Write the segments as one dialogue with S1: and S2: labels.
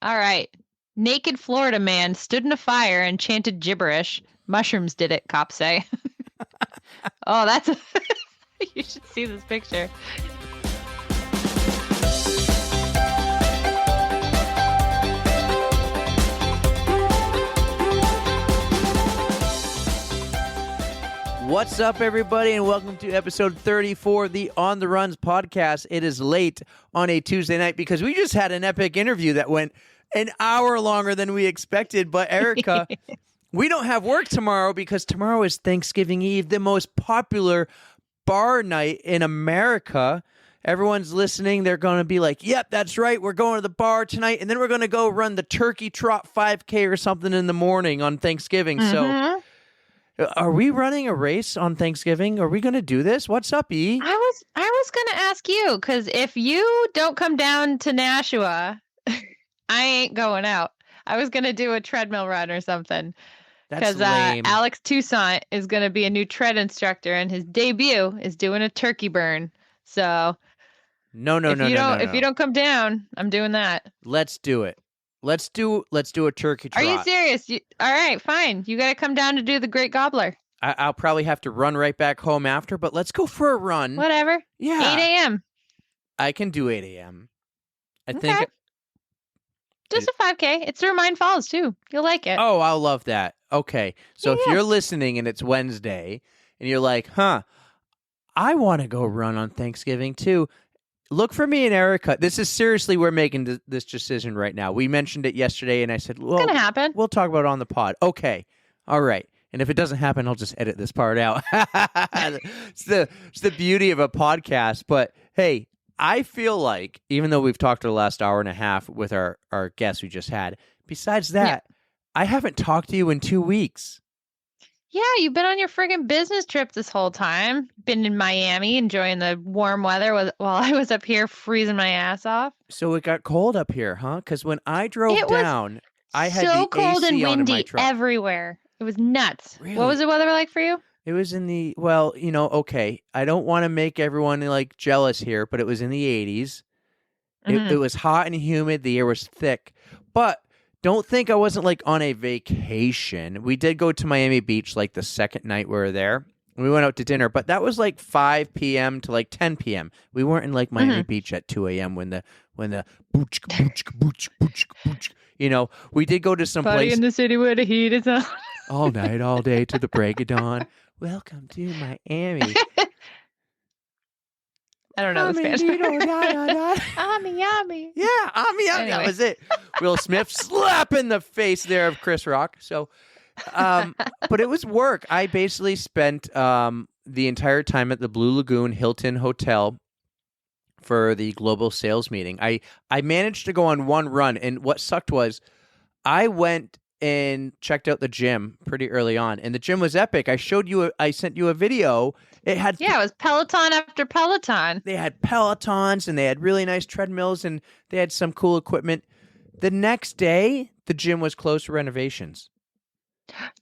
S1: All right. Naked Florida man stood in a fire and chanted gibberish. Mushrooms did it, cops say. Oh, that's you should see this picture.
S2: What's up, everybody, and welcome to episode 34 of the On the Runs podcast. It is late on a Tuesday night because we just had an epic interview that went an hour longer than we expected. But Erika, we don't have work tomorrow because tomorrow is Thanksgiving Eve, the most popular bar night in America. Everyone's listening. They're going to be like, yep, that's right. We're going to the bar tonight. And then we're going to go run the Turkey Trot 5K or something in the morning on Thanksgiving. So are we running a race on Thanksgiving? Are we going to do this? What's up, E?
S1: I was going to ask you, because if you don't come down to Nashua, I ain't going out. I was going to do a treadmill run or something.
S2: That's
S1: Because
S2: lame.
S1: Alex Toussaint is going to be a new tread instructor, and his debut is doing a turkey burn. So
S2: No.
S1: if you don't come down, I'm doing that.
S2: Let's do it. Let's do a turkey trot.
S1: Are you serious? All right, fine. You got to come down to do the Great Gobbler.
S2: I'll probably have to run right back home after, but let's go for a run.
S1: Whatever.
S2: Yeah.
S1: 8 a.m.
S2: I can do 8 a.m. I
S1: Okay.
S2: think.
S1: Just a 5K. It's through Mine Falls, too. You'll like it.
S2: Oh, I'll love that. Okay. So if
S1: Yeah.
S2: you're listening and it's Wednesday and you're like, I want to go run on Thanksgiving too. Look for me and Erika. This is seriously, we're making this decision right now. We mentioned it yesterday, and I said, well,
S1: It's going to happen.
S2: we'll talk about it on the pod. Okay. All right. And if it doesn't happen, I'll just edit this part out. It's the beauty of a podcast. But hey, I feel like, even though we've talked for the last hour and a half with our guests we just had, besides that, I haven't talked to you in 2 weeks.
S1: Yeah, you've been on your friggin' business trip this whole time. Been in Miami enjoying the warm weather while I was up here freezing my ass off.
S2: So it got cold up here, huh? Because when I drove
S1: It was
S2: down, I had
S1: so
S2: the
S1: cold
S2: AC
S1: and
S2: on in my
S1: windy
S2: truck.
S1: everywhere. It was nuts.
S2: Really?
S1: What was the weather like for you?
S2: It was in the, well, okay, I don't want to make everyone like jealous here, but it was in the 80s. It was hot and humid. The air was thick. But don't think I wasn't like on a vacation. We did go to Miami Beach like the second night we were there. We went out to dinner, but that was like 5 p.m. to like 10 p.m. We weren't in like Miami Beach at 2 a.m. when the booch, we did go to some
S1: Party
S2: place
S1: in the city where the heat is on.
S2: all night, all day to the break of dawn. Welcome to Miami.
S1: I don't know the Spanish. Ami, ami.
S2: Yeah, that
S1: Anyway.
S2: was it. Will Smith slap in the face there of Chris Rock. So, but it was work. I basically spent the entire time at the Blue Lagoon Hilton Hotel for the global sales meeting. I managed to go on one run, and what sucked was I went and checked out the gym pretty early on, and the gym was epic. I sent you a video. It had
S1: Yeah, it was Peloton after Peloton.
S2: They had Pelotons, and they had really nice treadmills, and they had some cool equipment. The next day, the gym was closed for renovations.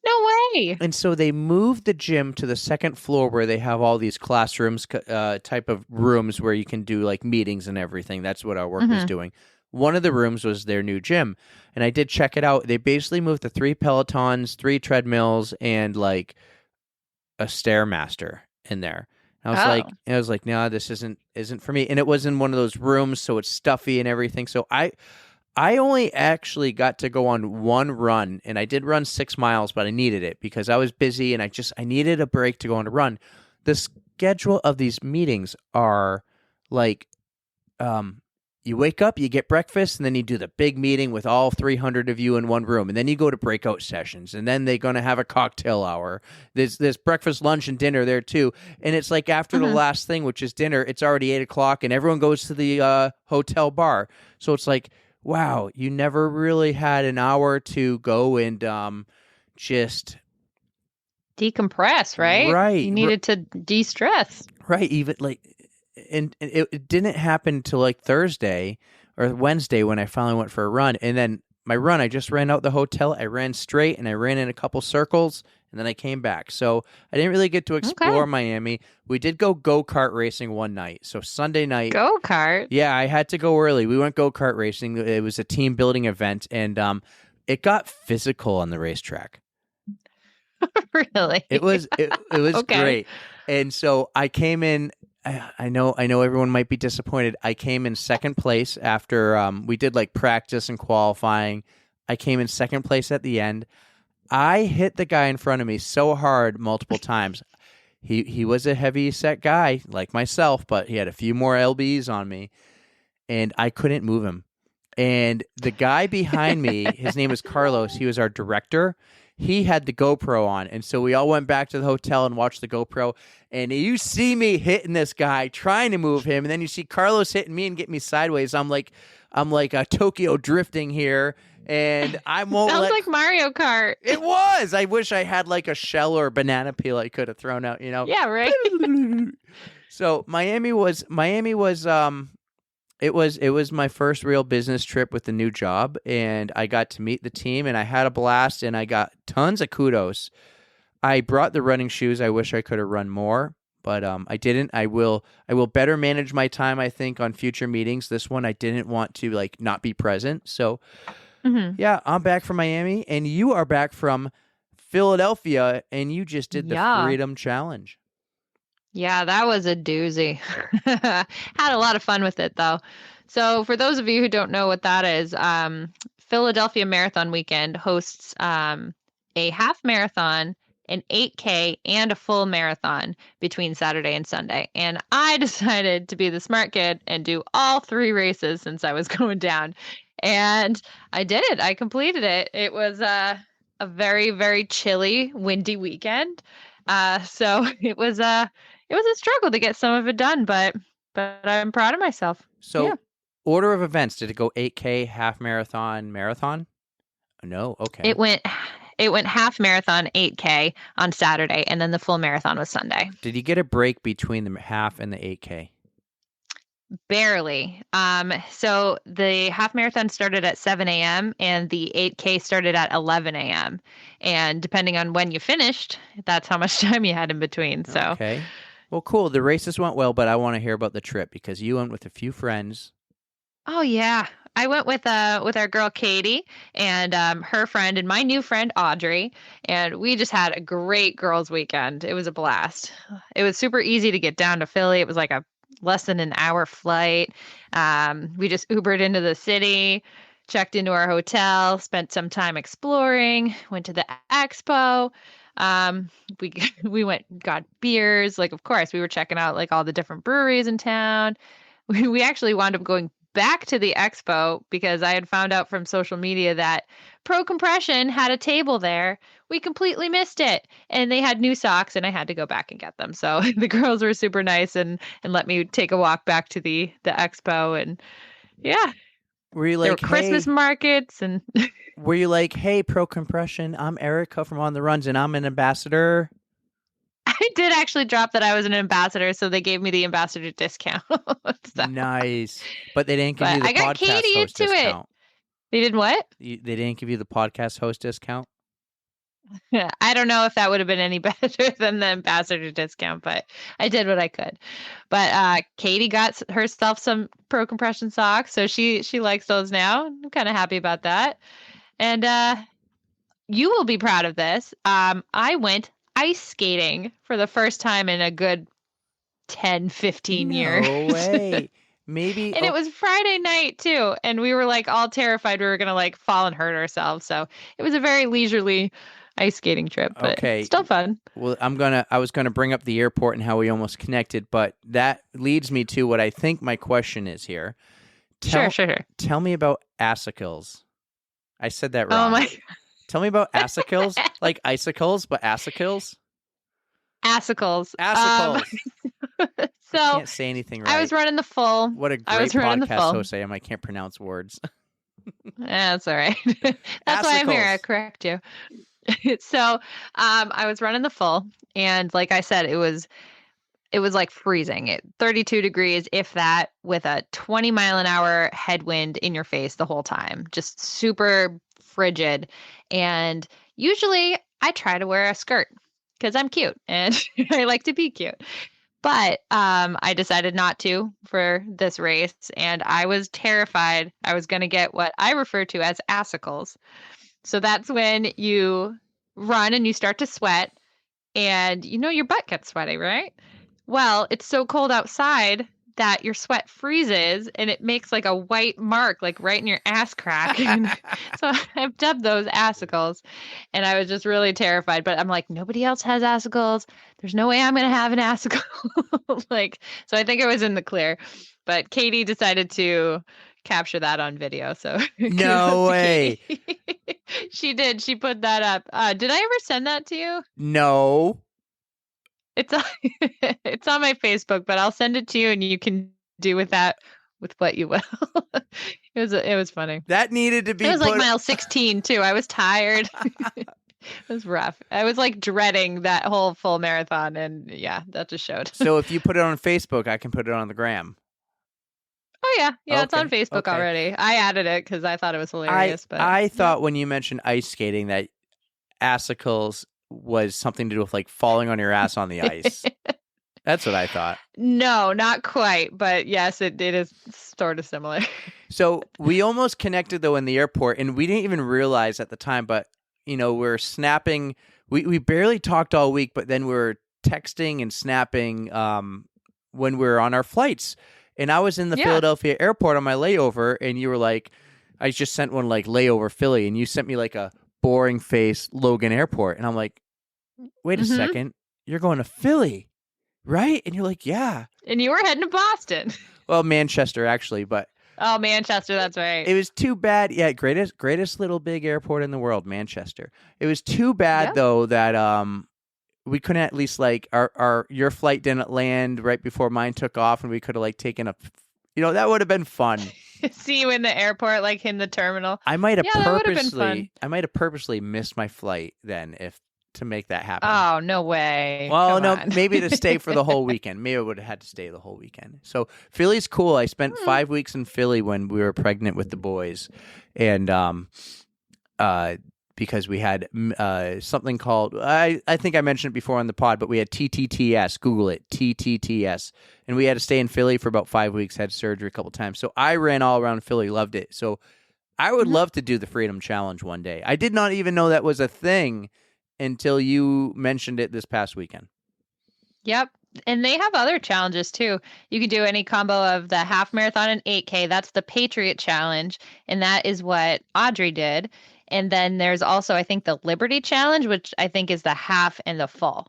S1: No way.
S2: And so they moved the gym to the second floor where they have all these classrooms type of rooms where you can do like meetings and everything. That's what our work was doing. One of the rooms was their new gym, and I did check it out. They basically moved the 3 Pelotons, 3 treadmills, and like a Stairmaster in there. And I was like, no, this isn't for me. And it was in one of those rooms, so it's stuffy and everything. So I only actually got to go on one run, and I did run 6 miles, but I needed it because I was busy and I needed a break to go on a run. The schedule of these meetings are like, you wake up, you get breakfast, and then you do the big meeting with all 300 of you in one room. And then you go to breakout sessions, and then they're going to have a cocktail hour. There's breakfast, lunch, and dinner there too. And it's like after the last thing, which is dinner, it's already 8 o'clock, and everyone goes to the hotel bar. So it's like, wow, you never really had an hour to go and just
S1: Decompress, right?
S2: Right.
S1: You needed to de-stress.
S2: Right, even like, and it didn't happen till like Thursday or Wednesday when I finally went for a run. And then my run, I just ran out the hotel. I ran straight and I ran in a couple circles, and then I came back. So I didn't really get to
S1: Okay.
S2: explore Miami. We did go-kart racing one night. So Sunday night,
S1: Go-kart.
S2: yeah, I had to go early. We went go-kart racing. It was a team building event, and it got physical on the racetrack.
S1: Really?
S2: It was
S1: Okay.
S2: great. And so I came in. I know everyone might be disappointed. I came in second place after we did like practice and qualifying. I came in second place at the end. I hit the guy in front of me so hard multiple times. He was a heavy set guy like myself, but he had a few more lbs on me, and I couldn't move him. And the guy behind me, his name is Carlos. He was our director. He had the GoPro on, and so we all went back to the hotel and watched the GoPro. And you see me hitting this guy, trying to move him, and then you see Carlos hitting me and get me sideways. I'm like a Tokyo drifting here, and I won't
S1: Sounds
S2: let.
S1: like Mario Kart.
S2: It was. I wish I had like a shell or a banana peel I could have thrown out.
S1: Yeah, right.
S2: So Miami was it was my first real business trip with the new job, and I got to meet the team, and I had a blast, and I got tons of kudos. I brought the running shoes. I wish I could have run more, but I didn't. I will better manage my time, I think, on future meetings. This one I didn't want to like not be present. So
S1: Hmm.
S2: yeah, I'm back from Miami, and you are back from Philadelphia, and you just did the
S1: Yeah.
S2: Freedom Challenge.
S1: Yeah, that was a doozy. Had a lot of fun with it though. So for those of you who don't know what that is, Philadelphia Marathon Weekend hosts a half marathon, an 8K, and a full marathon between Saturday and Sunday. And I decided to be the smart kid and do all three races since I was going down. And I did it. I completed it. It was a very, very chilly, windy weekend. So it was a struggle to get some of it done, but I'm proud of myself. Yeah.
S2: So, order of events, did it go 8K, half marathon, marathon? No, okay.
S1: It went half marathon 8K on Saturday, and then the full marathon was Sunday.
S2: Did you get a break between the half and the 8K?
S1: Barely. So the half marathon started at 7 a.m. and the 8K started at 11 a.m. And depending on when you finished, that's how much time you had in between. So,
S2: Okay. Well, cool. The races went well, but I want to hear about the trip because you went with a few friends.
S1: oh yeah, I went with our girl Katie and her friend and my new friend Audrey, and we just had a great girls' weekend. It was a blast. It was super easy to get down to Philly. It was like a less than an hour flight. We just Ubered into the city, checked into our hotel, spent some time exploring, went to the expo. We we went got beers. Like of course we were checking out like all the different breweries in town. We actually wound up going back to the expo because I had found out from social media that Pro Compression had a table there. We completely missed it. And they had new socks and I had to go back and get them. So the girls were super nice and let me take a walk back to the expo and yeah,
S2: Were you
S1: there were
S2: like,
S1: Christmas
S2: hey,
S1: markets and
S2: Pro Compression, I'm Erika from On the Runs and I'm an ambassador?
S1: I did actually drop that I was an ambassador, so they gave me the ambassador discount. So,
S2: Nice. But they didn't give you
S1: but
S2: the
S1: I got
S2: podcast
S1: Katie
S2: host
S1: into it.
S2: discount.
S1: They did what?
S2: They didn't give you the podcast host discount?
S1: Yeah, I don't know if that would have been any better than the ambassador discount, but I did what I could. But Katie got herself some Pro Compression socks, so she likes those now. I'm kind of happy about that. And you will be proud of this. I went ice skating for the first time in a good 10, 15 years.
S2: No way. Maybe.
S1: And it was Friday night too, and we were like all terrified we were gonna like fall and hurt ourselves. So it was a very leisurely ice skating trip, but
S2: Okay.
S1: still fun.
S2: Well, I was gonna bring up the airport and how we almost connected, but that leads me to what I think my question is here.
S1: Sure.
S2: Tell me about icicles. I said that
S1: Oh
S2: wrong.
S1: my
S2: Tell me about icicles, like icicles, but icicles.
S1: Assicles.
S2: Assicles. I
S1: So
S2: can't say anything right.
S1: I was running the full.
S2: What a
S1: I
S2: great
S1: was running the
S2: podcast
S1: full.
S2: host I am. I can't pronounce words.
S1: That's all right. That's why I'm here. I
S2: Assicles.
S1: correct you. So I was running the full, and like I said, it was like freezing. 32 degrees, if that, with a 20-mile-an-hour headwind in your face the whole time. Just super frigid. And usually I try to wear a skirt because I'm cute and I like to be cute. But I decided not to for this race, and I was terrified I was going to get what I refer to as assicles. So that's when you run and you start to sweat, and your butt gets sweaty, right? Well, it's so cold outside that your sweat freezes and it makes like a white mark, like right in your ass crack. And so I've dubbed those assicles. And I was just really terrified. But I'm like, nobody else has assicles. There's no way I'm going to have an assicle. So I think it was in the clear. But Katie decided to capture that on video. So
S2: No
S1: kudos to
S2: way.
S1: Katie. She did. She put that up. Did I ever send that to you?
S2: No.
S1: It's on, it's on my Facebook, but I'll send it to you and you can do with what you will. It was funny.
S2: That needed to be
S1: It was like
S2: put...
S1: mile 16 too. I was tired. It was rough. I was like dreading that whole full marathon, and yeah, that just showed.
S2: So if you put it on Facebook, I can put it on the gram.
S1: Oh yeah, it's on
S2: Okay,
S1: Facebook
S2: okay.
S1: already. I added it because I thought it was hilarious. But
S2: I thought when you mentioned ice skating that assicles was something to do with like falling on your ass on the ice. That's what I thought.
S1: No, not quite, but yes, it is sort of similar.
S2: So we almost connected though in the airport, and we didn't even realize at the time, but we're snapping. We barely talked all week, but then we were texting and snapping when we were on our flights. And I was in the Philadelphia airport on my layover, and you were like, I just sent one like layover Philly, and you sent me like a boring face Logan Airport. And I'm like, wait a second, you're going to Philly, right? And you're like, yeah.
S1: And you were heading to Boston.
S2: Well, Manchester, actually, but...
S1: Oh, Manchester, that's right.
S2: It was too bad. Yeah, greatest little big airport in the world, Manchester. It was too bad, though, that we couldn't at least, like, your flight didn't land right before mine took off, and we could have, like, taken a... that would have been fun.
S1: See you in the airport, like in the terminal.
S2: I might have
S1: that would have been fun.
S2: I might have purposely missed my flight then to make that happen.
S1: Oh, no way.
S2: Well, no, maybe to stay for the whole weekend. Maybe I would have had to stay the whole weekend. So Philly's cool. I spent 5 weeks in Philly when we were pregnant with the boys, and because we had something called, I think I mentioned it before on the pod, but we had TTTS. Google it, TTTS. And we had to stay in Philly for about 5 weeks, had surgery a couple times. So I ran all around Philly, loved it. So I would love to do the Freedom Challenge one day. I did not even know that was a thing until you mentioned it this past weekend.
S1: Yep. And they have other challenges too. You could do any combo of the half marathon and 8K. That's the Patriot Challenge. And that is what Audrey did. And then there's also, I think, the Liberty Challenge, which I think is the half and the full.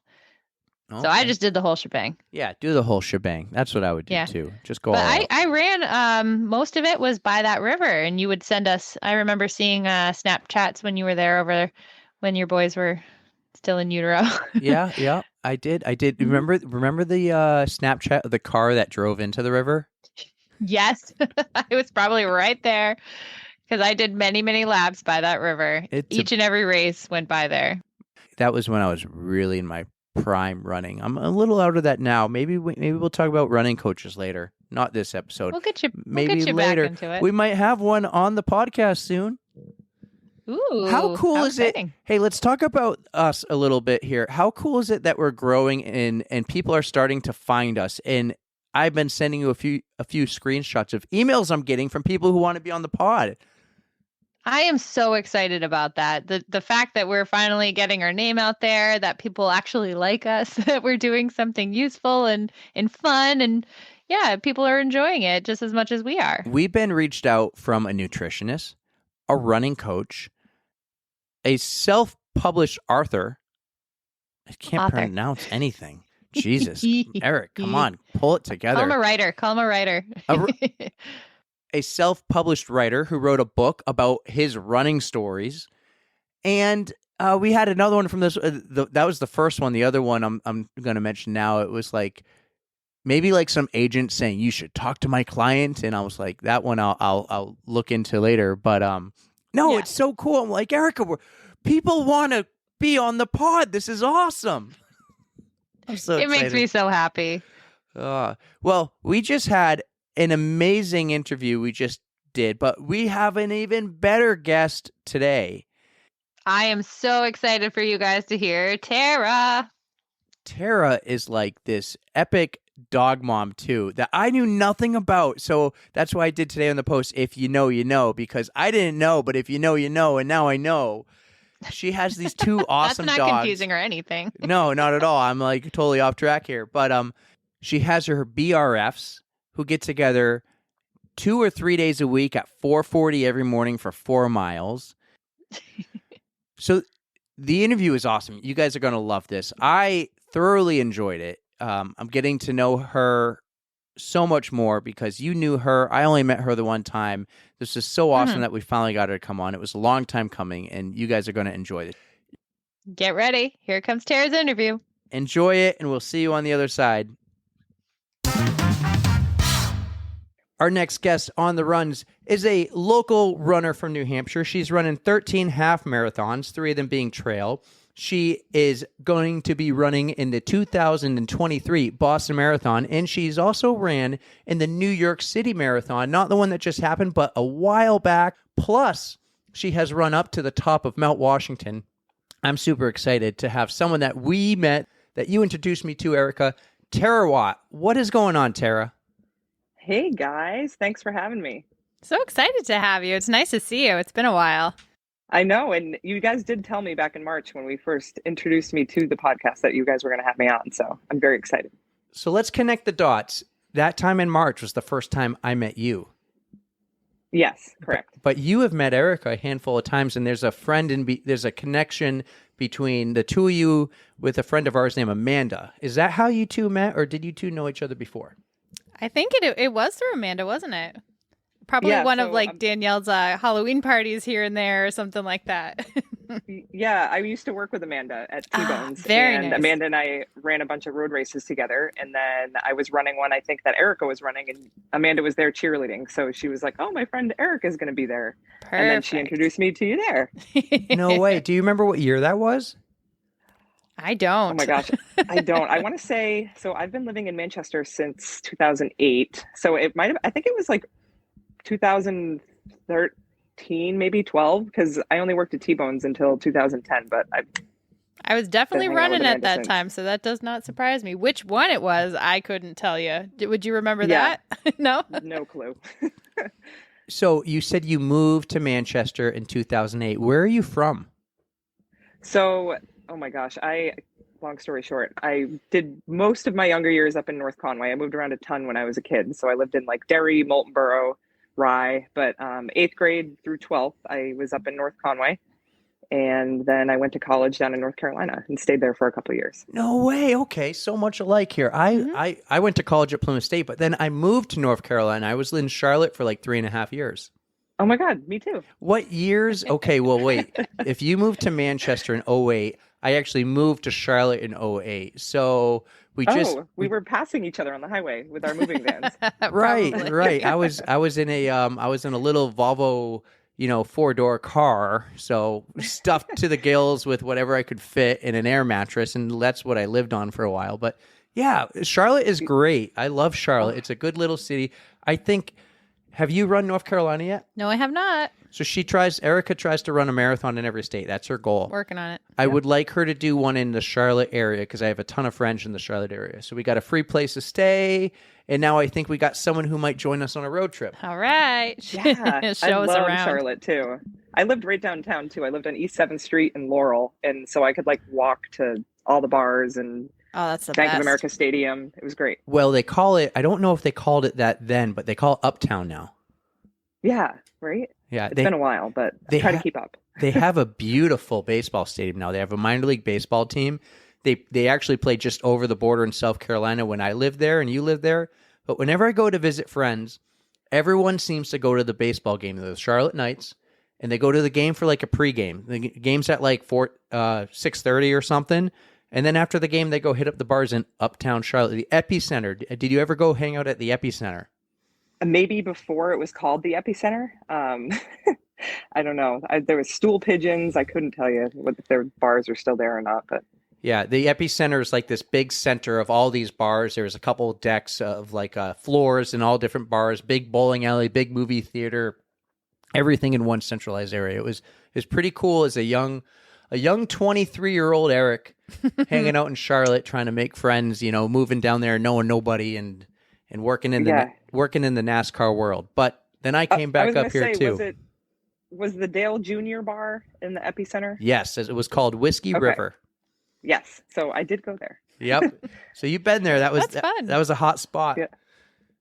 S1: Okay. So I just did the whole shebang.
S2: Yeah, do the whole shebang. That's what I would do too. Just go all out.
S1: I ran, most of it was by that river, and you would send us, I remember seeing Snapchats when you were there when your boys were still in utero.
S2: Yeah, I did. Mm-hmm. Remember the Snapchat of the car that drove into the river?
S1: Yes, I was probably right there because I did many, many laps by that river. Each and every race went by there.
S2: That was when I was really in my prime running. I'm a little out of that now. Maybe we'll talk about running coaches later. Not this episode.
S1: We'll get you
S2: later.
S1: Back into it.
S2: We might have one on the podcast soon.
S1: Ooh,
S2: how cool is
S1: exciting.
S2: it? Hey, let's talk about us a little bit here. How cool is it that we're growing and people are starting to find us? And I've been sending you a few screenshots of emails I'm getting from people who want to be on the pod.
S1: I am so excited about that. The fact that we're finally getting our name out there, that people actually like us, that we're doing something useful and fun, and yeah, people are enjoying it just as much as we are.
S2: We've been reached out from a nutritionist, a running coach, a self-published author. I can't pronounce anything. Jesus. Eric, come on. Pull it together.
S1: Call him a writer.
S2: A self-published writer who wrote a book about his running stories. And we had another one from this. That was the first one. The other one I'm going to mention now. It was like maybe like some agent saying, you should talk to my client. And I was like, that one I'll look into later. But no, It's so cool. I'm like, Erika, people want to be on the pod. This is awesome. I'm so excited.
S1: It makes me so happy.
S2: Well, we just had an amazing interview we just did, but we have an even better guest today.
S1: I am so excited for you guys to hear Tara.
S2: Tara is like this epic dog mom too that I knew nothing about. So that's why I did today on the post, if you know, you know, because I didn't know, but if you know, you know, and now I know. She has these two
S1: That's
S2: awesome
S1: not
S2: dogs.
S1: confusing or anything.
S2: No, not at all. I'm like totally off track here. But she has her BRFs who get together 2 or 3 days a week at 4:40 every morning for 4 miles. So the interview is awesome. You guys are going to love this. I thoroughly enjoyed it. I'm getting to know her so much more because you knew her. I only met her the one time. This is so awesome that we finally got her to come on. It was a long time coming, and you guys are going to enjoy this.
S1: Get ready. Here comes Tara's interview.
S2: Enjoy it, and we'll see you on the other side. Our next guest on the runs is a local runner from New Hampshire. She's running 13 half marathons, 3 of them being trail. She is going to be running in the 2023 Boston Marathon, and she's also ran in the New York City Marathon, not the one that just happened, but a while back. Plus, she has run up to the top of Mount Washington. I'm super excited to have someone that we met, that you introduced me to, Erika. Tara Watt. What is going on, Tara?
S3: Hey, guys. Thanks for having me.
S1: So excited to have you. It's nice to see you. It's been a while.
S3: I know, and you guys did tell me back in March when we first introduced me to the podcast that you guys were going to have me on, so I'm very excited.
S2: So let's connect the dots. That time in March was the first time I met you.
S3: Yes, correct.
S2: But you have met Erika a handful of times, and there's a there's a connection between the two of you with a friend of ours named Amanda. Is that how you two met, or did you two know each other before?
S4: I think it was through Amanda, wasn't it? Probably one of Danielle's Halloween parties here and there or something like that.
S3: Yeah, I used to work with Amanda at T-Bones.
S4: Very
S3: and
S4: nice.
S3: Amanda and I ran a bunch of road races together. And then I was running one, I think, that Erika was running. And Amanda was there cheerleading. So she was like, oh, my friend Erika is going to be there.
S4: Perfect.
S3: And then she introduced me to you there.
S2: No way. Do you remember what year that was?
S4: I don't.
S3: Oh my gosh, I don't. I want to say, so I've been living in Manchester since 2008. So it might have, I think it was like 2013, maybe 12, because I only worked at T-Bones until 2010, but
S4: I was definitely
S3: Been hanging out
S4: running
S3: with
S4: at
S3: Amanda
S4: that
S3: since.
S4: time, so that does not surprise me. Which one it was, I couldn't tell you. Would you remember
S3: Yeah.
S4: that? No?
S3: no clue.
S2: So you said you moved to Manchester in 2008. Where are you from?
S3: So, oh my gosh, long story short, I did most of my younger years up in North Conway. I moved around a ton when I was a kid. So I lived in like Derry, Moulton Borough, Rye, but 8th grade through 12th, I was up in North Conway. And then I went to college down in North Carolina and stayed there for a couple of years.
S2: No way. Okay, so much alike here. I went to college at Plymouth State, but then I moved to North Carolina. I was in Charlotte for like 3.5 years.
S3: Oh my God, me too.
S2: What years? Okay, well, wait. If you moved to Manchester in 2008, I actually moved to Charlotte in 2008. So we
S3: were passing each other on the highway with our moving vans.
S2: right,
S4: Probably.
S2: right. I was in a little Volvo, 4-door car, so stuffed to the gills with whatever I could fit in an air mattress, and that's what I lived on for a while. But yeah, Charlotte is great. I love Charlotte. It's a good little city. I think. Have you run North Carolina yet?
S4: No, I have not.
S2: So Erika tries to run a marathon in every state. That's her goal.
S4: Working on it.
S2: I would like her to do one in the Charlotte area because I have a ton of friends in the Charlotte area. So we got a free place to stay. And now I think we got someone who might join us on a road trip.
S4: All right.
S3: Yeah,
S4: Show
S3: I
S4: us
S3: love
S4: around.
S3: Charlotte too. I lived right downtown too. I lived on East 7th Street in Laurel. And so I could like walk to all the bars and
S4: Oh, that's the
S3: Bank
S4: best.
S3: of America Stadium. It was great.
S2: Well, they call it, I don't know if they called it that then, but they call it Uptown now.
S3: Yeah, right?
S2: Yeah,
S3: It's been a while, but I try to keep up.
S2: They have a beautiful baseball stadium now. They have a minor league baseball team. They actually play just over the border in South Carolina when I lived there and you lived there. But whenever I go to visit friends, everyone seems to go to the baseball game, the Charlotte Knights, and they go to the game for like a pregame. The game's at like 6:30 or something. And then after the game, they go hit up the bars in Uptown Charlotte, the Epicenter. Did you ever go hang out at the Epicenter?
S3: Maybe before it was called the Epicenter. I don't know. There was stool pigeons. I couldn't tell you if their bars are still there or not. But
S2: yeah, the Epicenter is like this big center of all these bars. There's a couple decks of like floors in all different bars, big bowling alley, big movie theater. everything in one centralized area. It was pretty cool as a young 23-year-old Eric hanging out in Charlotte, trying to make friends, moving down there, knowing nobody and working in the NASCAR world. But then I came back up here too.
S3: Was the Dale Jr. bar in the epicenter?
S2: Yes, it was called Whiskey River.
S3: Yes, so I did go there.
S2: Yep. So you've been there. That was
S4: fun.
S2: That was a hot spot.
S3: Yeah.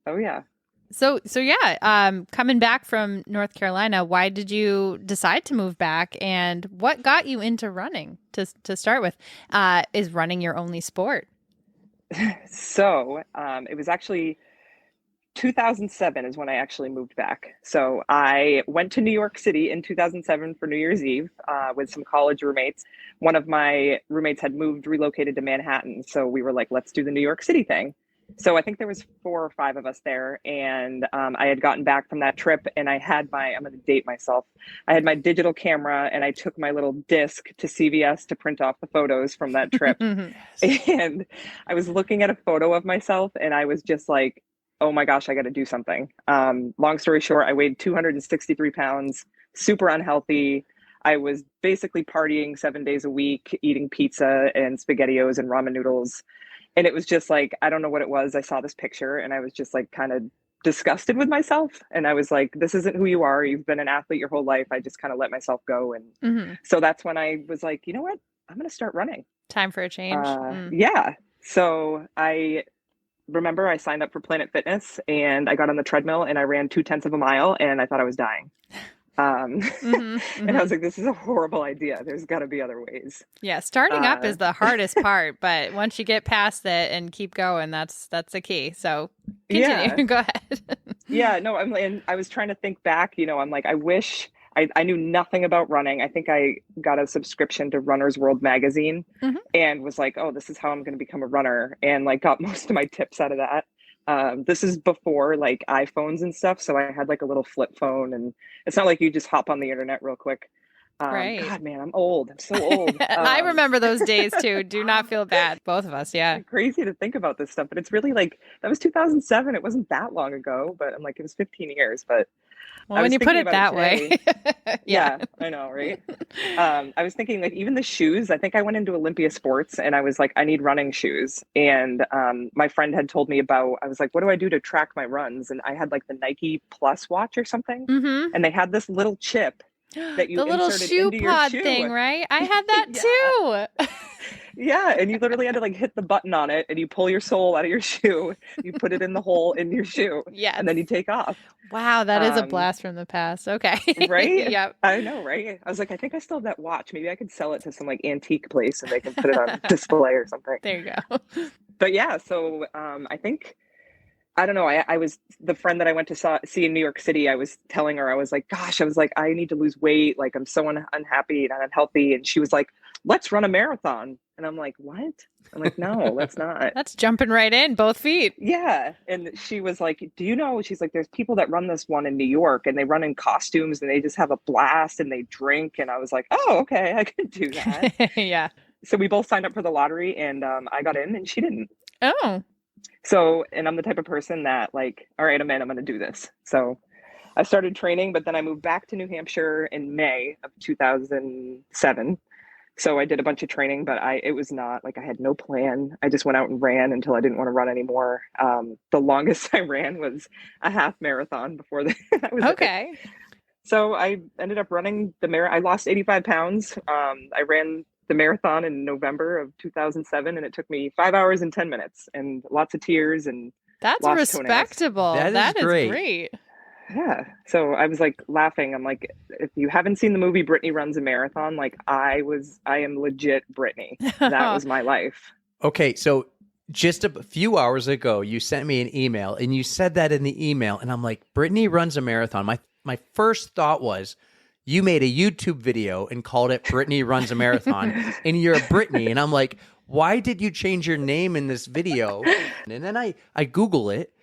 S3: Oh yeah.
S4: So yeah, coming back from North Carolina, why did you decide to move back, and what got you into running to start with? Is running your only sport?
S3: So it was actually 2007 is when I actually moved back. So I went to New York City in 2007 for New Year's Eve with some college roommates. One of my roommates had relocated to Manhattan. So we were like, let's do the New York City thing. So I think there was 4 or 5 of us there. And I had gotten back from that trip and I had I'm going to date myself. I had my digital camera and I took my little disc to CVS to print off the photos from that trip. And I was looking at a photo of myself and I was just like, oh my gosh, I got to do something. Long story short, I weighed 263 pounds, super unhealthy. I was basically partying 7 days a week, eating pizza and SpaghettiOs and ramen noodles. And it was just like, I don't know what it was. I saw this picture and I was just like kind of disgusted with myself. And I was like, this isn't who you are. You've been an athlete your whole life. I just kind of let myself go. And so that's when I was like, you know what? I'm going to start running.
S4: Time for a change.
S3: Yeah. So I remember I signed up for Planet Fitness and I got on the treadmill and I ran 0.2 of a mile and I thought I was dying. And I was like, this is a horrible idea. There's got to be other ways.
S4: Yeah, starting up is the hardest part, but once you get past it and keep going, that's the key. So continue.
S3: Yeah.
S4: Go ahead.
S3: Yeah, no, I was trying to think back, I'm like, I wish I knew nothing about running. I think I got a subscription to Runner's World magazine and was like, oh, this is how I'm going to become a runner, and like got most of my tips out of that. This is before like iPhones and stuff. So I had like a little flip phone, and it's not like you just hop on the internet real quick.
S4: Right.
S3: God, man, I'm old. I'm so old.
S4: I remember those days too. Do not feel bad. Both of us. Yeah.
S3: It's crazy to think about this stuff, but it's really like, that was 2007. It wasn't that long ago, but I'm like, it was 15 years, but
S4: well, when you put it that way.
S3: Yeah, I know, right? I was thinking like even the shoes, I think I went into Olympia Sports and I was like, I need running shoes. And my friend had told me I was like, what do I do to track my runs? And I had like the Nike Plus watch or something. And they had this little chip that you
S4: the little shoe pod thing, right? I had that too.
S3: Yeah, and you literally had to like hit the button on it and you pull your sole out of your shoe, you put it in the hole in your shoe, and then you take off.
S4: Wow, that is a blast from the past. Okay.
S3: Right?
S4: Yep.
S3: I know, right? I was like, I think I still have that watch. Maybe I could sell it to some like antique place and they can put it on display or something.
S4: There you go.
S3: But yeah, so I think, I don't know. I was the friend that I went to see in New York City. I was telling her, I was like, gosh, I need to lose weight. Like I'm so unhappy and unhealthy. And she was like, let's run a marathon. And I'm like, what? I'm like, no, let's not.
S4: That's jumping right in, both feet.
S3: Yeah. And she was like, do you know, she's like, there's people that run this one in New York and they run in costumes and they just have a blast and they drink. And I was like, oh, okay, I can do that.
S4: Yeah.
S3: So we both signed up for the lottery and I got in and she didn't.
S4: Oh.
S3: So, and I'm the type of person that like, all right, I'm in, I'm going to do this. So I started training, but then I moved back to New Hampshire in May of 2007. So I did a bunch of training, but it was not like I had no plan. I just went out and ran until I didn't want to run anymore. The longest I ran was a half marathon before that. Was
S4: okay.
S3: It. So I ended up running the marathon. I lost 85 pounds. I ran the marathon in November of 2007, and it took me 5 hours and 10 minutes and lots of tears and
S4: that's respectable. That is great.
S3: Yeah. So I was like laughing. I'm like, if you haven't seen the movie Brittany Runs a Marathon, like I am legit Brittany. That was my life.
S2: Okay. So just a few hours ago, you sent me an email and you said that in the email. And I'm like, Brittany Runs a Marathon. My first thought was you made a YouTube video and called it Brittany Runs a Marathon and you're a Brittany. And I'm like, why did you change your name in this video? And then I Google it.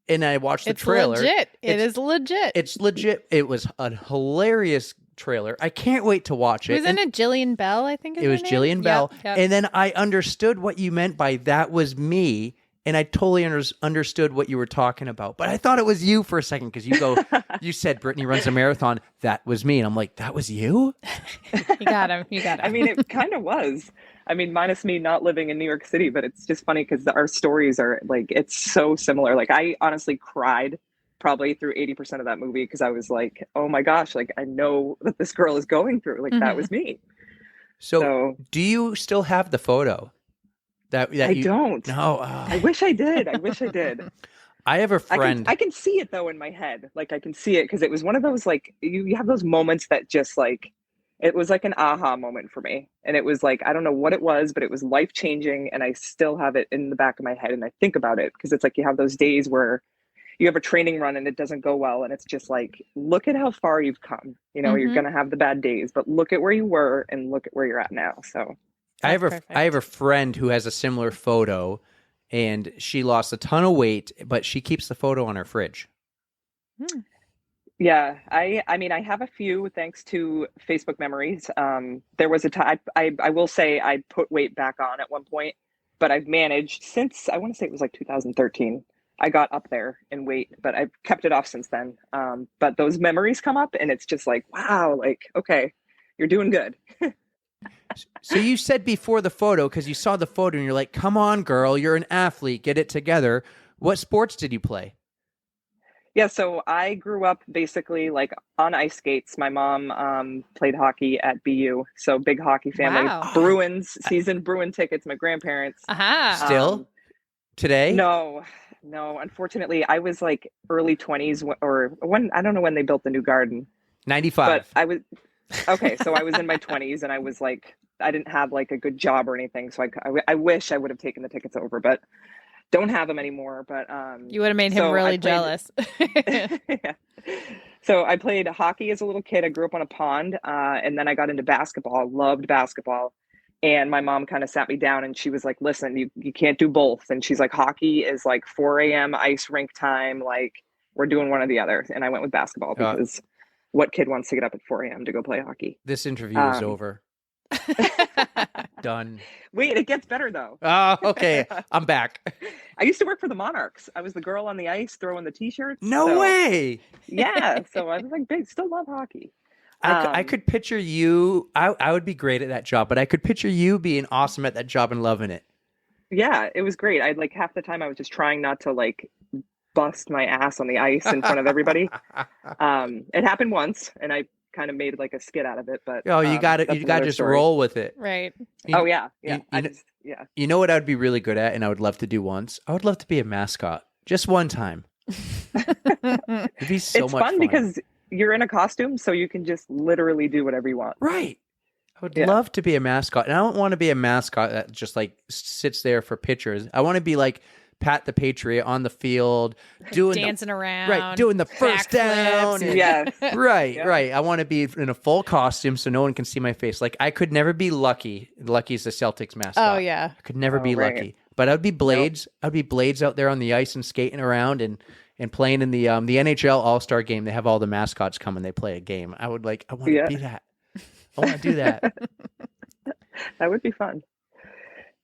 S2: And I watched the trailer.
S4: Legit. It is legit.
S2: It's legit. It was a hilarious trailer. I can't wait to watch it.
S4: Wasn't it Jillian Bell, I think?
S2: It was Jillian Bell.
S4: Yep.
S2: And then I understood what you meant by that was me. and I totally understood what you were talking about. But I thought it was you for a second because you said Brittany runs a marathon. That was me. And I'm like, that was you?
S4: You got him. You got him.
S3: I mean, it kind of was. I mean, minus me not living in New York City, but it's just funny because our stories are like, it's so similar. Like, I honestly cried probably through 80% of that movie because I was like, oh my gosh, like, I know that this girl is going through. Like, that was me.
S2: So do you still have the photo? That
S3: I don't.
S2: No.
S3: I wish I did. I wish I did.
S2: I have a friend.
S3: I can see it though in my head. Like, I can see it because it was one of those, like, you have those moments that just like, it was like an aha moment for me. And it was like, I don't know what it was, but it was life changing. And I still have it in the back of my head. And I think about it because it's like, you have those days where you have a training run and it doesn't go well. And it's just like, look at how far you've come. You know, you're going to have the bad days, but look at where you were and look at where you're at now. So
S2: I have a friend who has a similar photo, and she lost a ton of weight, but she keeps the photo on her fridge.
S3: Yeah, I mean, I have a few thanks to Facebook memories. There was a time I will say I put weight back on at one point, but I've managed since, I want to say it was like 2013. I got up there in weight, but I've kept it off since then. But those memories come up and it's just like, wow, like, okay, you're doing good.
S2: So you said before the photo, because you saw the photo and you're like, come on, girl, you're an athlete, get it together. What sports did you play?
S3: Yeah, so I grew up basically like on ice skates. My mom played hockey at BU, so big hockey family.
S4: Wow.
S3: Bruins, season Bruin tickets, my grandparents.
S2: Still? Today?
S3: No, unfortunately, I was like early 20s or when, I don't know when they built the new garden.
S2: 95.
S3: But I was, okay, so I was in my 20s and I was like, I didn't have like a good job or anything. So I wish I would have taken the tickets over, but don't have them anymore. But
S4: you would have made him really jealous.
S3: Yeah. So I played hockey as a little kid. I grew up on a pond, and then I got into basketball, loved basketball. And my mom kind of sat me down and she was like, listen, you can't do both. And she's like, hockey is like 4 a.m. ice rink time. Like, we're doing one or the other. And I went with basketball because what kid wants to get up at 4 a.m. to go play hockey?
S2: This interview is over. Done.
S3: Wait, it gets better though.
S2: Oh, okay. I'm back.
S3: I used to work for the Monarchs. I was the girl on the ice throwing the t-shirts.
S2: No way.
S3: Yeah. So I was like, big, still love hockey.
S2: I could picture you. I would be great at that job, but I could picture you being awesome at that job and loving it.
S3: Yeah, it was great. I'd like half the time I was just trying not to like bust my ass on the ice in front of everybody. It happened once and I kind of made like a skit out of it, but
S2: you got to just
S3: story.
S2: roll with it.
S4: Right.
S3: Yeah.
S2: You know what I would be really good at and I would love to do once? I would love to be a mascot. Just one time. It'd be so
S3: it's
S2: much fun
S3: because you're in a costume, so you can just literally do whatever you want.
S2: Right. I would love to be a mascot. And I don't want to be a mascot that just like sits there for pictures. I want to be like Pat the Patriot on the field,
S4: dancing around.
S2: Right, doing the first down.
S3: Yeah.
S2: Right. I want to be in a full costume so no one can see my face. Like, I could never be Lucky. Lucky's the Celtics mascot.
S4: Oh, yeah.
S2: I could never be
S3: right.
S2: Lucky. But I'd be Blades. I'd be Blades out there on the ice and skating around and playing in the NHL All-Star game. They have all the mascots come and they play a game. I want to be that. I want to do that.
S3: That would be fun.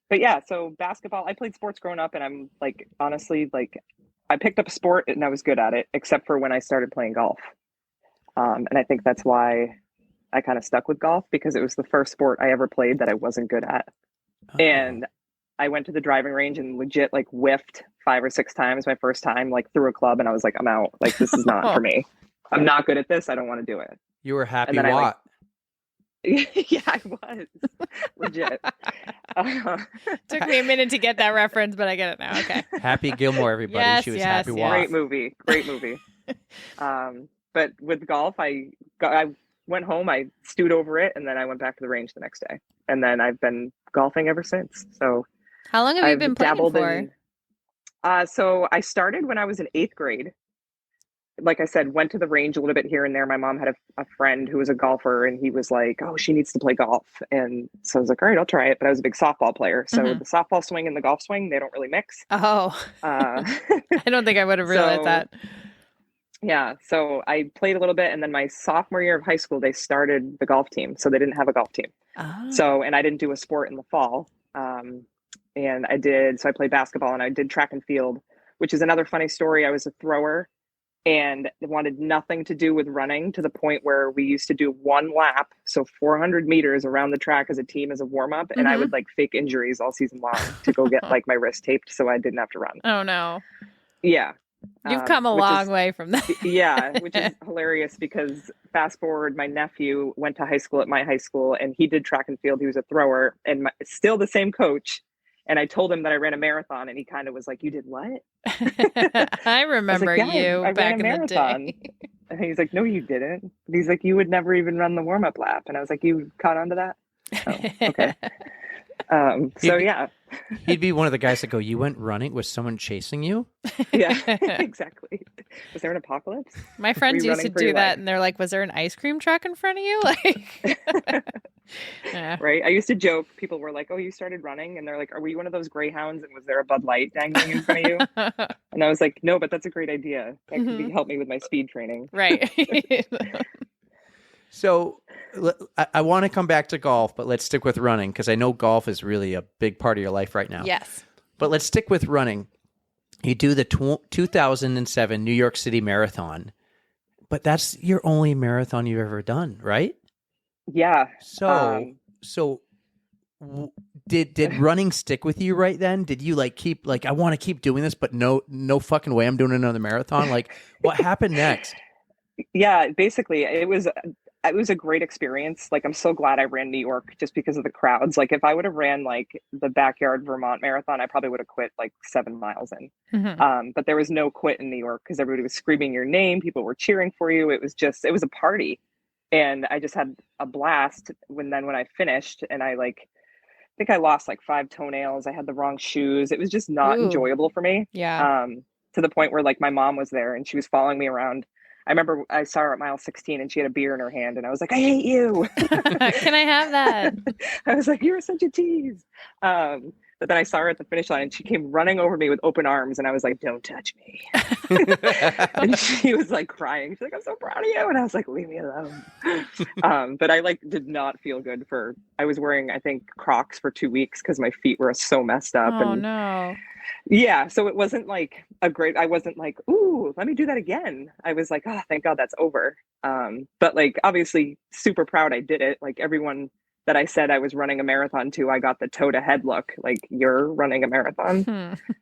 S3: But yeah, so basketball, I played sports growing up and I'm like, honestly, like I picked up a sport and I was good at it, except for when I started playing golf. And I think that's why I kind of stuck with golf because it was the first sport I ever played that I wasn't good at. Oh. And I went to the driving range and legit like whiffed 5 or 6 times my first time, like through a club. And I was like, I'm out. Like, this is not for me. I'm not good at this. I don't want to do it.
S2: You were happy Watt.
S3: Yeah, I was legit.
S4: Took me a minute to get that reference, but I get it now. Okay.
S2: Happy Gilmore, everybody.
S4: Yes,
S2: she was
S4: yes,
S2: Happy
S4: yes.
S2: Watt.
S3: Great movie. But with golf, I went home, I stewed over it, and then I went back to the range the next day. And then I've been golfing ever since. So
S4: how long have you been playing for?
S3: So I started when I was in 8th grade. Like I said, went to the range a little bit here and there. My mom had a friend who was a golfer and he was like, oh, she needs to play golf. And so I was like, all right, I'll try it. But I was a big softball player. So the softball swing and the golf swing, they don't really mix.
S4: Oh, I don't think I would have realized that.
S3: Yeah. So I played a little bit. And then my sophomore year of high school, they started the golf team. So they didn't have a golf team. Oh. So, and I didn't do a sport in the fall. and so I played basketball and I did track and field, which is another funny story. I was a thrower and wanted nothing to do with running, to the point where we used to do one lap, so 400 meters around the track as a team as a warm up, and I would like fake injuries all season long to go get like my wrist taped so I didn't have to run.
S4: Oh no.
S3: Yeah.
S4: You've come a long way from that.
S3: Yeah, which is hilarious, because fast forward, my nephew went to high school at my high school and he did track and field. He was a thrower, and still the same coach. And I told him that I ran a marathon, and he kind of was like, "You did what?"
S4: I remember
S3: I
S4: back
S3: ran a
S4: in the day.
S3: And he's like, "No, you didn't." And he's like, "You would never even run the warm up lap." And I was like, "You caught on to that?" Oh, okay. So yeah,
S2: He'd be one of the guys that go, "You went running? Was someone chasing you?"
S3: yeah, exactly. Was there an apocalypse?
S4: My friends used to do that, and they're like, "Was there an ice cream truck in front of you?" Like, yeah.
S3: Right. I used to joke. People were like, "Oh, you started running," and they're like, "Are we one of those greyhounds? And was there a Bud Light dangling in front of you?" And I was like, "No, but that's a great idea. That could help me with my speed training."
S4: Right.
S2: So I want to come back to golf, but let's stick with running, because I know golf is really a big part of your life right now.
S4: Yes.
S2: But let's stick with running. You do the 2007 New York City Marathon, but that's your only marathon you've ever done, right?
S3: Yeah.
S2: Did running stick with you right then? Did you like keep like, I want to keep doing this, but no fucking way I'm doing another marathon? Like, what happened next?
S3: Yeah, basically it was a great experience. Like, I'm so glad I ran New York, just because of the crowds. Like, if I would have ran like the backyard Vermont marathon, I probably would have quit like 7 miles in. But there was no quit in New York, because everybody was screaming your name. People were cheering for you. It was a party. And I just had a blast when I finished, and I think I lost like 5 toenails. I had the wrong shoes. It was just not enjoyable for me.
S4: Yeah.
S3: To the point where like my mom was there and she was following me around. I remember I saw her at mile 16 and she had a beer in her hand, and I was like, "I hate you."
S4: Can I have that?
S3: I was like, "You're such a tease." But then I saw her at the finish line and she came running over me with open arms, and I was like, "Don't touch me." And she was like crying. She's like, "I'm so proud of you." And I was like, "Leave me alone." But I did not feel good I was wearing, I think, Crocs for 2 weeks because my feet were so messed up.
S4: Oh, no.
S3: Yeah, so it wasn't like I wasn't like, "Ooh, let me do that again." I was like, "Oh, thank God that's over." But like, obviously super proud I did it. Like, everyone that I said I was running a marathon to, I got the toe to head look, like, "You're running a marathon?"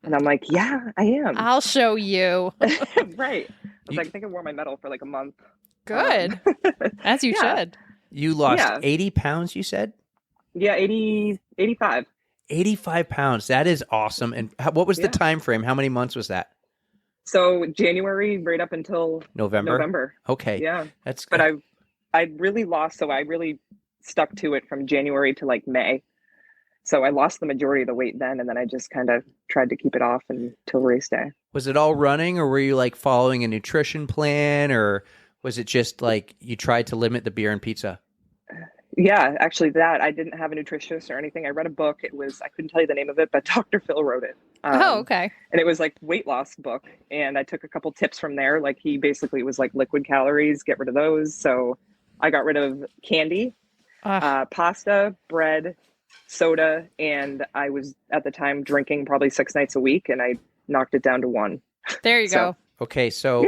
S3: And I'm like, "Yeah, I am."
S4: I'll show you.
S3: Right. I think I wore my medal for like a month.
S4: Good. As you should.
S2: You lost 80 pounds, you said?
S3: Yeah, 85.
S2: 85 pounds. That is awesome. And what was the time frame? How many months was that?
S3: So January right up until November.
S2: Okay.
S3: Yeah.
S2: That's
S3: good. But I really lost. So I really stuck to it from January to like May. So I lost the majority of the weight then. And then I just kind of tried to keep it off until race day.
S2: Was it all running, or were you like following a nutrition plan, or was it just like you tried to limit the beer and pizza?
S3: Yeah, actually I didn't have a nutritionist or anything. I read a book. I couldn't tell you the name of it, but Dr. Phil wrote it.
S4: Okay.
S3: And it was like weight loss book. And I took a couple tips from there. Like, he basically was like, liquid calories, get rid of those. So I got rid of candy, pasta, bread, soda. And I was at the time drinking probably 6 nights a week, and I knocked it down to 1.
S4: There you go.
S2: Okay. So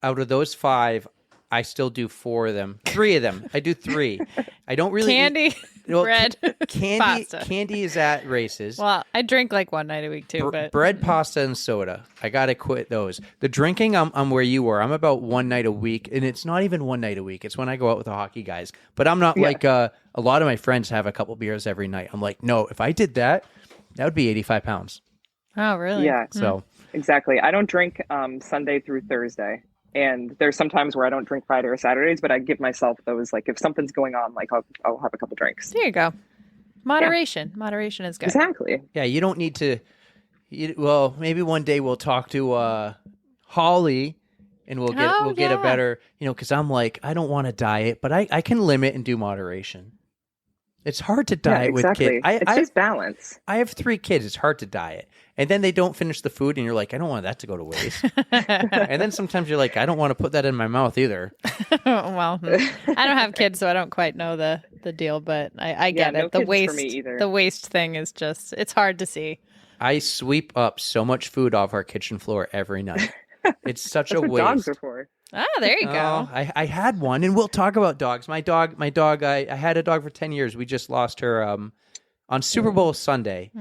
S2: out of those 5, I still do 4 of them. 3 of them. I do 3. I don't really
S4: candy, bread, pasta.
S2: Candy is at races.
S4: Well, I drink like 1 night a week too. But
S2: bread, pasta, and soda. I gotta quit those. The drinking, I'm where you were. I'm about 1 night a week, and it's not even 1 night a week. It's when I go out with the hockey guys. But I'm not like a lot of my friends have a couple beers every night. I'm like, no, if I did that, that would be 85 pounds.
S4: Oh, really?
S3: Yeah.
S2: So
S3: exactly. I don't drink Sunday through Thursday. And there's some times where I don't drink Friday or Saturdays, but I give myself those, like, if something's going on, like, I'll have a couple drinks.
S4: There you go. Moderation. Yeah. Moderation is good.
S3: Exactly.
S2: Yeah, you don't need to. Well, maybe one day we'll talk to Holly, and we'll get a better, because I'm like, I don't want to diet, but I can limit and do moderation. It's hard to
S3: Yeah,
S2: diet with
S3: exactly.
S2: kids.
S3: It's just balance.
S2: I have 3 kids. It's hard to diet. And then they don't finish the food and you're like, I don't want that to go to waste. And then sometimes you're like, I don't want to put that in my mouth either.
S4: Well, I don't have kids, so I don't quite know the deal, but I get
S3: no
S4: it. The
S3: kids for me either.
S4: the waste thing is just, it's hard to see.
S2: I sweep up so much food off our kitchen floor every night. It's such
S3: That's
S2: a
S3: what
S2: waste.
S3: dogs are for.
S4: Ah, there you go.
S2: I had one, and we'll talk about dogs. My dog. I had a dog for 10 years. We just lost her on Super Bowl Sunday.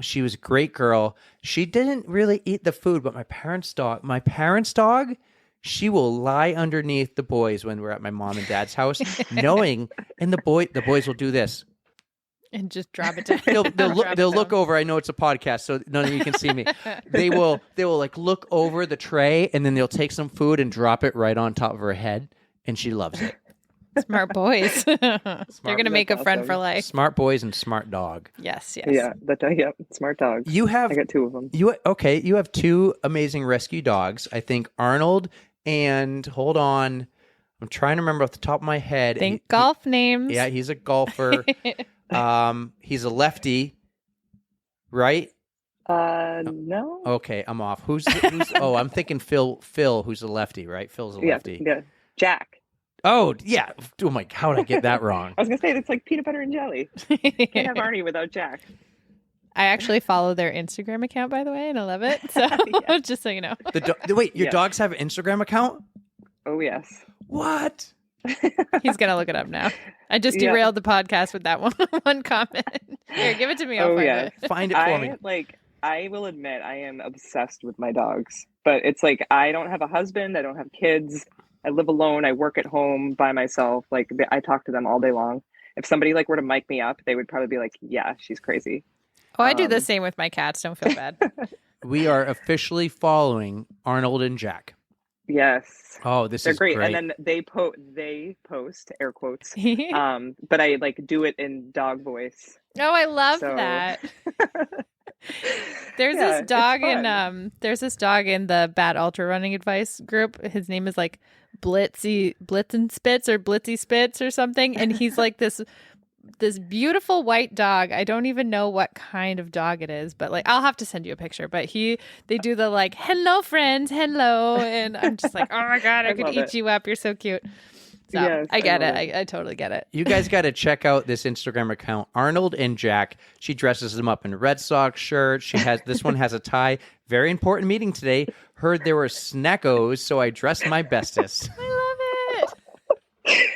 S2: She was a great girl. She didn't really eat the food, but my parents' dog, she will lie underneath the boys when we're at my mom and dad's house, knowing, and the boys will do this.
S4: And just drop it down.
S2: They'll look over. I know it's a podcast, so none of you can see me. They will like look over the tray, and then they'll take some food and drop it right on top of her head, and she loves it.
S4: Smart boys. They're going to make a friend for life.
S2: Smart boys and smart dog.
S4: Yes.
S3: Yeah, smart dogs. I got 2 of them.
S2: You have 2 amazing rescue dogs. I think Arnold and hold on, I'm trying to remember off the top of my head.
S4: Think golf names.
S2: Yeah, he's a golfer. He's a lefty, right?
S3: No.
S2: Okay, I'm off. Who's oh, I'm thinking Phil, who's a lefty, right? Phil's a lefty.
S3: Yeah. Jack.
S2: Oh, yeah. Oh my, how did I get that wrong?
S3: I was going to say, it's like peanut butter and jelly. Can't have Arnie without Jack.
S4: I actually follow their Instagram account, by the way, and I love it. So just so you know.
S2: Wait, your dogs have an Instagram account?
S3: Oh, yes.
S2: What?
S4: He's going to look it up now. I just derailed the podcast with that one comment. Here, give it to me. I'll find it.
S2: Find it for me.
S3: I will admit I am obsessed with my dogs, but it's like I don't have a husband. I don't have kids. I live alone. I work at home by myself. Like I talk to them all day long. If somebody were to mic me up, they would probably be like, yeah, she's crazy.
S4: Oh, I do the same with my cats. Don't feel bad.
S2: We are officially following Arnold and Jack.
S3: Yes.
S2: Oh, they're great.
S3: And then they post air quotes. But I do it in dog voice.
S4: Oh, I love that. There's this dog in the Bad Ultra Running Advice group. His name is Blitzen Spitz or Blitzy Spitz or something, and he's like this beautiful white dog. I don't even know what kind of dog it is, but I'll have to send you a picture. But they do the hello friends, hello, and I'm just like, oh my god, I could eat you up. You're so cute. So yes, I get it. I totally get it.
S2: You guys got to check out this Instagram account, Arnold and Jack. She dresses them up in Red Sox shirts. This one has a tie. Very important meeting today. Heard there were snackos, so I dressed my bestest.
S4: I love it.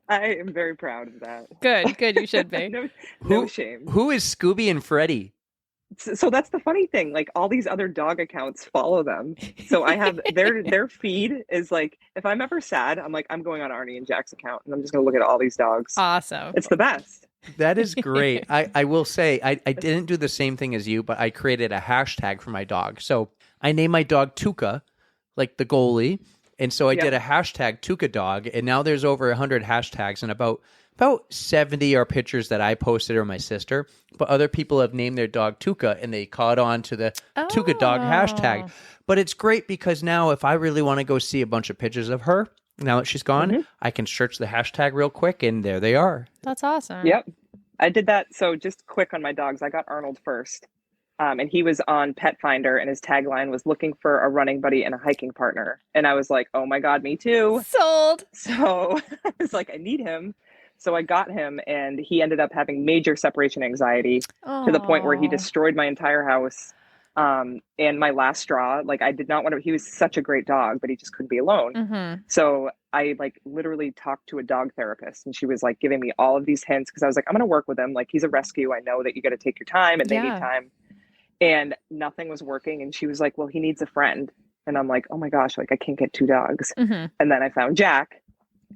S3: I am very proud of that.
S4: Good. You should be.
S3: No shame.
S2: Who is Scooby and Freddy?
S3: So that's the funny thing. All these other dog accounts follow them. So I have their feed is if I'm ever sad, I'm I'm going on Arnie and Jack's account and I'm just going to look at all these dogs.
S4: Awesome.
S3: It's the best.
S2: That is great. I will say I didn't do the same thing as you, but I created a hashtag for my dog. So I named my dog Tuca, like the goalie. And so I did a hashtag Tuca dog. And now there's over 100 hashtags and about 70 are pictures that I posted or my sister, but other people have named their dog Tuca and they caught on to the Tuca dog hashtag. But it's great because now if I really want to go see a bunch of pictures of her, now that she's gone, I can search the hashtag real quick and there they are.
S4: That's awesome.
S3: Yep. I did that. So just quick on my dogs, I got Arnold first. And he was on Pet Finder and his tagline was looking for a running buddy and a hiking partner. And I was like, oh my God, me too.
S4: Sold.
S3: So I was like, I need him. So I got him and he ended up having major separation anxiety to the point where he destroyed my entire house. And my last straw, I did not want to, he was such a great dog, but he just couldn't be alone.
S4: Mm-hmm.
S3: So I literally talked to a dog therapist and she was giving me all of these hints because I was like, I'm going to work with him. He's a rescue. I know that you got to take your time and they need time. And nothing was working. And she was like, well, he needs a friend. And I'm like, oh my gosh, I can't get 2 dogs.
S4: Mm-hmm.
S3: And then I found Jack.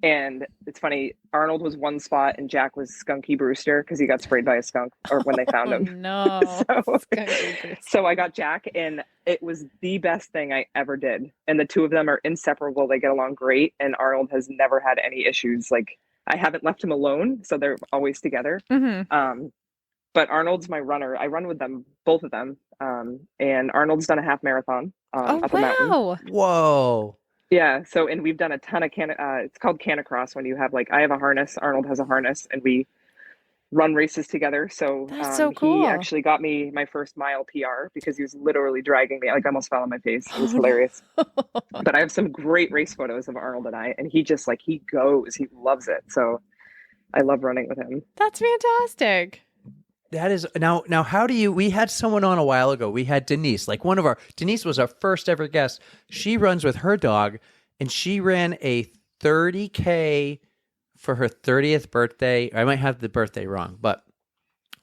S3: And it's funny, Arnold was one spot and Jack was Skunky Brewster because he got sprayed by a skunk or when they found him.
S4: No.
S3: So I got Jack and it was the best thing I ever did. And the 2 of them are inseparable. They get along great. And Arnold has never had any issues. I haven't left him alone. So they're always together.
S4: Mm-hmm.
S3: But Arnold's my runner. I run with them, both of them. And Arnold's done a half marathon up a mountain.
S2: Whoa.
S3: Yeah. So, and we've done a ton of it's called Canacross when you have I have a harness, Arnold has a harness, and we run races together. So
S4: That's so cool.
S3: he actually got me my first mile PR because he was literally dragging me. Like I almost fell on my face. It was
S4: Oh, no.
S3: hilarious. But I have some great race photos of Arnold and I, and he just like, he goes, he loves it. So I love running with him.
S4: That's fantastic.
S2: That is now. How do you? We had someone on a while ago. We had Denise. Like Denise was our first ever guest. She runs with her dog, and she ran a 30K for her 30th birthday. I might have the birthday wrong, but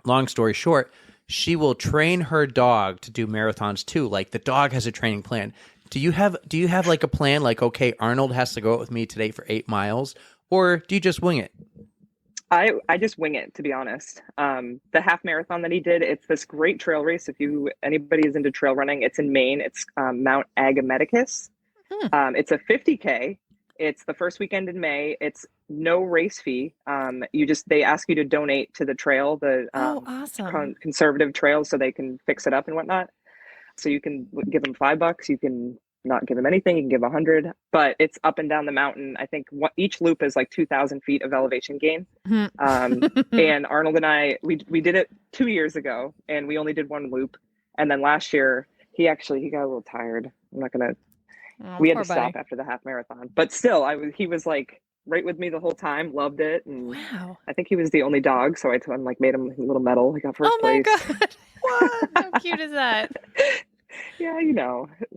S2: long story short, she will train her dog to do marathons too. Like the dog has a training plan. Do you have like a plan? Like, okay, Arnold has to go out with me today for 8 miles, or do you just wing it?
S3: I just wing it, to be honest. The half marathon that he did, it's this great trail race. If anybody is into trail running, it's in Maine. It's Mount Agameticus. It's a 50K. It's the first weekend in May. It's no race fee. They ask you to donate to the trail, the
S4: awesome.
S3: conservative trail, so they can fix it up and whatnot. So you can give them $5. You can not give them anything. You can give 100, but it's up and down the mountain. I think each loop is like 2,000 feet of elevation gain. And Arnold and I, we did it 2 years ago, and we only did one loop. And then last year, he got a little tired. I'm not gonna. We had to stop after the half marathon, but still, he was like right with me the whole time. Loved it, and
S4: wow.
S3: I think he was the only dog, so I made him a little medal. He got first place.
S4: Oh my god! What? How cute is that?
S3: Yeah,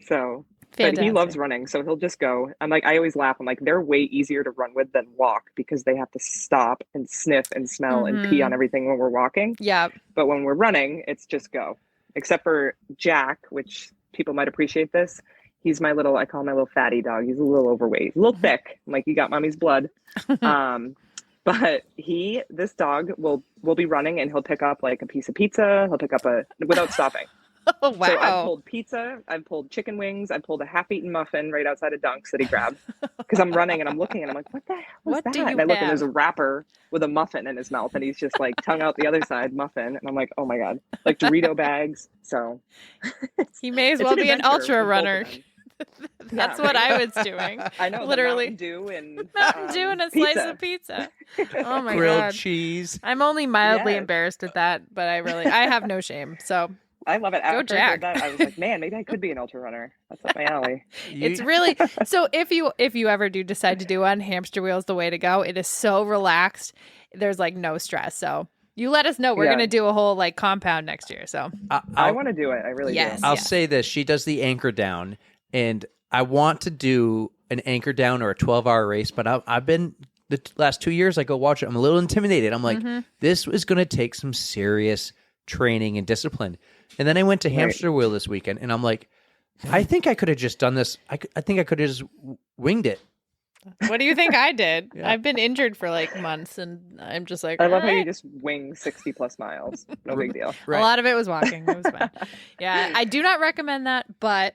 S3: so.
S4: Fantastic.
S3: But he loves running, so he'll just go. I always laugh. I'm like, they're way easier to run with than walk because they have to stop and sniff and smell and pee on everything when we're walking.
S4: Yeah.
S3: But when we're running, it's just go. Except for Jack, which people might appreciate this. He's I call him my little fatty dog. He's a little overweight, a little thick. I'm like, you got mommy's blood. But this dog will be running and he'll pick up like a piece of pizza. He'll pick up without stopping.
S4: Oh, wow.
S3: So I've pulled pizza, I've pulled chicken wings, I pulled a half-eaten muffin right outside of Dunk's that he grabbed because I'm running and I'm looking and I'm like, what the hell is that? And I look and there's a wrapper with a muffin in his mouth and he's just like tongue out the other side muffin. And I'm like, oh my God, like Dorito bags. So
S4: he may as well be an ultra runner. That's what I was doing.
S3: I know,
S4: literally
S3: Mountain Dew and
S4: a slice of pizza. Oh my
S2: Grilled
S4: God.
S2: cheese.
S4: I'm only mildly embarrassed at that, but I have no shame. So
S3: I love it.
S4: Go
S3: After
S4: Jack.
S3: I did that, I was like, man, maybe I could be an ultra runner. That's up my alley.
S4: It's really so. If you ever do decide to do one, hamster wheel is the way to go. It is so relaxed. There's like no stress. So you let us know. We're gonna do a whole like compound next year. So
S3: I want to do it. I really do.
S2: I'll say this: she does the anchor down, and I want to do an anchor down or a 12-hour race. But I've been the last 2 years. I go watch it. I'm a little intimidated. I'm like, this is going to take some serious training and discipline. And then I went to hamster wheel this weekend, and I'm like, I think I could have just done this. I think I could have just winged it.
S4: What do you think I did? Yeah. I've been injured for like months, and I'm just like,
S3: I love how you just wing 60 plus miles. No big deal.
S4: Right. A lot of it was walking. It was fun. Yeah, I do not recommend that, but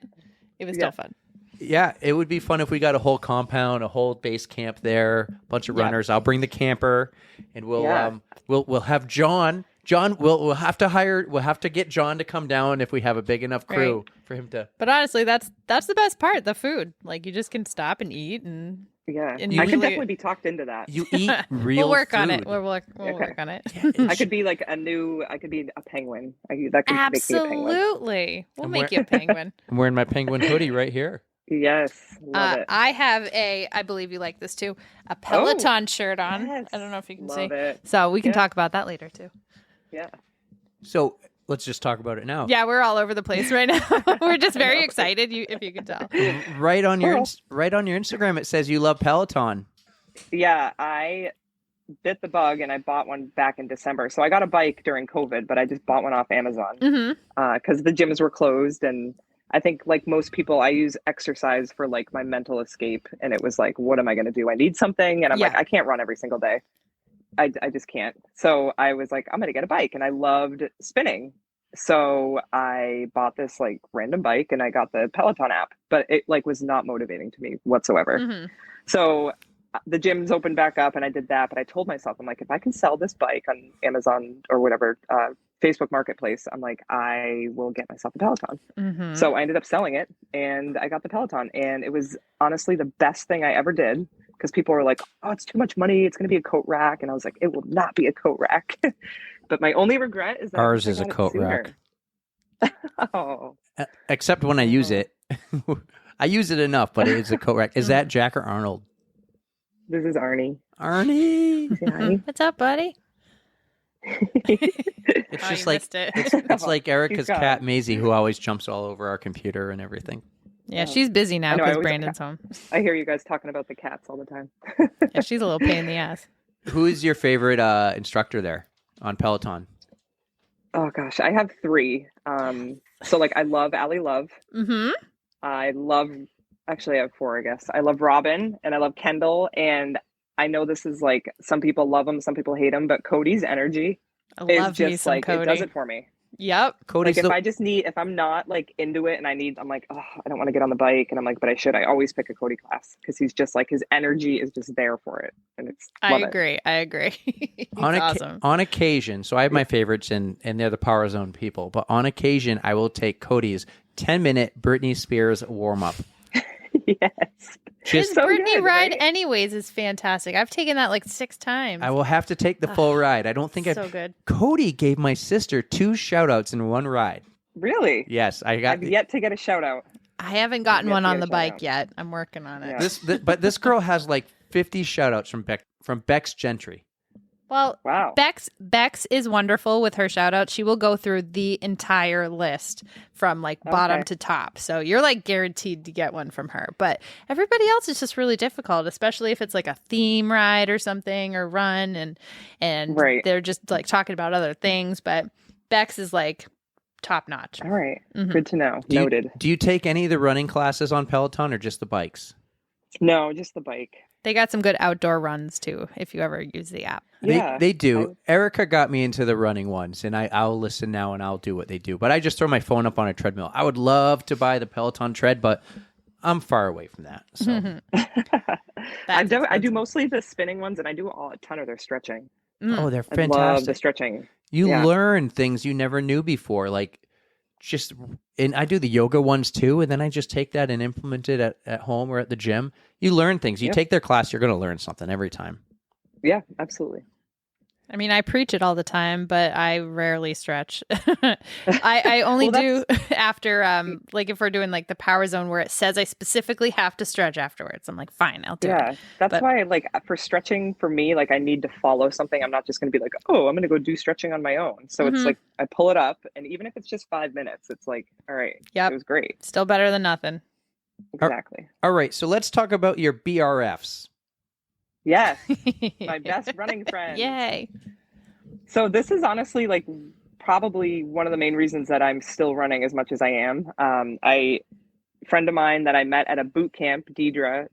S4: it was still fun.
S2: Yeah, it would be fun if we got a whole compound, a whole base camp there, a bunch of runners. I'll bring the camper, and we'll have John. John, we'll have to get John to come down if we have a big enough crew for him to.
S4: But honestly, that's the best part, the food. Like you just can stop and eat and
S3: I could definitely be talked into that.
S2: You eat real
S4: We'll work
S2: food.
S4: on it. We'll work on it.
S3: I could be like I could be a penguin. That could make me a penguin.
S4: Absolutely. We'll make you a penguin.
S2: I'm wearing my penguin hoodie right here.
S3: Yes, love it.
S4: I have I believe you like this too, a Peloton shirt on.
S3: Yes.
S4: I don't know if you can
S3: Love
S4: see.
S3: it.
S4: So we can talk about that later too.
S3: Yeah.
S2: So let's just talk about it now.
S4: Yeah, we're all over the place right now. We're just very excited. If you can tell.
S2: Right on your Instagram, it says you love Peloton.
S3: Yeah, I bit the bug and I bought one back in December. So I got a bike during COVID, but I just bought one off Amazon because the gyms were closed. And I think like most people, I use exercise for like my mental escape. And it was like, what am I going to do? I need something. And I'm like, I can't run every single day. I just can't. So I was like, I'm going to get a bike. And I loved spinning. So I bought this like random bike and I got the Peloton app, but it like was not motivating to me whatsoever. So the gyms opened back up and I did that. But I told myself, I'm like, if I can sell this bike on Amazon or whatever, Facebook Marketplace, I'm like, I will get myself a Peloton. So I ended up selling it and I got the Peloton. And it was honestly the best thing I ever did because people were like, oh, it's too much money. It's going to be a coat rack. And I was like, it will not be a coat rack. But my only regret is that
S2: Ours
S3: I
S2: is a
S3: got it
S2: coat
S3: sooner.
S2: rack.
S3: Oh,
S2: Except when I use it. I use it enough, but it's a coat rack. Is that Jack or Arnold?
S3: this is Arnie.
S2: Arnie.
S3: Say hi.
S4: What's up, buddy?
S2: It's
S4: Oh,
S2: just
S4: you
S2: like
S4: missed it.
S2: it's like Erica's
S3: gone.
S2: cat Maisie, who always jumps all over our computer and everything.
S4: Yeah, she's busy now
S3: I know, I
S4: because
S3: always-
S4: Brandon's home.
S3: I hear you guys talking about the cats all the time.
S4: Yeah, she's a little pain in the ass.
S2: Who is your favorite instructor there on Peloton?
S3: Oh gosh, I have 3. So like I love Allie Love.
S4: Mm-hmm.
S3: I love, actually I have 4, I guess. I love Robin and I love Kendall. And I know this is like, some people love him, some people hate him, but Cody's energy
S4: I
S3: is
S4: love me
S3: just
S4: some
S3: like,
S4: Cody.
S3: it does it for me.
S4: Yep.
S2: Cody's
S3: Like if I'm not like into it and I'm like, oh, I don't want to get on the bike. And I'm like, but I should. I always pick a Cody class because he's just like, his energy is just there for it. And it's,
S4: I
S3: love it.
S4: agree. I agree. He's
S2: on
S4: awesome.
S2: on occasion. So I have my favorites, and they're the Power Zone people. But on occasion, I will take Cody's 10-minute Britney Spears warm up.
S3: Yes.
S4: His
S2: Just
S3: so
S4: Britney
S3: good,
S4: ride,
S3: right?
S4: anyways, is fantastic. I've taken that like 6 times.
S2: I will have to take the full ride. I don't think
S4: so good.
S2: Cody gave my sister 2 shout outs in one ride.
S3: Really?
S2: Yes, I got
S3: I've yet to get a shout out.
S4: I haven't gotten
S3: Yes,
S4: one on
S3: yes,
S4: the
S3: I
S4: bike
S3: know.
S4: yet. I'm working on it.
S3: Yeah.
S2: but this girl has like 50 shout outs from Bex Gentry.
S4: Well,
S3: Wow.
S4: Bex is wonderful with her shout out. She will go through the entire list from like bottom
S3: Okay.
S4: to top. So you're like guaranteed to get one from her. But everybody else is just really difficult, especially if it's like a theme ride or something or run and
S3: Right.
S4: they're just like talking about other things. But Bex is like top notch.
S3: All right.
S4: Mhm.
S3: Good to know.
S2: Do
S3: Noted.
S2: do you take any of the running classes on Peloton or just the bikes?
S3: No, just the bike.
S4: They got some good outdoor runs too, if you ever use the app.
S3: Yeah.
S2: They do. Erica got me into the running ones, and I'll listen now and I'll do what they do. But I just throw my phone up on a treadmill. I would love to buy the Peloton tread, but I'm far away from that. So
S3: I do
S4: expensive.
S3: mostly the spinning ones, and I do a ton of their stretching.
S2: oh, they're
S3: I love the
S2: fantastic.
S3: stretching.
S2: You
S3: Yeah.
S2: learn things you never knew before, like and I do the yoga ones too, and then I just take that and implement it at home or at the gym. You learn things. You
S3: Yep.
S2: take their class, you're going to learn something every time.
S3: Yeah, absolutely.
S4: I mean, I preach it all the time, but I rarely stretch. I only
S3: Well,
S4: do after, like if we're doing like the power zone where it says I specifically have to stretch afterwards. I'm like, fine, I'll do
S3: Yeah,
S4: it.
S3: that's
S4: But-
S3: why, like, for stretching for me, like, I need to follow something. I'm not just going to be like, oh, I'm going to go do stretching on my own. So
S4: Mhm.
S3: it's like I pull it up, and even if it's just 5 minutes, it's like, all right,
S4: Yep.
S3: it was great.
S4: Still better than nothing.
S3: Exactly.
S2: All right, so let's talk about your BRFs.
S3: Yes, my best running friend.
S4: Yay.
S3: So this is honestly like probably one of the main reasons that I'm still running as much as I am. Friend of mine that I met at a boot camp, Deirdre,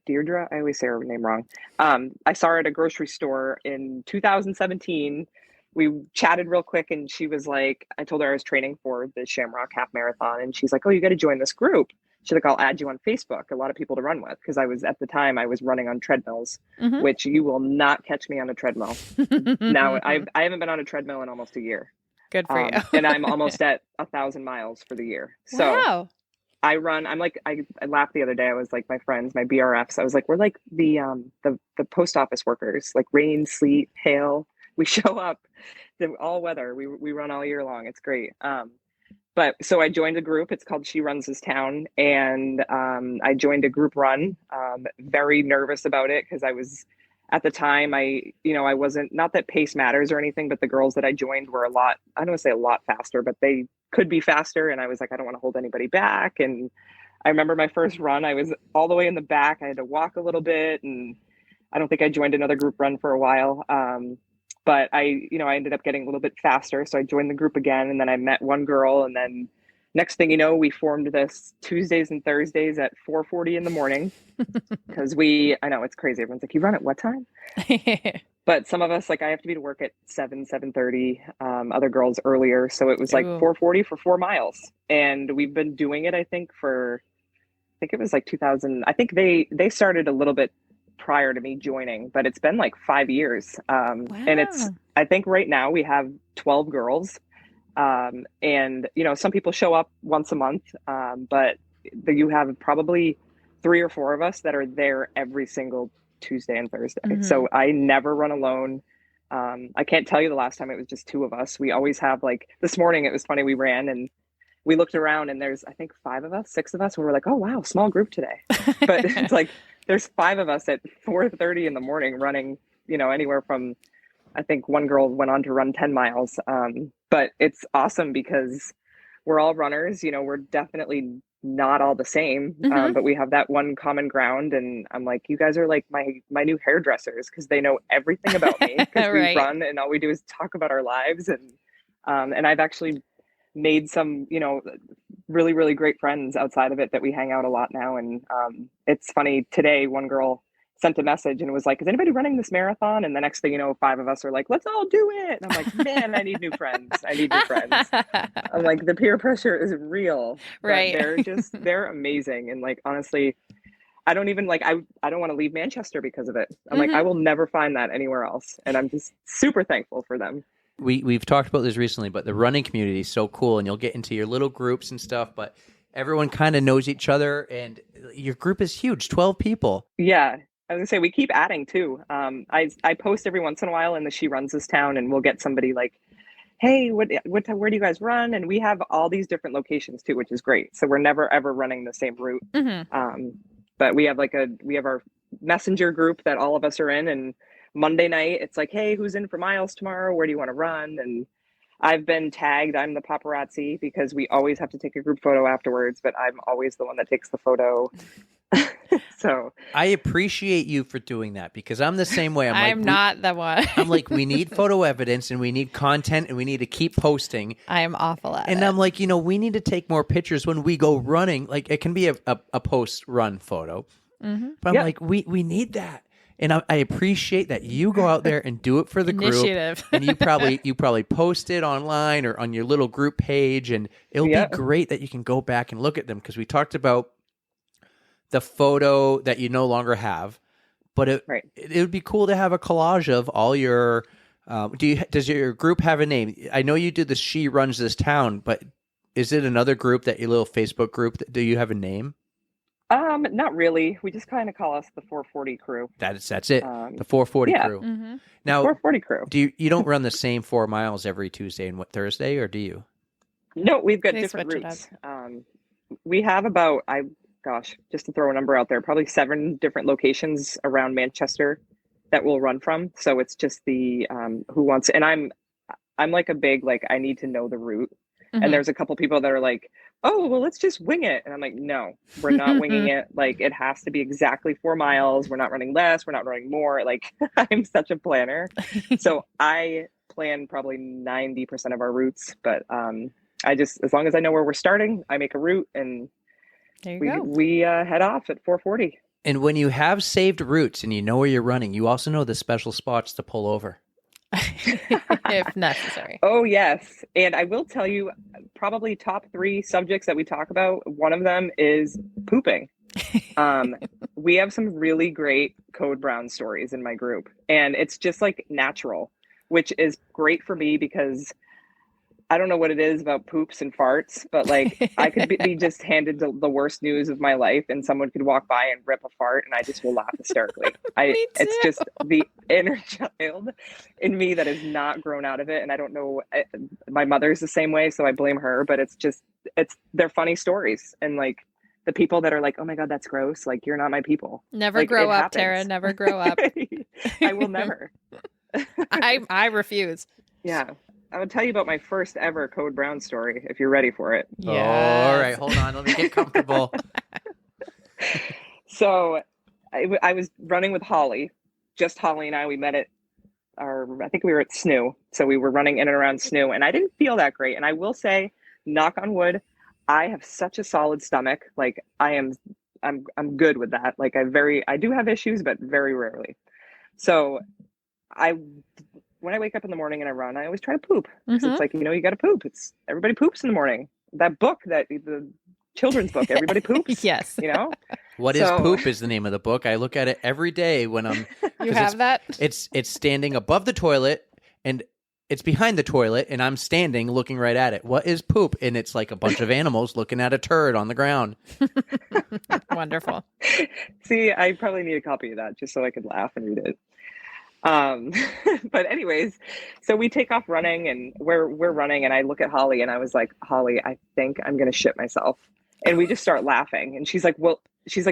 S3: Deirdre, I always say her name wrong. I saw her at a grocery store in 2017. We chatted real quick, and she was like, I told her I was training for the Shamrock Half Marathon, and she's like, oh, you got to join this group. She's like, I'll add you on Facebook, a lot of people to run with, because at the time I was running on treadmills,
S4: Mhm.
S3: which you will not catch me on a treadmill. Now I haven't been on a treadmill in almost a year.
S4: Good for you.
S3: And I'm almost at 1,000 miles for the year. So
S4: Wow.
S3: I run. I'm like, I laughed the other day. I was like, my friends, my BRFs. I was like, we're like the post office workers, like rain, sleet, hail. We show up, all weather. We run all year long. It's great. But so I joined a group. It's called She Runs This Town, and I joined a group run. Very nervous about it because I was at the time. I wasn't, not that pace matters or anything, but the girls that I joined were a lot. I don't want to say a lot faster, but they could be faster. And I was like, I don't want to hold anybody back. And I remember my first run. I was all the way in the back. I had to walk a little bit, and I don't think I joined another group run for a while. But I ended up getting a little bit faster. So I joined the group again, and then I met one girl, and then next thing you know, we formed this Tuesdays and Thursdays at 4:40 in the morning because I know it's crazy. Everyone's like, you run at what time? But some of us, like, I have to be to work at 7:30, other girls earlier. So it was like
S4: Ooh.
S3: 4:40 for 4 miles. And we've been doing it, I think it was like 2000. I think they started a little bit prior to me joining, but it's been like 5 years. And I think right now we have 12 girls. And, some people show up once a month, but you have probably 3 or 4 of us that are there every single Tuesday and Thursday.
S4: Mhm.
S3: So I never run alone. I can't tell you the last time it was just 2 of us. We always have, like, this morning it was funny, we ran and we looked around and there's, I think, 5 of us, 6 of us, and we're like, oh wow, small group today. But it's like there's 5 of us at 4:30 in the morning running, anywhere from, I think one girl went on to run 10 miles. But it's awesome because we're all runners, we're definitely not all the same,
S4: Mhm.
S3: but we have that one common ground. And I'm like, you guys are like my new hairdressers because they know everything about me because we
S4: Right.
S3: run and all we do is talk about our lives. And I've actually made some, really, really great friends outside of it that we hang out a lot now. And it's funny, today, one girl sent a message and was like, is anybody running this marathon? And the next thing you know, 5 of us are like, let's all do it. And I'm like, man, I need new friends. I need new friends. I'm like, the peer pressure is real. But
S4: Right.
S3: they're amazing. And like, honestly, I don't even like, I don't want to leave Manchester because of it. I'm like, I
S4: Mhm.
S3: will never find that anywhere else. And I'm just super thankful for them.
S2: We've talked about this recently, but the running community is so cool, and you'll get into your little groups and stuff, but everyone kind of knows each other, and your group is huge, 12 people.
S3: Yeah. I was gonna say we keep adding too. I post every once in a while in the She Runs This Town, and we'll get somebody like, hey, where do you guys run? And we have all these different locations too, which is great. So we're never ever running the same route.
S4: Mhm.
S3: But we have our messenger group that all of us are in, and Monday night it's like, hey, who's in for miles tomorrow? Where do you want to run? And I've been tagged. I'm the paparazzi because we always have to take a group photo afterwards, but I'm always the one that takes the photo. So
S2: I appreciate you for doing that because I'm the same way.
S4: I'm not the one.
S2: I'm like, we need photo evidence and we need content and we need to keep posting.
S4: I am awful at
S2: And
S4: it.
S2: I'm like, we need to take more pictures when we go running. Like, it can be a post-run photo.
S4: Mhm.
S2: But I'm
S3: Yeah.
S2: like, we need that. And I appreciate that you go out there and do it for the group.
S4: Initiative.
S2: And you probably post it online or on your little group page. And it'll
S3: Yeah.
S2: be great that you can go back and look at them because we talked about the photo that you no longer have. But
S3: Right.
S2: it would be cool to have a collage of all your. Does your group have a name? I know you do the She Runs This Town, but is it another group that your little Facebook group? Do you have a name?
S3: Not really. We just kind of call us the 440 crew.
S2: That's it.
S3: Um,
S2: The 440
S3: yeah.
S2: crew.
S4: Mhm.
S2: Now,
S3: 440 crew.
S2: do you don't run the same 4 miles every Tuesday and Thursday, or do you?
S3: No, we've got
S4: They
S3: different
S4: switch it
S3: routes. We have about, just to throw a number out there, probably 7 different locations around Manchester that we'll run from. So it's just the who wants, and I'm like a big, like, I need to know the route.
S4: Mhm.
S3: And there's a couple people that are like, oh, well, let's just wing it. And I'm like, no, we're not winging it. Like, it has to be exactly 4 miles. We're not running less. We're not running more. Like, I'm such a planner. So I plan probably 90% of our routes, but as long as I know where we're starting, I make a route and
S4: There you go.
S3: we head off at 440.
S2: And when you have saved routes and you know where you're running, you also know the special spots to pull over.
S4: If necessary.
S3: Oh, yes. And I will tell you, probably top 3 subjects that we talk about, one of them is pooping. We have some really great Code Brown stories in my group, and it's just like natural, which is great for me because I don't know what it is about poops and farts, but like I could be just handed the worst news of my life and someone could walk by and rip a fart and I just will laugh hysterically.
S4: Me
S3: It's
S4: too.
S3: just the inner child in me that has not grown out of it. And I don't know, my mother's the same way, so I blame her, but they're funny stories. And like the people that are like, oh my God, that's gross. Like, you're not my people.
S4: Never
S3: Like,
S4: grow
S3: it
S4: up,
S3: happens.
S4: Tara. Never grow up.
S3: I will never.
S4: I refuse.
S3: Yeah. I would tell you about my first ever Code Brown story if you're ready for it.
S2: Oh, all right, hold on. Let me get comfortable.
S3: So I was running with Holly, just Holly and I. We met I think we were at SNU. So we were running in and around SNU, and I didn't feel that great. And I will say, knock on wood, I have such a solid stomach. Like I'm good with that. Like I do have issues, but very rarely. So when I wake up in the morning and I run, I always try to poop. Because
S4: Mhm.
S3: it's like, you got to poop. Everybody poops in the morning. That book, the children's book, everybody poops.
S4: Yes.
S2: What is
S3: So-
S2: Poop is the name of the book. I look at it every day when I'm
S4: You
S2: 'cause
S4: have that?
S2: it's standing above the toilet and it's behind the toilet, and I'm standing looking right at it. What is poop? And it's like a bunch of animals looking at a turd on the ground.
S4: Wonderful.
S3: See, I probably need a copy of that just so I could laugh and read it. Um, but anyways, so we take off running, and we're running, and I look at Holly, and I was like, Holly, I think I'm gonna shit myself. And we just start laughing. And she's like, well,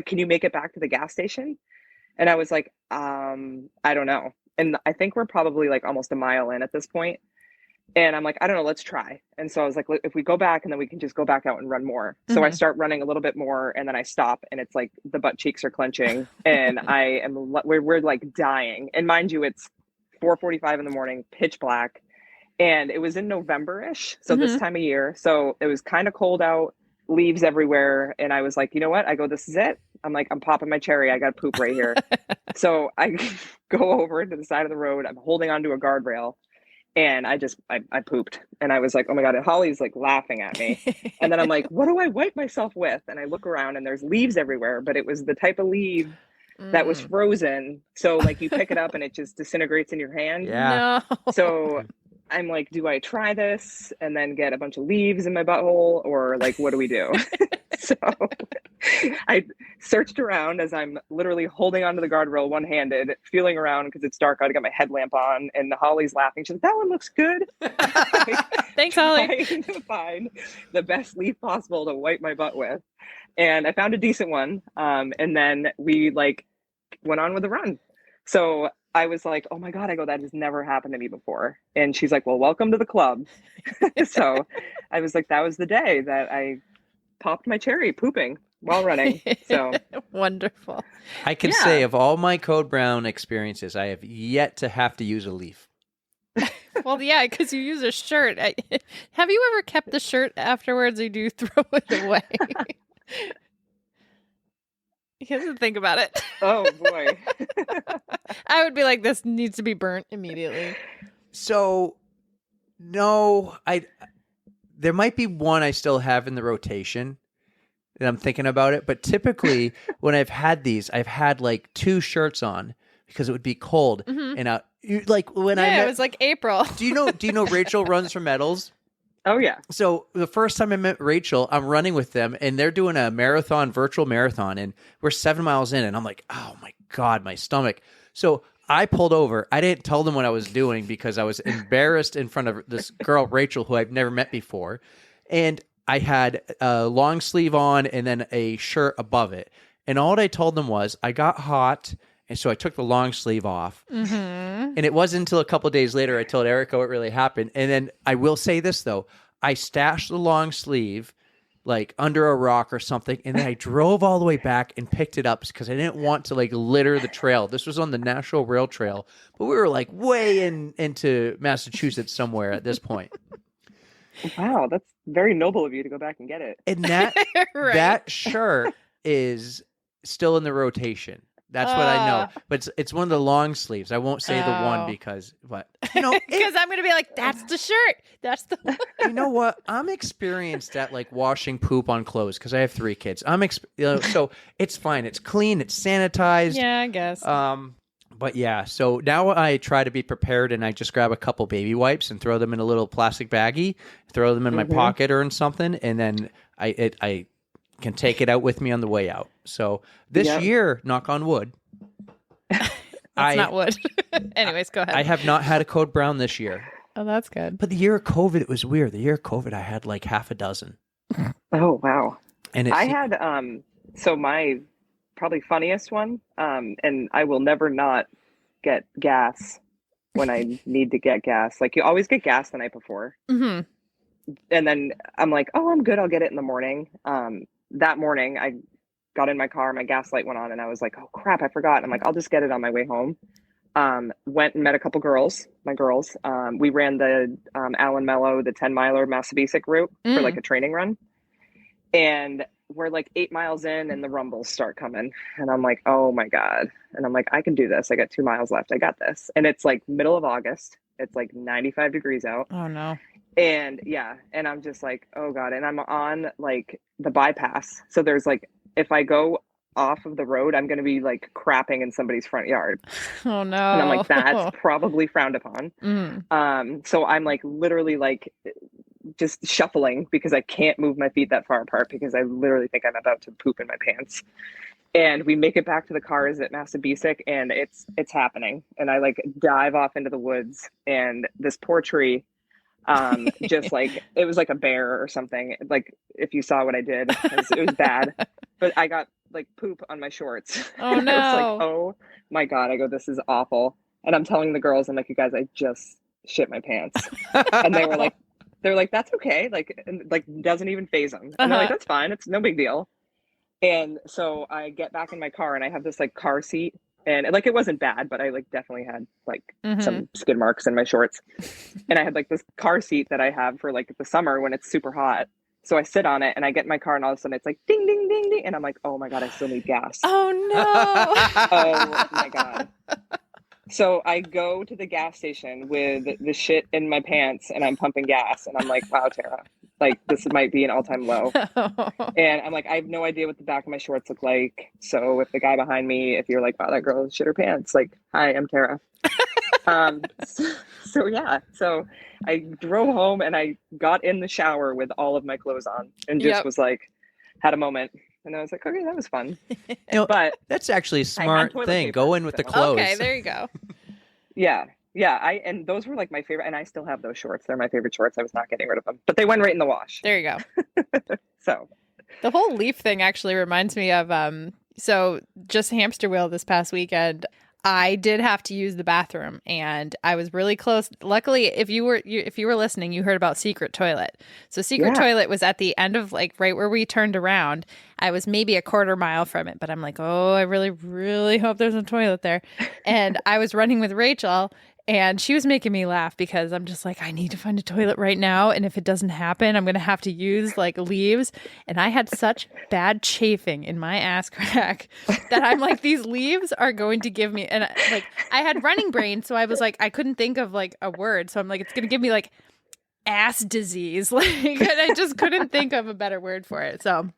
S3: can you make it back to the gas station? And I was like, I don't know. And I think we're probably like almost a mile in at this point. And I'm like, I don't know, let's try. And so I was like, if we go back, and then we can just go back out and run more. So I start running a little bit more, and then I stop, and it's like the butt cheeks are clenching, and we're like dying. And mind you, it's 4:45 in the morning, pitch black. And it was in November-ish. So this time of year. So it was kind of cold out, leaves everywhere. And I was like, you know what? I go, this is it. I'm like, I'm popping my cherry. I got to poop right here. So I go over to the side of the road. I'm holding onto a guardrail, and I pooped. And I was like, oh my God. And Holly's like laughing at me. And then I'm like, what do I wipe myself with? And I look around, and there's leaves everywhere, but it was the type of leaf that was frozen. So like you pick it up and it just disintegrates in your hand.
S2: Yeah.
S4: No.
S3: So I'm like, do I try this and then get a bunch of leaves in my butthole, or like, what do we do? So I searched around as I'm literally holding onto the guardrail one-handed, feeling around because it's dark out. I got my headlamp on, and Holly's laughing. She's like, that one looks good.
S4: Thanks, Holly.
S3: Trying to find the best leaf possible to wipe my butt with. And I found a decent one. And then we like went on with the run. So I was like, oh my God, I go, that has never happened to me before. And she's like, well, welcome to the club. So I was like, that was the day that I popped my cherry pooping while running. So
S4: Wonderful.
S2: I can
S3: Yeah.
S2: say of all my Code Brown experiences, I have yet to have to use a leaf.
S4: Well, yeah, because you use a shirt. Have you ever kept the shirt afterwards, or do you throw it away? He doesn't think about it.
S3: oh boy.
S4: I would be like, this needs to be burnt immediately.
S2: So, no, there might be one I still have in the rotation, and I'm thinking about it. But typically, when I've had these, I've had like 2 shirts on because it would be cold. And like when
S4: it was like April.
S2: do you know Rachel runs for Medals?
S3: Oh yeah.
S2: So the first time I met Rachel, I'm running with them, and they're doing a virtual marathon, and we're 7 miles in, and I'm like, oh my God, my stomach. So I pulled over. I didn't tell them what I was doing because I was embarrassed in front of this girl, Rachel, who I've never met before. And I had a long sleeve on and then a shirt above it. And all I told them was I got hot, and so I took the long sleeve off. And it wasn't until a couple of days later I told Erika what really happened. And then I will say this, though. I stashed the long sleeve like under a rock or something, and then I drove all the way back and picked it up because I didn't want to like litter the trail. This was on the National Rail Trail, but we were like way into Massachusetts somewhere at this point.
S3: Wow, that's very noble of you to go back and get it.
S2: And that
S4: Right.
S2: that shirt is still in the rotation. That's what I know. But it's one of the long sleeves. I won't say the one because, but you know,
S4: Because I'm going to be like, that's the shirt. That's the one.
S2: you know what? I'm experienced at like washing poop on clothes because I have 3 kids. So it's fine. It's clean. It's sanitized.
S4: Yeah, I guess.
S2: But yeah, so now I try to be prepared, and I just grab a couple baby wipes and throw them in a little plastic baggie, throw them in my pocket or in something, and then I can take it out with me on the way out. So this year, knock on wood,
S4: That's not wood. Anyways, go ahead.
S2: I have not had a Code Brown this year.
S4: Oh, that's good.
S2: But the year of COVID, it was weird. The year of COVID, I had like half a dozen.
S3: Oh wow.
S2: And
S3: I had so my probably funniest one, and I will never not get gas when I need to get gas. Like you always get gas the night before.
S4: Mm-hmm.
S3: And then I'm like, oh, I'm good. I'll get it in the morning. That morning I got in my car, my gas light went on, and I was like, oh crap, I forgot. I'm like, I'll just get it on my way home. Went and met a couple girls, my girls. We ran the Allen Mello, the 10 miler Massabesic route for like a training run. And we're like 8 miles in, and the rumbles start coming. And I'm like, oh my God. And I'm like, I can do this. I got 2 miles left. I got this. And it's like middle of August. It's like 95 degrees out.
S4: Oh, no.
S3: And yeah, and I'm just like, oh God. And I'm on like the bypass. So there's like, if I go off of the road, I'm going to be like crapping in somebody's front yard.
S4: Oh no.
S3: And I'm like, that's probably frowned upon.
S4: Mm.
S3: So I'm like literally like just shuffling because I can't move my feet that far apart because I literally think I'm about to poop in my pants. And we make it back to the cars at Massabesic, and it's happening. And I like dive off into the woods, and this poor tree, just like it was like a bear or something. Like if you saw what I did, it was bad. But I got like poop on my shorts.
S4: Oh
S3: And I was like,
S4: no.
S3: oh my God. I go, this is awful. And I'm telling the girls, I'm like, you guys, I just shit my pants. And they were like, that's okay. Like, and, like doesn't even faze them. And they're like, that's fine. It's no big deal. And so I get back in my car, and I have this like car seat, and like it wasn't bad, but I like definitely had like some skid marks in my shorts. And I had like this car seat that I have for like the summer when it's super hot. So I sit on it, and I get in my car, and all of a sudden it's like ding ding ding ding, and I'm like, oh my God, I still need gas.
S4: Oh no.
S3: Oh my God. So I go to the gas station with the shit in my pants, and I'm pumping gas, and I'm like, wow, Tara, like this might be an all-time low. And I'm like, I have no idea what the back of my shorts look like. So if the guy behind me, if you're like, wow, that girl shit her pants, like, hi, I'm Tara. So yeah, so I drove home, and I got in the shower with all of my clothes on, and just was like, had a moment. And I was like, okay, that was fun. But
S2: that's actually a smart thing. Go in with the clothes.
S4: Okay, there you go.
S3: Yeah. And those were like my favorite, and I still have those shorts. They're my favorite shorts. I was not getting rid of them, but they went right in the wash.
S4: There you go.
S3: So
S4: the whole leaf thing actually reminds me of so just hamster wheel this past weekend. I did have to use the bathroom, and I was really close. Luckily, if you were listening, you heard about Secret Toilet. So Secret Toilet was at the end of like right where we turned around. I was maybe a quarter mile from it, but I'm like, oh, I really, really hope there's a toilet there. And I was running with Rachel, and she was making me laugh because I'm just like, I need to find a toilet right now. And if it doesn't happen, I'm going to have to use like leaves. And I had such bad chafing in my ass crack that I'm like, these leaves are going to give me, and like I had running brain. So I was like, I couldn't think of like a word. So I'm like, it's going to give me like ass disease. Like, and I just couldn't think of a better word for it. So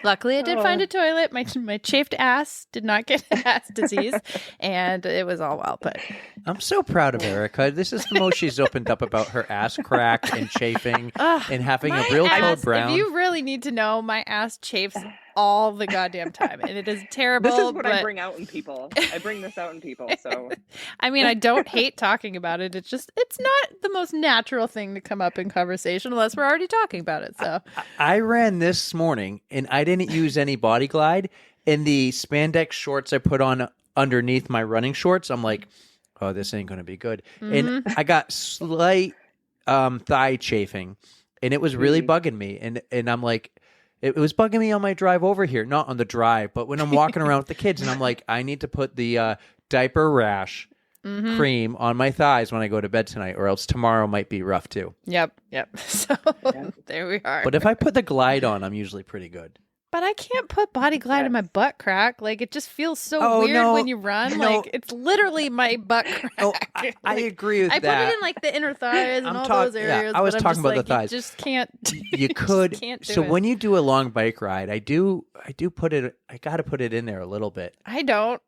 S4: luckily I did find a toilet. My chafed ass did not get ass disease, and it was all well. But
S2: I'm so proud of Erika. This is the most she's opened up about her ass crack and chafing and having a real code brown.
S4: If you really need to know, my ass chafes all the goddamn time, and it is terrible.
S3: This is what I bring out in people. I bring this out in people. So
S4: I mean, I don't hate talking about it. It's just, it's not the most natural thing to come up in conversation unless we're already talking about it. So
S2: I ran this morning, and I didn't use any Body Glide. In the spandex shorts I put on underneath my running shorts, I'm like, oh, this ain't going to be good. And I got slight thigh chafing, and it was really bugging me. And I'm like, it was bugging me on my drive over here, not on the drive, but when I'm walking around with the kids, and I'm like, I need to put the diaper rash cream on my thighs when I go to bed tonight, or else tomorrow might be rough too.
S4: Yep. So there we are.
S2: But if I put the Glide on, I'm usually pretty good.
S4: But I can't put Body Glide in my butt crack. Like, it just feels so weird when you run.
S2: No.
S4: Like, it's literally my butt crack.
S2: Oh, I agree with that.
S4: I put it in like the inner thighs and all those areas.
S2: Yeah, I was talking about
S4: like,
S2: the thighs.
S4: You just can't.
S2: You could.
S4: Can't do
S2: so
S4: it.
S2: when you do a long bike ride, I do put it. I got to put it in there a little bit.
S4: I don't.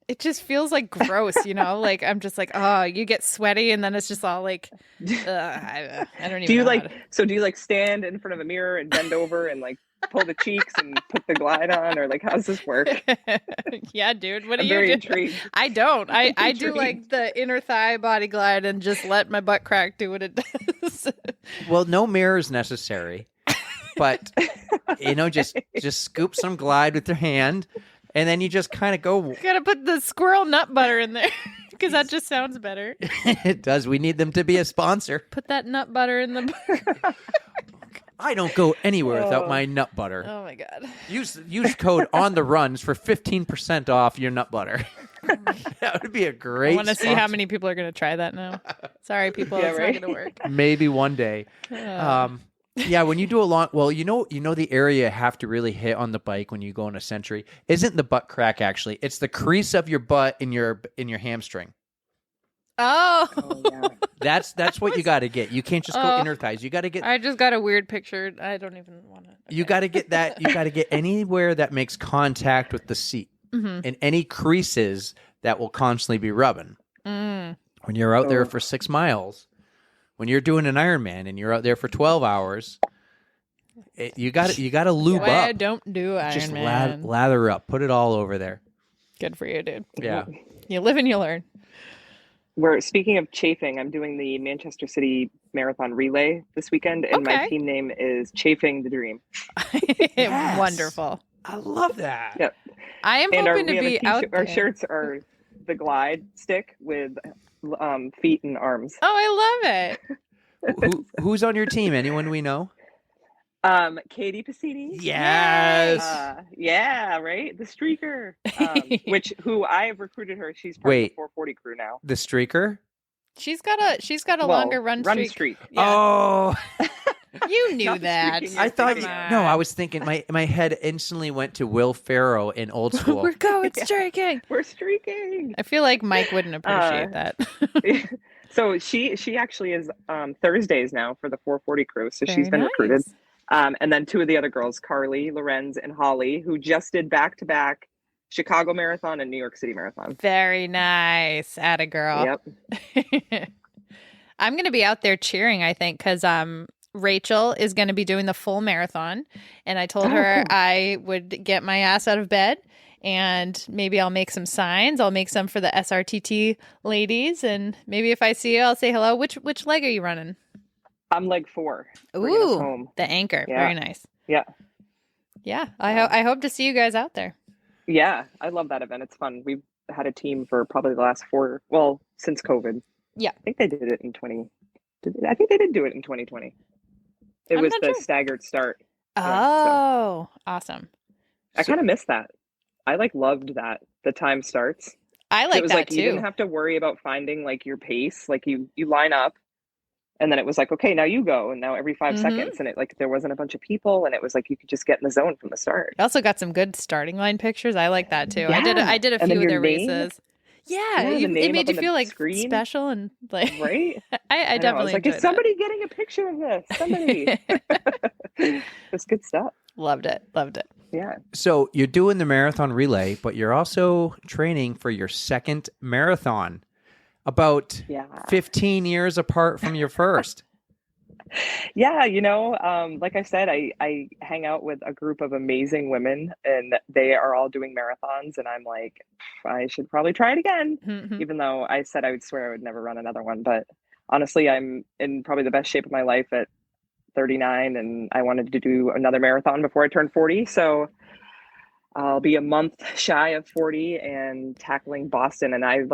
S4: It just feels like gross, you know? Like, I'm just like, oh, you get sweaty, and then it's just all like, I don't even
S3: do you
S4: know
S3: like, so do you like stand in front of a mirror and bend over and like pull the cheeks and put the Glide on, or like, how does this work?
S4: Yeah, dude. What do
S3: I'm
S4: you
S3: very
S4: do?
S3: intrigued.
S4: I don't. I do like the inner thigh Body Glide and just let my butt crack do what it does.
S2: Well, no mirror is necessary, but just scoop some Glide with your hand, and then you just kind of go.
S4: You gotta put the squirrel nut butter in there because that just sounds better.
S2: It does. We need them to be a sponsor.
S4: Put that nut butter in the burger.
S2: I don't go anywhere without my nut butter.
S4: Oh my god!
S2: Use code on the runs for 15% off your nut butter. That would be a great.
S4: I want to see how many people are going to try that now. Sorry, people, it's not going to work.
S2: Maybe one day. Yeah, when you do a long, well, you know the area you have to really hit on the bike when you go on a Century isn't the butt crack actually. It's the crease of your butt in your hamstring.
S4: Oh,
S3: Oh, yeah.
S2: That's what you got to get. You can't just go inner thighs. You got to get.
S4: I just got a weird picture. I don't even want to.
S2: You got to get that. You got to get anywhere that makes contact with the seat, and any creases that will constantly be rubbing. When you're out there for 6 miles, when you're doing an Ironman and you're out there for 12 hours, you got to lube up.
S4: I don't do Ironman.
S2: Just lather up. Put it all over there.
S4: Good for you, dude.
S2: Yeah.
S4: You live and you learn.
S3: We're speaking of chafing. I'm doing the Manchester City Marathon Relay this weekend, and my team name is Chafing the Dream.
S2: Yes.
S4: Wonderful.
S2: I love that.
S3: Yep.
S4: I am hoping to be out there.
S3: Our shirts are the glide stick with feet and arms.
S4: Oh, I love it.
S2: Who's on your team? Anyone we know?
S3: Katie Piscini.
S2: Yes.
S3: Yeah, right. The streaker. Who I have recruited her. She's part of the 440 crew now.
S2: The streaker?
S4: She's got a longer run streak.
S2: Yeah. Oh.
S4: You knew that.
S2: I thought no, I was thinking my head instantly went to Will Ferrell in Old School.
S4: We're going streaking.
S3: We're streaking.
S4: I feel like Mike wouldn't appreciate that.
S3: So she actually is Thursdays now for the 440 crew. So she's been recruited. And then two of the other girls, Carly, Lorenz, and Holly, who just did back-to-back Chicago Marathon and New York City Marathon.
S4: Very nice. Atta girl.
S3: Yep.
S4: I'm going to be out there cheering, I think, because Rachel is going to be doing the full marathon. And I told her I would get my ass out of bed and maybe I'll make some signs. I'll make some for the SRTT ladies. And maybe if I see you, I'll say hello. Which leg are you running?
S3: I'm leg 4.
S4: Ooh, the anchor. Yeah. Very nice.
S3: Yeah.
S4: Yeah. I hope to see you guys out there.
S3: Yeah. I love that event. It's fun. We've had a team for probably the last since COVID.
S4: Yeah.
S3: I think they did it in I think they did do it in 2020. It was the staggered start.
S4: Oh, awesome.
S3: I kind of missed that. I loved that. The time starts.
S4: I like that too. It was
S3: you didn't have to worry about finding your pace. You line up. And then it was okay, now you go. And now every 5 seconds. And it there wasn't a bunch of people. And it was you could just get in the zone from the start.
S4: I also got some good starting line pictures. I like that too.
S3: Yeah.
S4: I did a few of their races. Yeah, it made you feel special and
S3: right.
S4: I definitely enjoyed
S3: is somebody getting a picture of this? Somebody. It's good stuff.
S4: Loved it.
S3: Yeah.
S2: So you're doing the marathon relay, but you're also training for your second marathon. About 15 years apart from your first.
S3: Yeah, like I said, I hang out with a group of amazing women and they are all doing marathons. And I'm I should probably try it again, even though I said I would swear I would never run another one. But honestly, I'm in probably the best shape of my life at 39 and I wanted to do another marathon before I turned 40. So I'll be a month shy of 40 and tackling Boston. And I've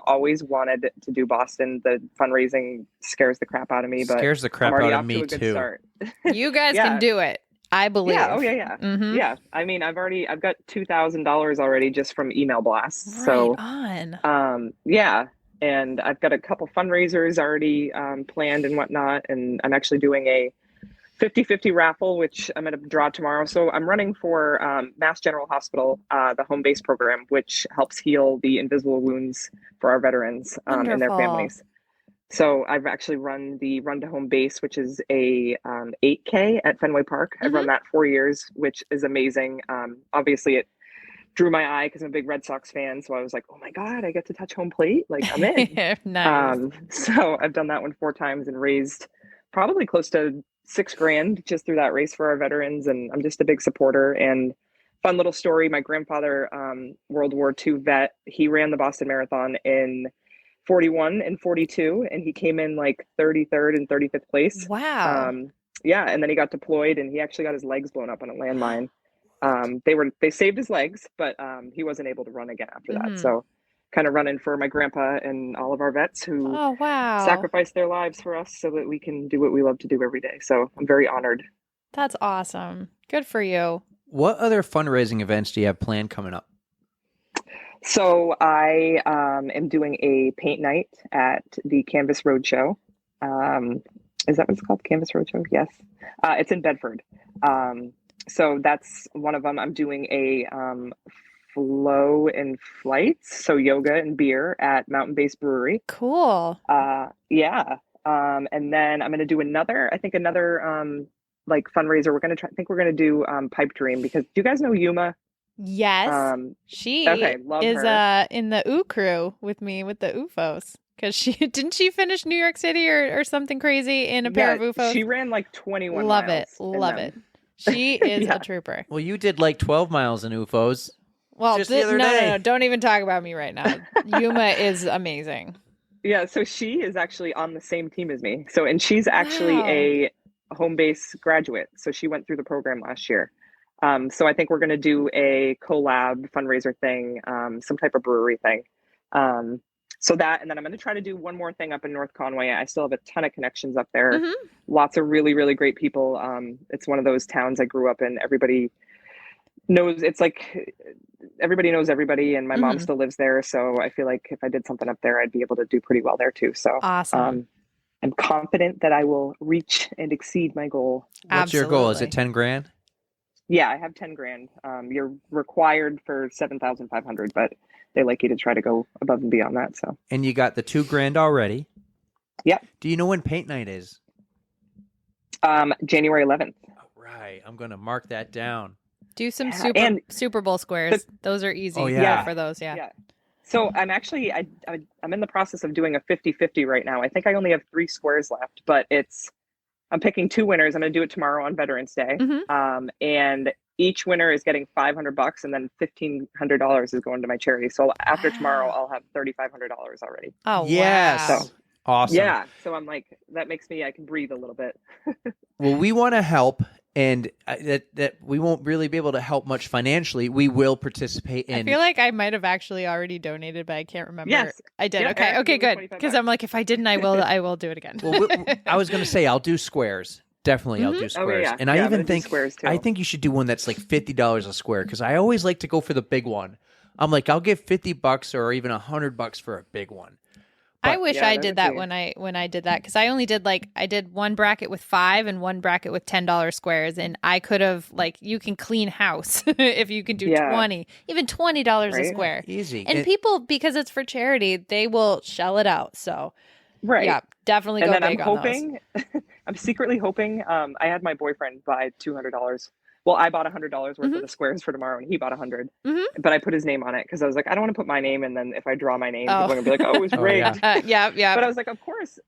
S3: always wanted to do Boston. The fundraising scares the crap out of me, but
S2: scares the crap out of me too.
S4: You guys can do it. I believe.
S3: Yeah. Oh yeah. Mm-hmm. Yeah. I mean, I've got $2,000 already just from email blasts.
S4: Right
S3: so
S4: on.
S3: Yeah. And I've got a couple fundraisers already planned and whatnot. And I'm actually doing a 50-50 raffle, which I'm going to draw tomorrow. So I'm running for Mass General Hospital, the home base program, which helps heal the invisible wounds for our veterans and their families. So I've actually run the Run to Home Base, which is a 8K at Fenway Park. I've run that 4 years, which is amazing. Obviously, it drew my eye because I'm a big Red Sox fan. So I was like, oh my God, I get to touch home plate. I'm in.
S4: Nice.
S3: So I've done that one 4 times and raised probably close to $6,000 just through that race for our veterans. And I'm just a big supporter. And fun little story. My grandfather, World War II vet, he ran the Boston Marathon in 41 and 42. And he came in 33rd and 35th place.
S4: Wow.
S3: Yeah. And then he got deployed and he actually got his legs blown up on a landmine. They saved his legs, but he wasn't able to run again after that. So kind of running for my grandpa and all of our vets who sacrificed their lives for us so that we can do what we love to do every day. So I'm very honored.
S4: That's awesome. Good for you.
S2: What other fundraising events do you have planned coming up?
S3: So I am doing a paint night at the Canvas Roadshow. Is that what it's called? Canvas Roadshow? Yes. It's in Bedford. So that's one of them. I'm doing a flow and flights, so yoga and beer at Mountain Base Brewery.
S4: Cool.
S3: Yeah. And then I'm going to do another like fundraiser. We're going to do Pipe Dream, because do you guys know Yuma?
S4: Yes. She
S3: okay, love
S4: is
S3: her.
S4: in the OO crew with me with the UFOs. Because didn't she finish New York City or something crazy in a pair of UFOs?
S3: She ran like 21
S4: Love
S3: miles.
S4: Love it. She is
S3: Yeah.
S4: a trooper.
S2: Well, you did like 12 miles in UFOs.
S4: Well,
S2: just the other day.
S4: No. Don't even talk about me right now. Yuma is amazing.
S3: Yeah, so she is actually on the same team as me. And she's actually a home base graduate. So she went through the program last year. So I think we're going to do a collab fundraiser thing, some type of brewery thing. So that, and then I'm going to try to do one more thing up in North Conway. I still have a ton of connections up there.
S4: Mm-hmm.
S3: Lots of really, really great people. It's one of those towns I grew up in. Everybody knows, it's like everybody knows everybody, and my mom still lives there. So I feel like if I did something up there, I'd be able to do pretty well there too. So
S4: awesome.
S3: I'm confident that I will reach and exceed my goal.
S2: What's your goal? Is it 10 grand?
S3: Yeah, I have 10 grand. You're required for 7,500, but they like you to try to go above and beyond that. So.
S2: And you got the 2 grand already.
S3: Yep.
S2: Do you know when paint night is?
S3: January 11th.
S2: Oh, right. I'm going to mark that down.
S4: Do some Super Bowl squares. Those are easy.
S2: Oh, yeah.
S4: For those. Yeah.
S3: So I'm actually, I'm in the process of doing a 50-50 right now. I think I only have 3 squares left, but I'm picking 2 winners. I'm going to do it tomorrow on Veterans Day.
S4: Mm-hmm.
S3: And each winner is getting $500, and then $1,500 is going to my charity. So after tomorrow, I'll have $3,500 already.
S4: Oh,
S2: yes.
S4: Wow.
S2: So, awesome.
S3: Yeah. So I'm like, that makes me, I can breathe a little bit.
S2: Well, we want to help, and that we won't really be able to help much financially. We will participate in.
S4: I feel like I might have actually already donated, but I can't remember.
S3: Yes,
S4: I did.
S3: Yeah,
S4: okay, good. Because I'm like, if I didn't, I will do it again.
S2: Well, I was going to say I'll do squares. Definitely, I'll do squares.
S3: yeah.
S2: And I even think
S3: squares too.
S2: I think you should do one that's like $50 a square, because I always like to go for the big one. I'm like, I'll give $50 or even $100 for a big one.
S4: I wish I did that when I did that, because I only did I did one bracket with 5 and one bracket with $10 squares, and I could have you can clean house if you can do 20, even $20 a square,
S2: easy.
S4: And people, because it's for charity, they will shell it out. So yeah, definitely go big on those.
S3: I'm secretly hoping. I had my boyfriend buy $200. Well, I bought $100 worth of the squares for tomorrow, and he bought 100. But I put his name on it because I was like, I don't want to put my name, and then if I draw my name, people are gonna be like, "Oh, it was rigged."
S4: Yeah.
S3: But I was like, of course,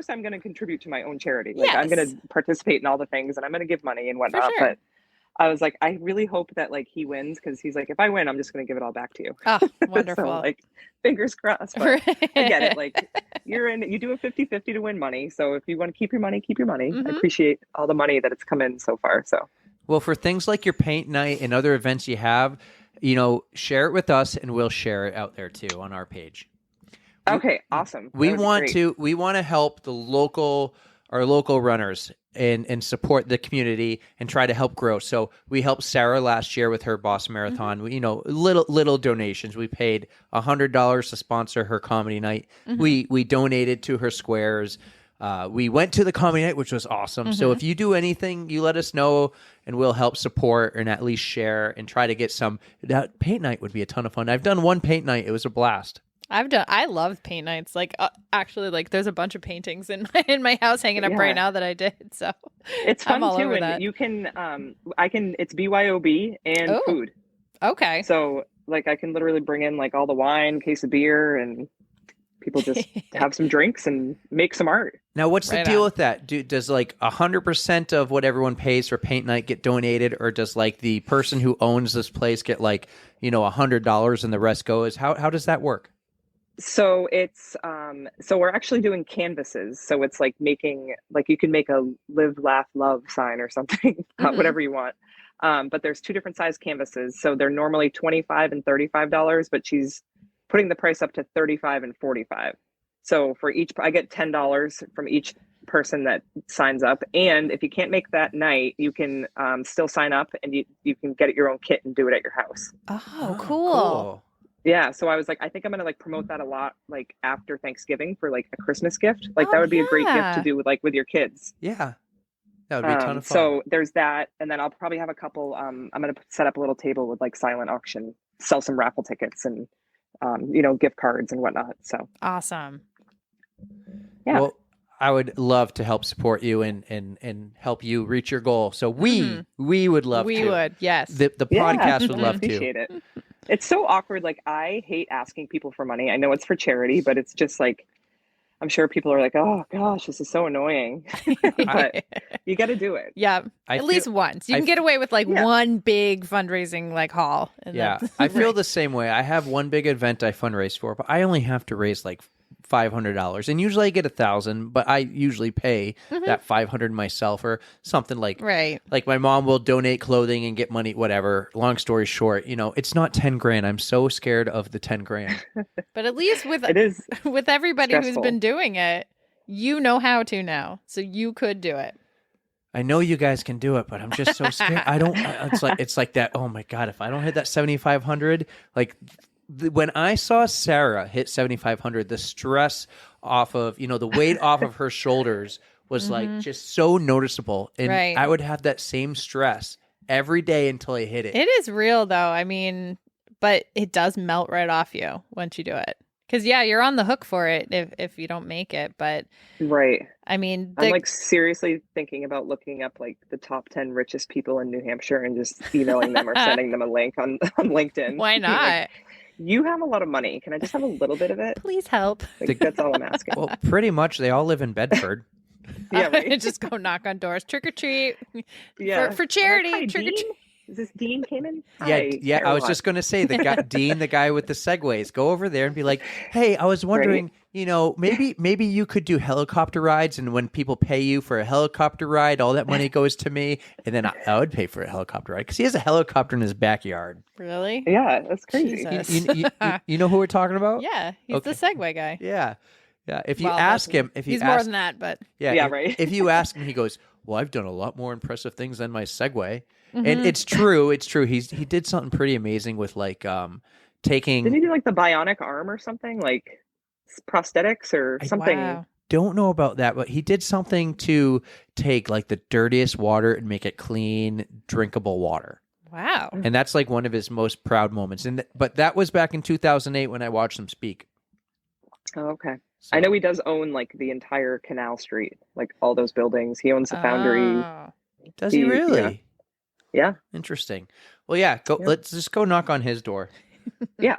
S3: I'm going to contribute to my own charity. I'm going to participate in all the things, and I'm going to give money and whatnot.
S4: Sure.
S3: But I was like, I really hope that he wins, because he's like, if I win, I'm just going to give it all back to you.
S4: Oh, wonderful.
S3: So, fingers crossed. But I get it. You do a 50-50 to win money. So if you want to keep your money, keep your money. I appreciate all the money that it's come in so far. So.
S2: Well, for things like your paint night and other events you have, share it with us, and we'll share it out there too on our page.
S3: Okay, awesome.
S2: We want to help our local runners and support the community and try to help grow. So we helped Sarah last year with her Boston Marathon. Little donations. We paid $100 to sponsor her comedy night. We donated to her squares. We went to the comedy night, which was awesome. So if you do anything, you let us know, and we'll help support and at least share and try to get some. That paint night would be a ton of fun. I've done one paint night. It was a blast.
S4: I love paint nights. Actually, there's a bunch of paintings in my house hanging up right now that I did. So
S3: it's fun
S4: I'm all
S3: too.
S4: over
S3: And
S4: that.
S3: you can, it's BYOB and food.
S4: Okay.
S3: So I can literally bring in all the wine, case of beer, and people just have some drinks and make some art.
S2: Now, what's the deal with that? Does 100% of what everyone pays for paint night get donated, or does the person who owns this place get $100 and the rest goes? How does that work?
S3: So it's so we're actually doing canvases. So it's making you can make a live, laugh, love sign or something, whatever you want. But there's 2 different size canvases. So they're normally $25 and $35, but she's putting the price up to $35 and $45. So for each, I get $10 from each person that signs up. And if you can't make that night, you can still sign up, and you can get your own kit and do it at your house.
S4: Oh, cool.
S3: Yeah. So I was like, I think I'm going to promote that a lot, after Thanksgiving for a Christmas gift. That would be a great gift to do with your kids.
S2: Yeah. That would be a ton of fun.
S3: So there's that. And then I'll probably have a couple, I'm going to set up a little table with silent auction sell some raffle tickets and gift cards and whatnot. So
S4: Awesome.
S3: yeah.
S2: Well, I would love to help support you and help you reach your goal. So we would love to.
S4: We would, yes.
S2: The podcast would
S3: I
S2: love
S3: appreciate it. It's so awkward. Like, I hate asking people for money. I know it's for charity, but it's just like, I'm sure people are like, oh gosh, this is so annoying. But you got to do it.
S4: Yeah. At least once. You can get away with like one big fundraising like haul. And
S2: yeah. I feel the same way. I have one big event I fundraise for, but I only have to raise like $500, and usually I get 1,000, but I usually pay that 500 myself, or something like like my mom will donate clothing and get money, whatever. Long story short, it's not 10 grand. I'm so scared of the 10 grand.
S4: But at least with with everybody who's been doing it, you know how to now, so you could do it.
S2: I know you guys can do it, but I'm just so scared. I don't. It's like that. Oh my god! If I don't hit that 7,500, like. When I saw Sarah hit 7,500, the stress off of, the weight off of her shoulders was like just so noticeable. And I would have that same stress every day until I hit it.
S4: It is real though. I mean, but it does melt right off you once you do it. Because you're on the hook for it if you don't make it. But I mean,
S3: I'm like seriously thinking about looking up like the top 10 richest people in New Hampshire and just emailing them or sending them a link on LinkedIn.
S4: Why not?
S3: Like, you have a lot of money. Can I just have a little bit of it?
S4: Please help.
S3: Like, that's all I'm asking.
S2: Well, pretty much they all live in Bedford.
S3: Yeah, right.
S4: Just go knock on doors. Trick or treat.
S3: Yeah.
S4: For charity.
S3: Like,
S4: Trick or treat.
S3: Is this Dean came in?
S2: Yeah. I was just going to say the guy, Dean, the guy with the segways, go over there and be like, "Hey, I was wondering, maybe you could do helicopter rides, and when people pay you for a helicopter ride, all that money goes to me, and then I would pay for a helicopter ride because he has a helicopter in his backyard."
S4: Really?
S3: Yeah, that's crazy.
S2: You know who we're talking about?
S4: Yeah, he's the Segway guy.
S2: Yeah. If you ask him,
S4: he's more than that, but
S3: right.
S2: If you ask him, he goes, "Well, I've done a lot more impressive things than my Segway." And it's true. It's true. He did something pretty amazing with like taking.
S3: Did he do like the bionic arm or something, like prosthetics or something?
S4: Wow.
S2: Don't know about that, but he did something to take like the dirtiest water and make it clean, drinkable water.
S4: Wow.
S2: And that's like one of his most proud moments. But that was back in 2008 when I watched him speak.
S3: Oh, okay. So, I know he does own like the entire Canal Street, like all those buildings. He owns the Foundry.
S2: Does he really?
S3: Yeah.
S2: Interesting. Well, yeah. Let's just go knock on his door.
S3: Yeah.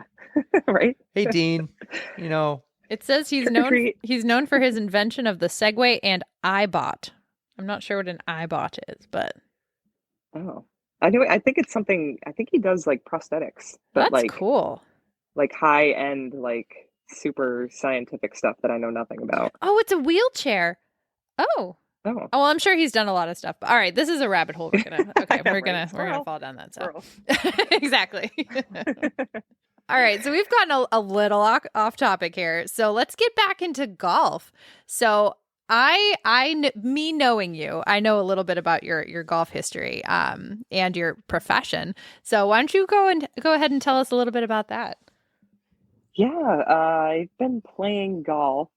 S3: Right.
S2: Hey, Dean.
S4: It says he's known for his invention of the Segway and iBot. I'm not sure what an iBot is, but
S3: I think it's something. I think he does like prosthetics. But
S4: that's cool.
S3: Like high end, like super scientific stuff that I know nothing about.
S4: Oh, it's a wheelchair. Oh, well, I'm sure he's done a lot of stuff. But all right, this is a rabbit hole. We're gonna fall down that side. Exactly. All right, so we've gotten a little off topic here. So let's get back into golf. So me knowing you, I know a little bit about your golf history and your profession. So why don't you go ahead and tell us a little bit about that?
S3: Yeah, I've been playing golf,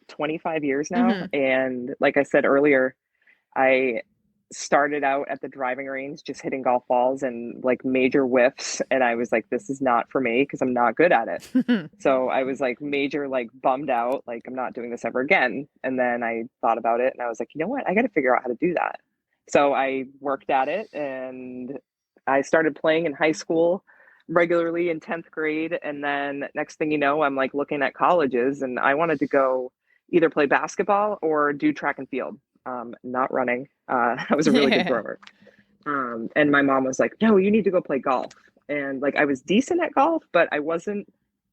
S3: 25 years now. And like I said earlier, I started out at the driving range just hitting golf balls and like major whiffs, and I was like, this is not for me because I'm not good at it. So I was like major like bummed out, like I'm not doing this ever again. And then I thought about it and I was like, you know what, I got to figure out how to do that. So I worked at it and I started playing in high school regularly in 10th grade, and then next thing you know, I'm like looking at colleges, and I wanted to go either play basketball or do track and field. Not running. I was a really good thrower. And my mom was like, no, you need to go play golf. And like, I was decent at golf, but I wasn't,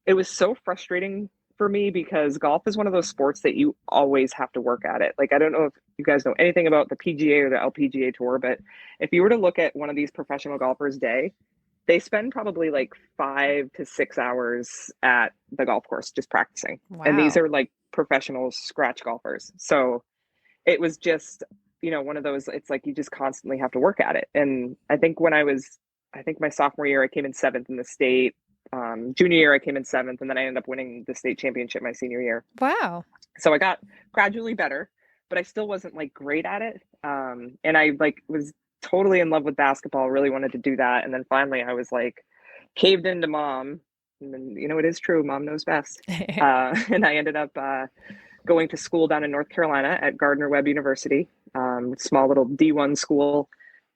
S3: it was so frustrating for me because golf is one of those sports that you always have to work at it. Like, I don't know if you guys know anything about the PGA or the LPGA tour, but if you were to look at one of these professional golfers' day, they spend probably like 5 to 6 hours at the golf course just practicing. Wow. And these are like professional scratch golfers. So it was just, one of those, it's like you just constantly have to work at it. And I think my sophomore year, I came in 7th in the state. Junior year, I came in 7th, and then I ended up winning the state championship my senior year.
S4: Wow.
S3: So I got gradually better, but I still wasn't like great at it. And I like was totally in love with basketball, really wanted to do that. And then finally I was like, caved into mom. And then, it is true. Mom knows best. And I ended up going to school down in North Carolina at Gardner-Webb University, small little D1 school.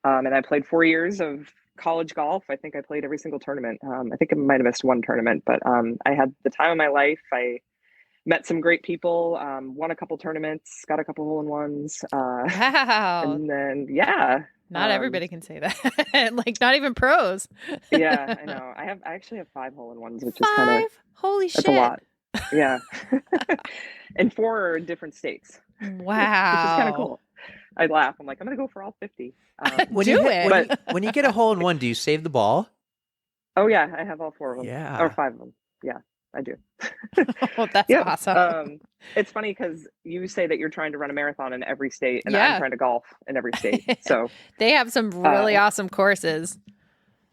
S3: And I played 4 years of college golf. I think I played every single tournament. I think I might have missed one tournament, but I had the time of my life. I met some great people, won a couple tournaments, got a couple hole-in-ones.
S4: Wow.
S3: And then, yeah.
S4: Not everybody can say that. Like, not even pros.
S3: Yeah, I know. I actually have 5 hole-in-ones, which is
S4: Five?
S3: kind of,
S4: Holy
S3: that's
S4: shit.
S3: a lot. Yeah. And 4 are different states.
S4: Wow.
S3: Which is kind of cool. I laugh. I'm like, I'm going to go for all 50.
S2: When you get a hole in one, do you save the ball?
S3: Oh, yeah. I have all 4 of them.
S2: Yeah.
S3: Or 5 of them. Yeah, I do.
S4: Oh, that's awesome.
S3: It's funny because you say that you're trying to run a marathon in every state, and
S4: Yeah.
S3: I'm trying to golf in every state. So
S4: they have some really awesome courses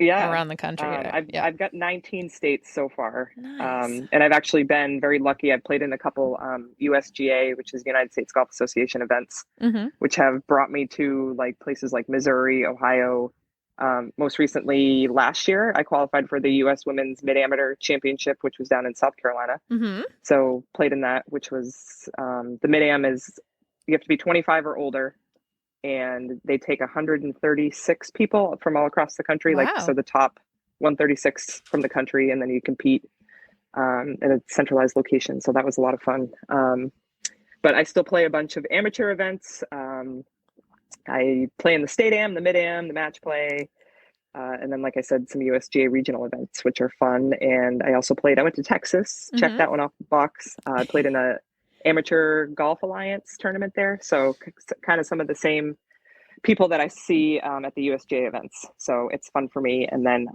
S4: around the country.
S3: I've got 19 states so far.
S4: Nice.
S3: And I've actually been very lucky. I've played in a couple USGA, which is United States Golf Association events, which have brought me to like places like Missouri, Ohio. Most recently, last year, I qualified for the U.S. Women's Mid-Amateur Championship, which was down in South Carolina. So played in that, which was the Mid-Am is you have to be 25 or older, and they take 136 people from all across the country.
S4: Wow.
S3: Like, so the top 136 from the country, and then you compete at a centralized location. So that was a lot of fun. But I still play a bunch of amateur events. I play in the State Am, the Mid-Am, the Match Play, and then, like I said, some USGA regional events, which are fun. And I also I went to Texas, checked that one off the box. I played in a Amateur Golf Alliance tournament there. So kind of some of the same people that I see at the USGA events. So it's fun for me. And then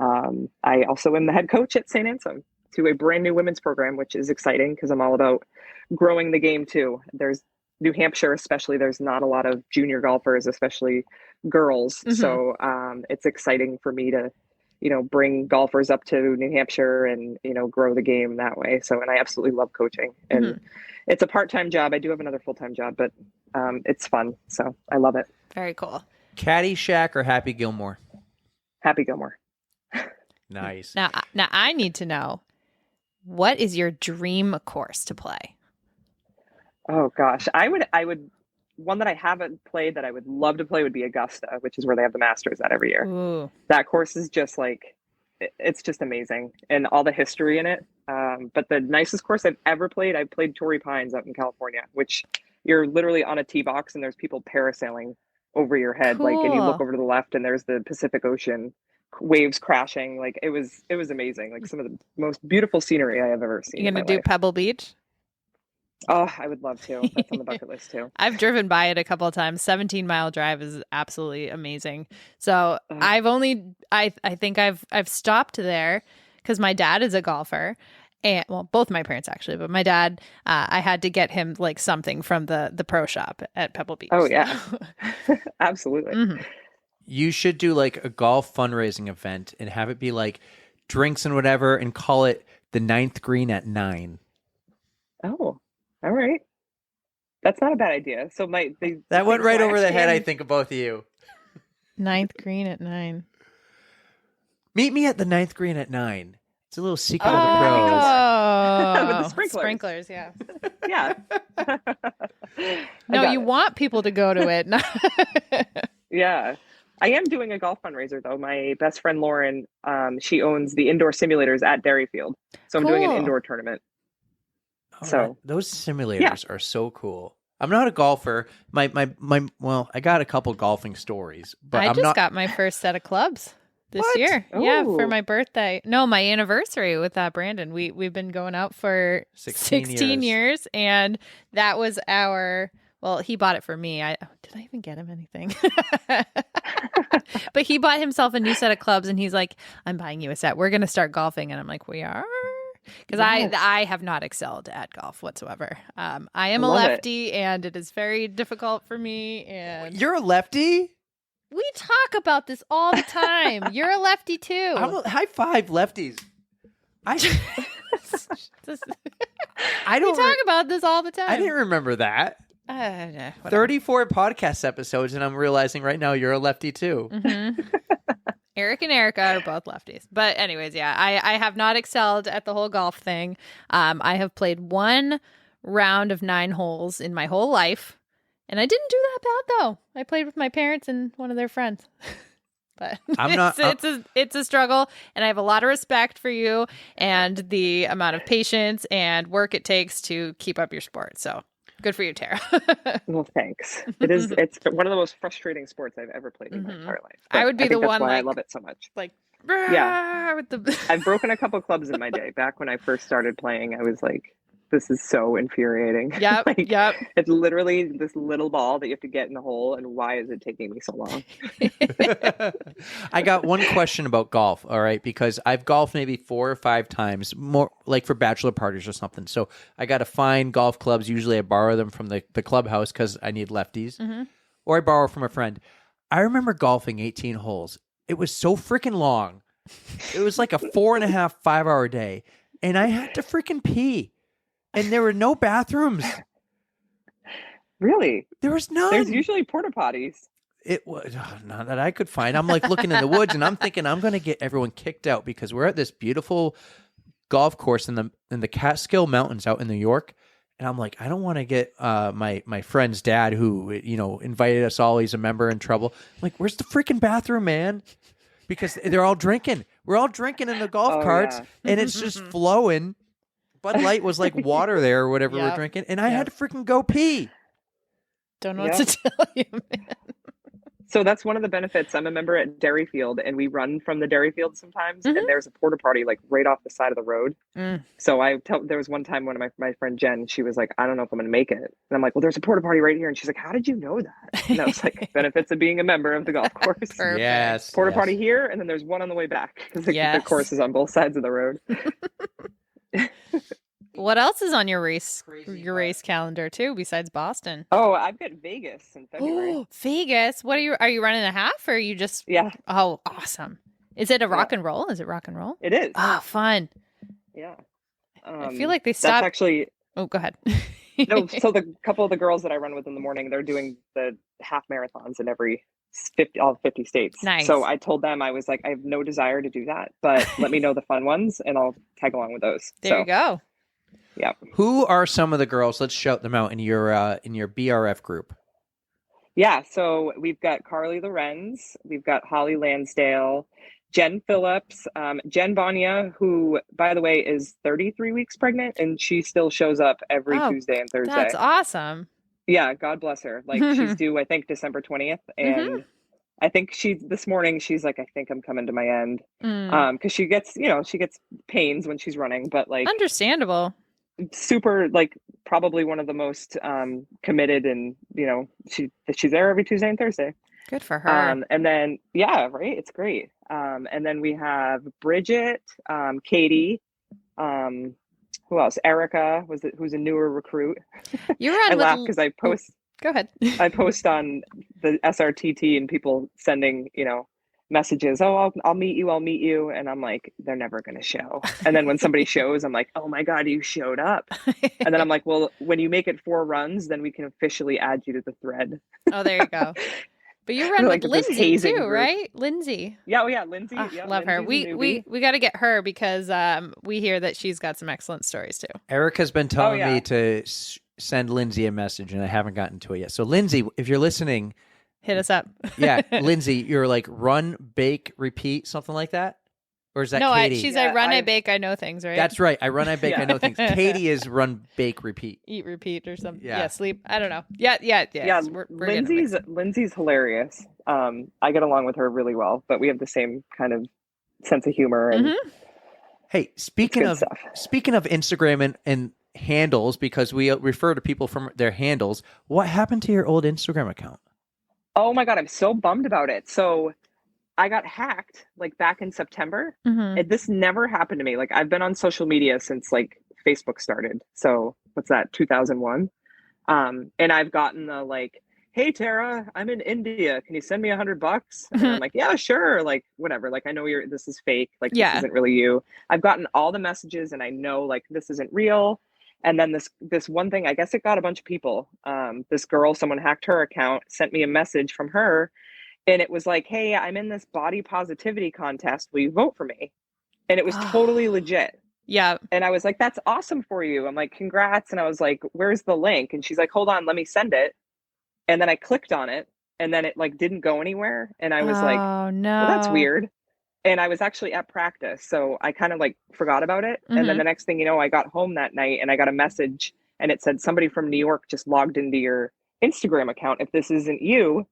S3: I also am the head coach at St. Anselm to a brand new women's program, which is exciting because I'm all about growing the game too. There's New Hampshire, especially, there's not a lot of junior golfers, especially girls. So it's exciting for me to, bring golfers up to New Hampshire and, grow the game that way. So, and I absolutely love coaching, and it's a part-time job. I do have another full-time job, but it's fun. So I love it.
S4: Very cool.
S2: Caddyshack or Happy Gilmore?
S3: Happy Gilmore.
S2: Nice.
S4: Now I need to know, what is your dream course to play?
S3: Oh gosh, I would one that I haven't played that I would love to play would be Augusta, which is where they have the Masters at every year.
S4: Ooh.
S3: That course is just like, it's just amazing, and all the history in it. But the nicest course I've ever played, I played Torrey Pines out in California, which you're literally on a tee box and there's people parasailing over your head.
S4: Cool.
S3: Like, and you look over to the left and there's the Pacific Ocean, waves crashing. Like, it was amazing. Like, some of the most beautiful scenery I have ever seen.
S4: You gonna do Pebble Beach?
S3: Oh, I would love to. That's on the bucket list too.
S4: I've driven by it a couple of times. 17-mile drive is absolutely amazing. So I think I've stopped there because my dad is a golfer, and well, both my parents actually, but my dad, I had to get him like something from the pro shop at Pebble Beach.
S3: Oh yeah, absolutely.
S2: You should do like a golf fundraising event and have it be like drinks and whatever, and call it the 9th green at 9.
S3: Oh. All right. That's not a bad idea. So
S2: that went right over the head, I think, of both of you.
S4: 9th green at 9.
S2: Meet me at the 9th green at 9. It's a little secret of the pros.
S4: Oh,
S3: with the sprinklers.
S4: Sprinklers, yeah.
S3: Yeah.
S4: No, you want people to go to it.
S3: Yeah. I am doing a golf fundraiser though. My best friend Lauren, she owns the indoor simulators at Derryfield. So I'm doing an indoor tournament.
S2: Oh,
S3: so
S2: those simulators are so cool. I'm not a golfer. Well, I got a couple golfing stories, but
S4: I just got my first set of clubs this year.
S3: Ooh.
S4: Yeah, for my birthday. No, my anniversary with Brandon. We've been going out for 16 years, and that was he bought it for me. Did I even get him anything? But he bought himself a new set of clubs, and he's like, "I'm buying you a set. We're going to start golfing." And I'm like, "We are?" Because I have not excelled at golf whatsoever. I am a lefty, and it is very difficult for me. And
S2: you're a lefty?
S4: We talk about this all the time. You're a lefty too.
S2: High five lefties. I don't.
S4: We talk about this all the time.
S2: I didn't remember that. 34 podcast episodes, and I'm realizing right now you're a lefty too.
S4: Eric and Erika are both lefties. But anyways, yeah, I have not excelled at the whole golf thing. I have played one round of 9 holes in my whole life. And I didn't do that bad though. I played with my parents and one of their friends. But it's a struggle, and I have a lot of respect for you and the amount of patience and work it takes to keep up your sport. So good for you, Tara.
S3: Well, thanks. It's one of the most frustrating sports I've ever played in my entire life. But
S4: I would be the
S3: that's
S4: one
S3: why I
S4: like,
S3: love it so much.
S4: Like,
S3: yeah,
S4: with the
S3: I've broken a couple clubs in my day. Back when I first started playing, I was like, this is so infuriating.
S4: Yep.
S3: Like,
S4: yep.
S3: It's literally this little ball that you have to get in the hole, and why is it taking me so long?
S2: I got one question about golf, all right, because I've golfed maybe 4 or 5 times, more like for bachelor parties or something. So I got to find golf clubs. Usually I borrow them from the clubhouse because I need lefties, or I borrow from a friend. I remember golfing 18 holes. It was so freaking long. It was like a 4.5, 5-hour day, and I had to freaking pee. And there were no bathrooms.
S3: Really?
S2: There was none.
S3: There's usually porta potties.
S2: It was none that I could find. I'm like looking in the woods, and I'm thinking I'm going to get everyone kicked out because we're at this beautiful golf course in the Catskill Mountains out in New York. And I'm like, I don't want to get my friend's dad, who invited us all. He's a member, in trouble. I'm like, where's the freaking bathroom, man? Because they're all drinking. We're all drinking in the golf carts, and it's just flowing. Bud Light was like water there or whatever we're drinking, and I had to freaking go pee.
S4: Don't know what to tell you, man.
S3: So that's one of the benefits. I'm a member at Dairyfield, and we run from the Dairyfield sometimes, and there's a porta potty like right off the side of the road. So there was one time, one of my friend Jen, she was like, I don't know if I'm going to make it. And I'm like, well, there's a porta potty right here. And she's like, how did you know that? And I was like, benefits of being a member of the golf course.
S4: Perfect.
S2: Yes.
S3: Porta potty here, and then there's one on the way back, because the course is on both sides of the road.
S4: What else is on your race calendar too, besides Boston?
S3: Oh, I've got Vegas in February.
S4: Oh, Vegas. What are you running a half, or are you just Oh, awesome. Is it a rock and roll? Is it rock and roll?
S3: It is.
S4: Oh, fun.
S3: Yeah.
S4: I feel like they stopped.
S3: That's actually
S4: Oh, go ahead.
S3: no, so the couple of the girls that I run with in the morning, they're doing the half marathons in all 50 states.
S4: Nice.
S3: So I told them, I was like, I have no desire to do that, but let me know the fun ones and I'll tag along with those.
S4: There you go.
S3: Yeah.
S2: Who are some of the girls? Let's shout them out in your BRF group.
S3: Yeah. So we've got Carly Lorenz, we've got Holly Lansdale, Jen Phillips, Jen Bonia, who, by the way, is 33 weeks pregnant, and she still shows up every Tuesday and Thursday.
S4: That's awesome.
S3: Yeah. God bless her. Like she's due, I think, December 20th. And I think this morning, she's like, I think I'm coming to my end. Cause she gets pains when she's running, but like
S4: understandable.
S3: Super, like probably one of the most committed, and she's there every Tuesday and Thursday.
S4: Good for her.
S3: And then right, it's great. And then we have Bridget, Katie, who else? Erika who's a newer recruit.
S4: You run.
S3: I laugh because I post.
S4: Go ahead.
S3: I post on the SRTT, and people sending messages, oh, I'll meet you, and I'm like, they're never gonna show. And then when somebody shows, I'm like, oh my god, you showed up. And then I'm like, well, when you make it 4 runs, then we can officially add you to the thread.
S4: Oh, there you go. But you run
S3: like
S4: with Lindsay too,
S3: group.
S4: Right? Lindsay.
S3: Yeah, Lindsay.
S4: Oh,
S3: yeah,
S4: love her. We got to get her because we hear that she's got some excellent stories too.
S2: Erica's been telling me to send Lindsay a message, and I haven't gotten to it yet. So Lindsay, if you're listening,
S4: hit us up.
S2: Yeah, Lindsay, you're like run, bake, repeat, something like that? Or is that Katie?
S4: I run, I bake, I know things, right?
S2: That's right. I run, I bake, I know things. Katie is run, bake, repeat.
S4: Eat, repeat, or something.
S2: Yeah,
S4: sleep. I don't know. Yeah. We're
S3: Lindsay's hilarious. I get along with her really well, but we have the same kind of sense of humor. And
S2: hey, speaking of Instagram and handles, because we refer to people from their handles, what happened to your old Instagram account?
S3: Oh my god, I'm so bummed about it. So I got hacked like back in September. This never happened to me. Like I've been on social media since like Facebook started. So what's that, 2001? And I've gotten the like, hey Tara, I'm in India. Can you send me $100? And I'm like, yeah, sure. Like whatever. Like I know this is fake. Like this isn't really you. I've gotten all the messages, and I know like this isn't real. And then this one thing, I guess it got a bunch of people. This girl, someone hacked her account, sent me a message from her, And it was like, hey, I'm in this body positivity contest. Will you vote for me? And it was totally legit.
S4: Yeah.
S3: And I was like, that's awesome for you. I'm like, congrats. And I was like, where's the link? And she's like, hold on, let me send it. And then I clicked on it and then it like didn't go anywhere. And I was like,
S4: Oh
S3: well, that's
S4: no.
S3: weird. And I was actually at practice. So I kind of like forgot about it. And then
S4: Mhm.
S3: the next thing you know, I got home that night and I got a message and it said somebody from New York just logged into your Instagram account. If this isn't you,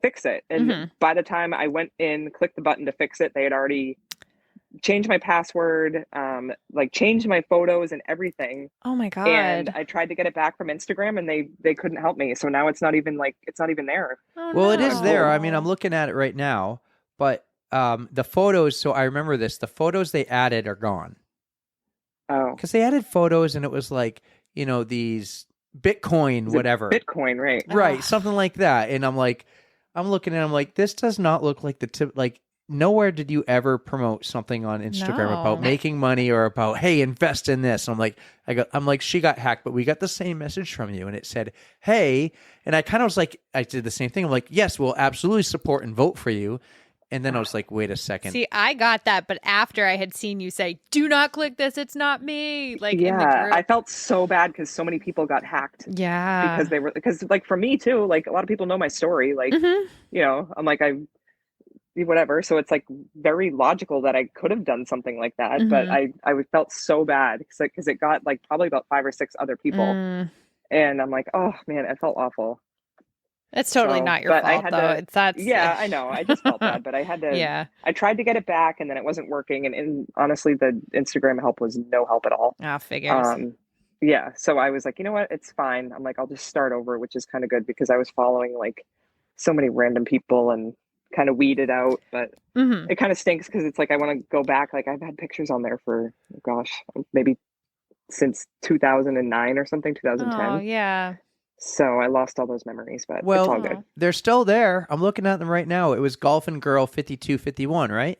S3: fix it. And
S4: Mhm.
S3: by the time I went in, clicked the button to fix it, they had already changed my password, like changed my photos and everything.
S4: Oh my
S3: And
S4: god.
S3: I tried to get it back from Instagram and they couldn't help me. So now it's not even there.
S4: Oh
S2: Well, it is there. I mean, I'm
S4: no.
S2: looking at it right now, but the photos. So I remember this. The photos they added are gone
S3: Oh,
S2: because they added photos, and it was like these Bitcoin,
S3: is it
S2: whatever,
S3: Bitcoin, right?
S2: right?
S4: Ugh.
S2: Something like that. And I'm like, I'm looking at, I'm like, this does not look like the tip. Like, nowhere did you ever promote something on Instagram about
S4: No.
S2: making money or about, hey, invest in this. I'm like, I'm like, she got hacked, but we got the same message from you, and it said, hey, and I kind of was like, I did the same thing. I'm like, yes, we'll absolutely support and vote for you. And then I was like, wait a second.
S4: See, I got that, but after I had seen you say, "Do not click this, it's not me," like in the
S3: Yeah,
S4: group.
S3: I felt so bad because so many people got hacked
S4: Yeah.
S3: because like for me too, like a lot of people know my story. Like,
S4: Mhm.
S3: I'm like whatever. So it's like very logical that I could have done something like that, but
S4: Mhm.
S3: I felt so bad because it got like probably about 5 or 6 other people,
S4: Mm.
S3: and I'm like, oh man, it felt awful.
S4: It's totally
S3: So,
S4: not your
S3: but I
S4: fault
S3: had
S4: though.
S3: to,
S4: It's that's
S3: yeah, I know. I just felt bad, but
S4: Yeah.
S3: I tried to get it back and then it wasn't working. And honestly, the Instagram help was no help at all.
S4: Ah, figures.
S3: Um, yeah. So I was like, you know what? It's fine. I'm like, I'll just start over, which is kind of good because I was following like so many random people and kind of weeded out, but
S4: Mhm.
S3: it kind of stinks because it's like, I want to go back. Like I've had pictures on there for, gosh, maybe since 2009 or something,
S4: Oh,
S3: 2010.
S4: yeah.
S3: So I lost all those memories, but it's all
S2: Well,
S3: good.
S4: Oh.
S2: they're still there. I'm looking at them right now. It was Golfing Girl 5251, right?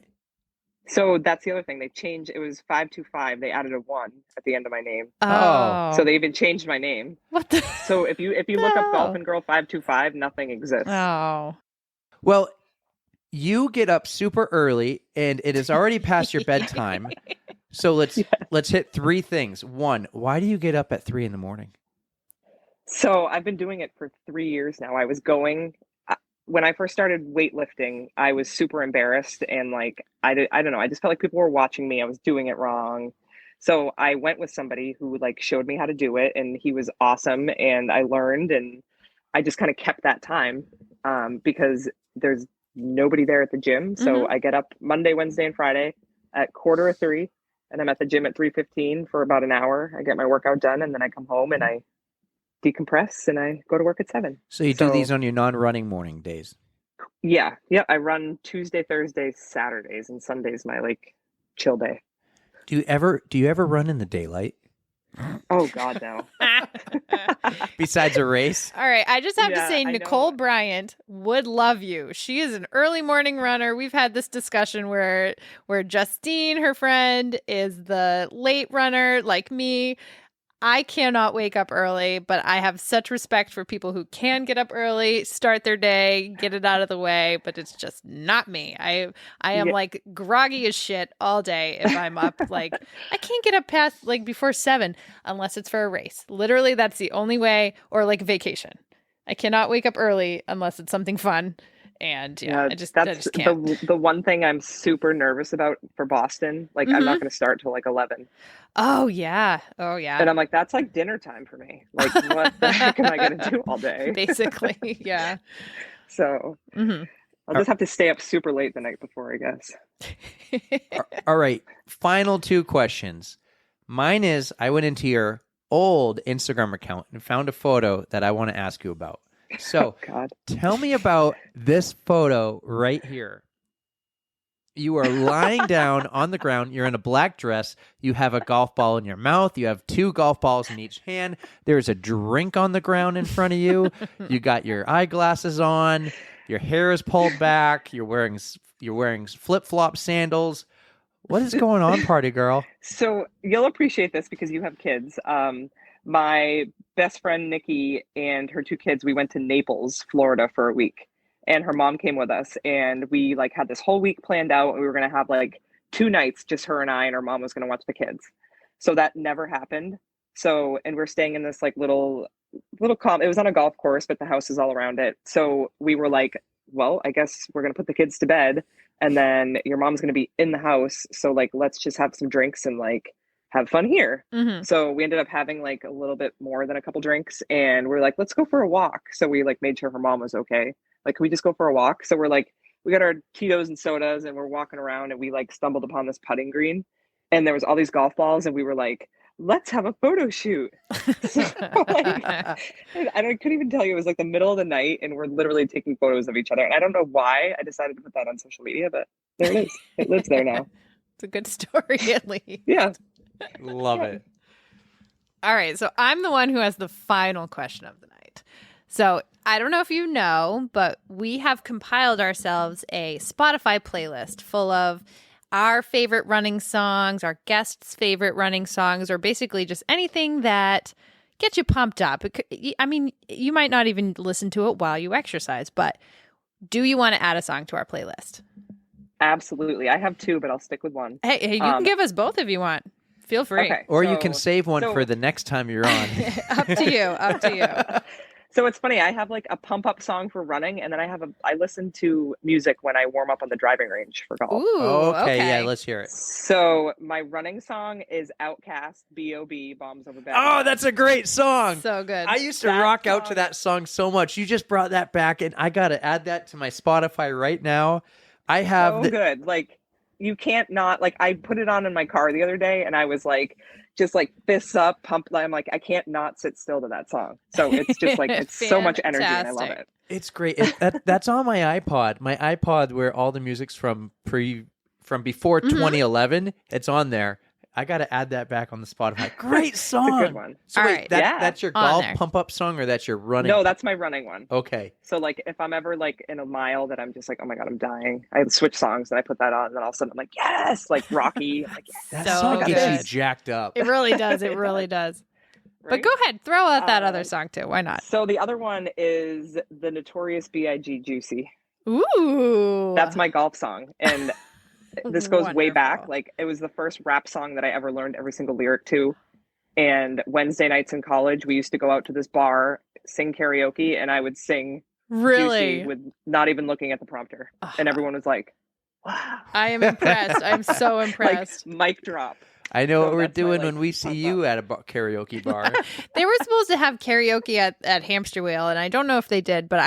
S3: So that's the other thing. They changed. It was 525. They added a one at the end of my name.
S2: Oh.
S3: So
S4: Oh.
S3: they even changed my name.
S4: What the
S3: So if you look up
S4: hell?
S3: Dolphin Girl 525, nothing exists.
S4: Oh.
S2: Well, you get up super early and it is already past your bedtime. So let's hit three things. One, why do you get up at 3 a.m?
S3: So I've been doing it for 3 years now. When I first started weightlifting, I was super embarrassed and like I don't know. I just felt like people were watching me. I was doing it wrong. So I went with somebody who like showed me how to do it, and he was awesome. And I learned, and I just kind of kept that time because there's nobody there at the gym. So
S4: Mhm.
S3: I get up Monday, Wednesday, and Friday at 2:45, and I'm at the gym at 3:15 for about an hour. I get my workout done, and then I come home and I decompress and I go to work at 7.
S2: So you do
S3: So
S2: these on your non-running morning days.
S3: yeah, I run Tuesday, Thursdays, Saturdays, and Sundays my like chill day.
S2: Do you ever run in the daylight
S3: Oh God, no.
S2: besides a race?
S4: All right, I just have to
S3: Yeah,
S4: say
S3: I
S4: Nicole
S3: know.
S4: Bryant would love you. She is an early morning runner. We've had this discussion where Justine, her friend, is the late runner like me. I cannot wake up early, but I have such respect for people who can get up early, start their day, get it out of the way, but it's just not me. I am
S3: Yeah.
S4: like groggy as shit all day if I'm up. Like I can't get up past like before 7 unless it's for a race. Literally that's the only way, or like vacation. I cannot wake up early unless it's something fun. And yeah,
S3: Yeah,
S4: I just
S3: that's
S4: can't.
S3: the one thing I'm super nervous about for Boston. Like I'm
S4: Hmm.
S3: not going to start till like 11.
S4: Oh yeah. Oh yeah.
S3: And I'm like, that's like dinner time for me. Like, what the heck am I going to do all day?
S4: Basically, yeah.
S3: So
S4: Hmm.
S3: I'll just have to stay up super late the night before, I guess.
S2: All right. Final two questions. Mine is I went into your old Instagram account and found a photo that I want to ask you about. So
S3: God.
S2: tell me about this photo right here. You are lying down on the ground. You're in a black dress. You have a golf ball in your mouth. You have two golf balls in each hand. There's a drink on the ground in front of you. You got your eyeglasses on. Your hair is pulled back. You're wearing flip-flop sandals. What is going on, party girl?
S3: So you'll appreciate this because you have kids. My best friend Nikki and her two kids, we went to Naples, Florida for a week. and her mom came with us, and we like had this whole week planned out, and we were going to have like 2 nights, just her and I, and her mom was going to watch the kids. So that never happened. So, and we're staying in this like little it was on a golf course, but the house is all around it. So we were like, well, I guess we're going to put the kids to bed, and then your mom's going to be in the house. So like, let's just have some drinks and like have fun here. So we ended up having like a little bit more than a couple drinks, and we're like, let's go for a walk. So we like made sure her mom was okay. Like, can we just go for a walk? So we're like, we got our Tito's and sodas, and we're walking around, and we like stumbled upon this putting green, and there was all these golf balls, and we were like, let's have a photo shoot. So, like, and I couldn't even tell you, it was like the middle of the night, and we're literally taking photos of each other. And I don't know why I decided to put that on social media, but there it is. It lives there now.
S4: It's a good story, at least.
S3: Yeah.
S2: Love it.
S4: All right, so I'm the one who has the final question of the night. So I don't know if you know, but we have compiled ourselves a Spotify playlist full of our favorite running songs, our guests' favorite running songs, or basically just anything that gets you pumped up. I mean, you might not even listen to it while you exercise, but do you want to add a song to our playlist?
S3: Absolutely. I have 2, but I'll stick with one.
S4: Hey, you can give us both if you want. Feel free.
S3: Okay,
S2: Or you can save one for the next time you're on.
S4: Up to you. Up to you.
S3: So it's funny, I have like a pump up song for running, and then I listen to music when I warm up on the driving range for golf.
S4: Ooh,
S2: okay, yeah, let's hear it.
S3: So my running song is Outkast, B.O.B., Bombs Over Bad.
S2: Oh, that's a great song.
S4: So good.
S2: I used to
S3: That
S2: rock out to
S3: song-
S2: that song so much. You just brought that back, and I got to add that to my Spotify right now. I have
S3: So good. Like, you can't not, like, I put it on in my car the other day, and I was like, just like fists up, pump. I'm like, I can't not sit still to that song. So it's just like, it's so much energy, and I love it.
S2: It's great. That's on my iPod. My iPod, where all the music's from before 2011. It's on there. I got to add that back on the Spotify. Great song.
S3: It's a good one.
S2: So
S4: All
S2: wait,
S4: right.
S2: that's your
S4: On
S2: golf
S4: there.
S2: pump up song, or that's your running?
S3: No, that's my running one.
S2: Okay.
S3: So like, if I'm ever like in a mile that I'm just like, oh my God, I'm dying, I switch songs and I put that on, and then all of a sudden I'm like, yes, like Rocky. I'm like, yes.
S2: That
S4: So
S2: song gets you
S4: good.
S2: jacked up.
S4: It really does. It really does. But
S3: Right?
S4: go ahead. Throw out that other song, too. Why not?
S3: So the other one is the Notorious B.I.G. Juicy.
S4: Ooh.
S3: That's my golf song. And this goes way back.
S4: Wonderful.
S3: Like, it was the first rap song that I ever learned every single lyric to. And Wednesday nights in college, we used to go out to this bar, sing karaoke, and I would sing
S4: Really?
S3: Juicy with not even looking at the prompter. And everyone was like, wow.
S4: I am impressed. I'm so impressed.
S3: Like, mic drop.
S2: I know
S3: So
S2: what we're
S3: that's my,
S2: doing
S3: like,
S2: when we see
S3: pump
S2: you
S3: up.
S2: at a karaoke bar.
S4: They were supposed to have karaoke at Hamster Wheel, and I don't know if they did, but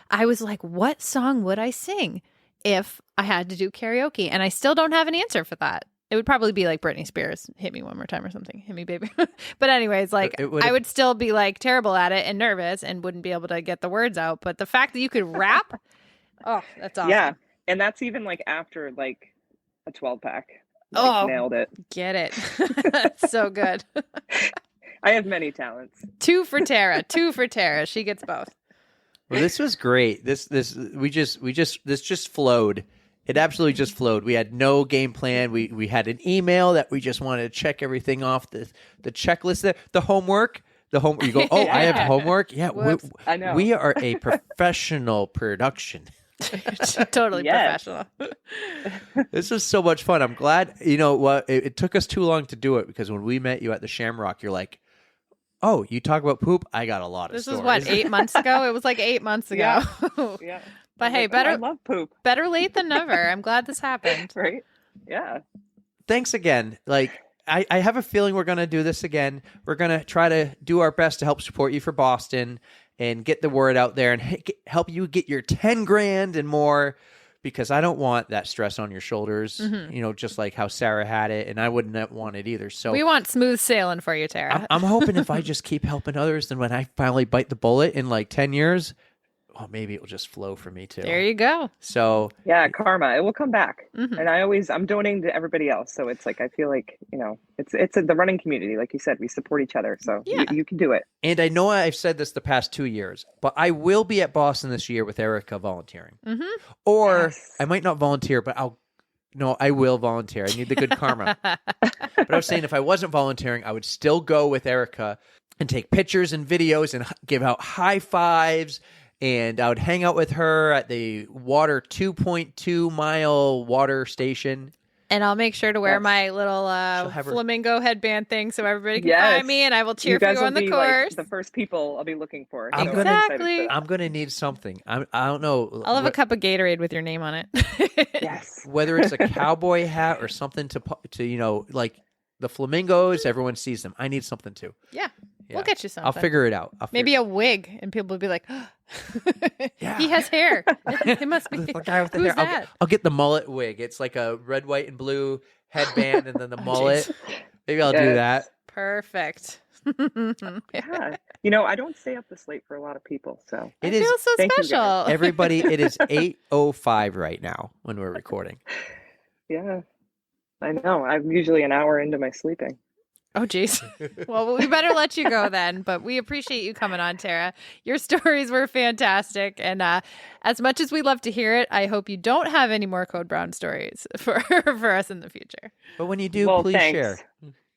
S4: I was like, what song would I sing if I had to do karaoke? And I still don't have an answer for that. It would probably be like Britney Spears, Hit Me One More Time or something. Hit me, baby. But anyways, like, I would still be like terrible at it and nervous and wouldn't be able to get the words out. But the fact that you could rap, oh, that's awesome.
S3: Yeah. And that's even like after like a 12 pack.
S4: Oh.
S3: Nailed it.
S4: Get it. So good.
S3: I have many talents.
S4: 2 for Tara. 2 for Tara. She gets both.
S2: Well, this was great. This just flowed. It absolutely just flowed. We had no game plan. We had an email that we just wanted to check everything off the checklist there. The homework. You go, oh, I have homework. Yeah,
S4: Whoops.
S3: I know.
S2: we are a professional production.
S4: Totally
S3: Yes.
S4: professional.
S2: This was so much fun. I'm glad. You know what? It took us too long to do it, because when we met you at the Shamrock, you're like, oh, you talk about poop? I got a lot of
S4: This
S2: stories.
S4: was what, 8 months ago? It was like 8 months ago.
S3: Yeah.
S4: But hey,
S3: Like, oh, I
S4: better
S3: love poop.
S4: better late than never. I'm glad this happened.
S3: Right? Yeah.
S2: Thanks again. Like, I have a feeling we're going to do this again. We're going to try to do our best to help support you for Boston and get the word out there and help you get your 10 grand and more, because I don't want that stress on your shoulders, you know, just like how Sarah had it, and I wouldn't want it either. So
S4: We want smooth sailing for you, Tara.
S2: I'm hoping if I just keep helping others, then when I finally bite the bullet in like 10 years, oh, maybe it will just flow for me too.
S4: There you go.
S2: So
S3: Yeah, karma. It will come back.
S4: Mhm.
S3: And I'm donating to everybody else. So it's like, I feel like, you know, it's the running community. Like you said, we support each other. So
S4: Yeah.
S3: you can do it.
S2: And I know I've said this the past 2 years, but I will be at Boston this year with Erika volunteering.
S4: Mhm.
S2: Or
S3: Yes.
S2: I might not volunteer, but I will volunteer. I need the good karma. But I was saying, if I wasn't volunteering, I would still go with Erika and take pictures and videos and give out high fives and I would hang out with her at the 2.2 mile water station.
S4: And I'll make sure to wear
S3: Yes.
S4: my little
S2: She'll have her-
S4: flamingo headband thing so everybody can
S3: Yes.
S4: find me, and I will cheer
S3: You
S4: for
S3: guys
S4: you
S3: will
S4: on the
S3: be
S4: course.
S3: like the first people I'll be looking for.
S2: I'm
S3: So
S2: gonna-
S3: excited for
S4: Exactly.
S3: that.
S2: I'm gonna need something. I don't know.
S4: I'll have a cup of Gatorade with your name on it.
S3: Yes.
S2: Whether it's a cowboy hat or something to like the flamingos. Everyone sees them. I need something too.
S4: Yeah.
S2: Yeah.
S4: We'll get you something.
S2: I'll figure it out.
S4: Maybe a wig, and people will be like,
S2: Yeah.
S4: he has hair. It must be.
S2: The guy with the
S4: Who's
S2: hair.
S4: that?
S2: I'll get the mullet wig. It's like a red, white, and blue headband, and then the mullet. Maybe I'll do
S3: Yes.
S2: that.
S4: Perfect.
S3: Yeah. I don't stay up this late for a lot of people. So
S4: I
S2: It is
S4: feel so
S3: Thank you,
S4: special.
S3: guys.
S2: everybody. It is 8:05 right now when we're recording.
S3: yeah, I know. I'm usually an hour into my sleeping.
S4: Oh, geez. Well, we better let you go then. But we appreciate you coming on, Tara. Your stories were fantastic. And as much as we love to hear it, I hope you don't have any more Code Brown stories for us in the future.
S2: But when you do,
S3: Well,
S2: please
S3: thanks.
S2: share.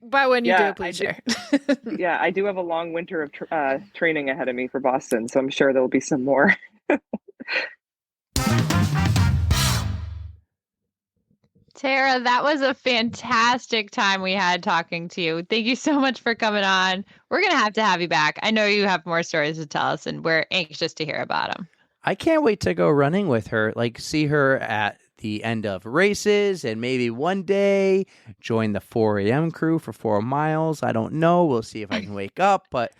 S4: But when you
S3: Yeah,
S4: do,
S3: I
S4: please
S3: did-
S4: share.
S3: Yeah, I do have a long winter of training ahead of me for Boston, so I'm sure there'll be some more.
S1: Tara, that was a fantastic time we had talking to you. Thank you so much for coming on. We're going to have you back. I know you have more stories to tell us, and we're anxious to hear about them.
S2: I can't wait to go running with her, like see her at the end of races and maybe one day join the 4 a.m. crew for 4 miles. I don't know. We'll see if I can wake up, but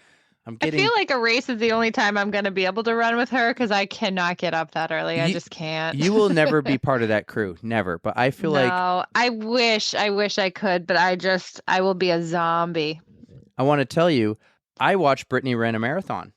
S2: I'm
S1: I
S2: getting...
S1: feel like a race is the only time I'm going to be able to run with her because I cannot get up that early. I
S2: You-
S1: just can't.
S2: You will never be part of that crew. Never. But I feel like
S1: No, I wish I could, but I will be a zombie.
S2: I want to tell you, I watched Brittany ran a marathon.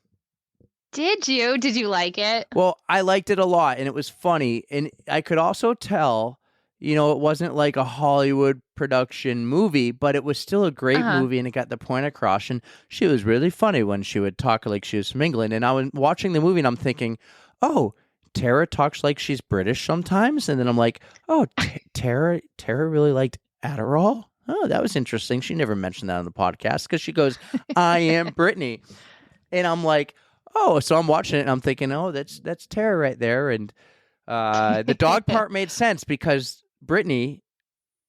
S1: Did you? Did you like it?
S2: Well, I liked it a lot, and it was funny. And I could also tell, it wasn't like a Hollywood production movie, but it was still a great movie, and it got the point across. And she was really funny when she would talk like she was from England. And I was watching the movie, and I'm thinking, oh, Tara talks like she's British sometimes. And then I'm like, oh, Tara really liked Adderall? Oh, that was interesting. She never mentioned that on the podcast because she goes, I am Brittany. And I'm like, oh, so I'm watching it and I'm thinking, oh, that's Tara right there. And the dog part made sense because Brittany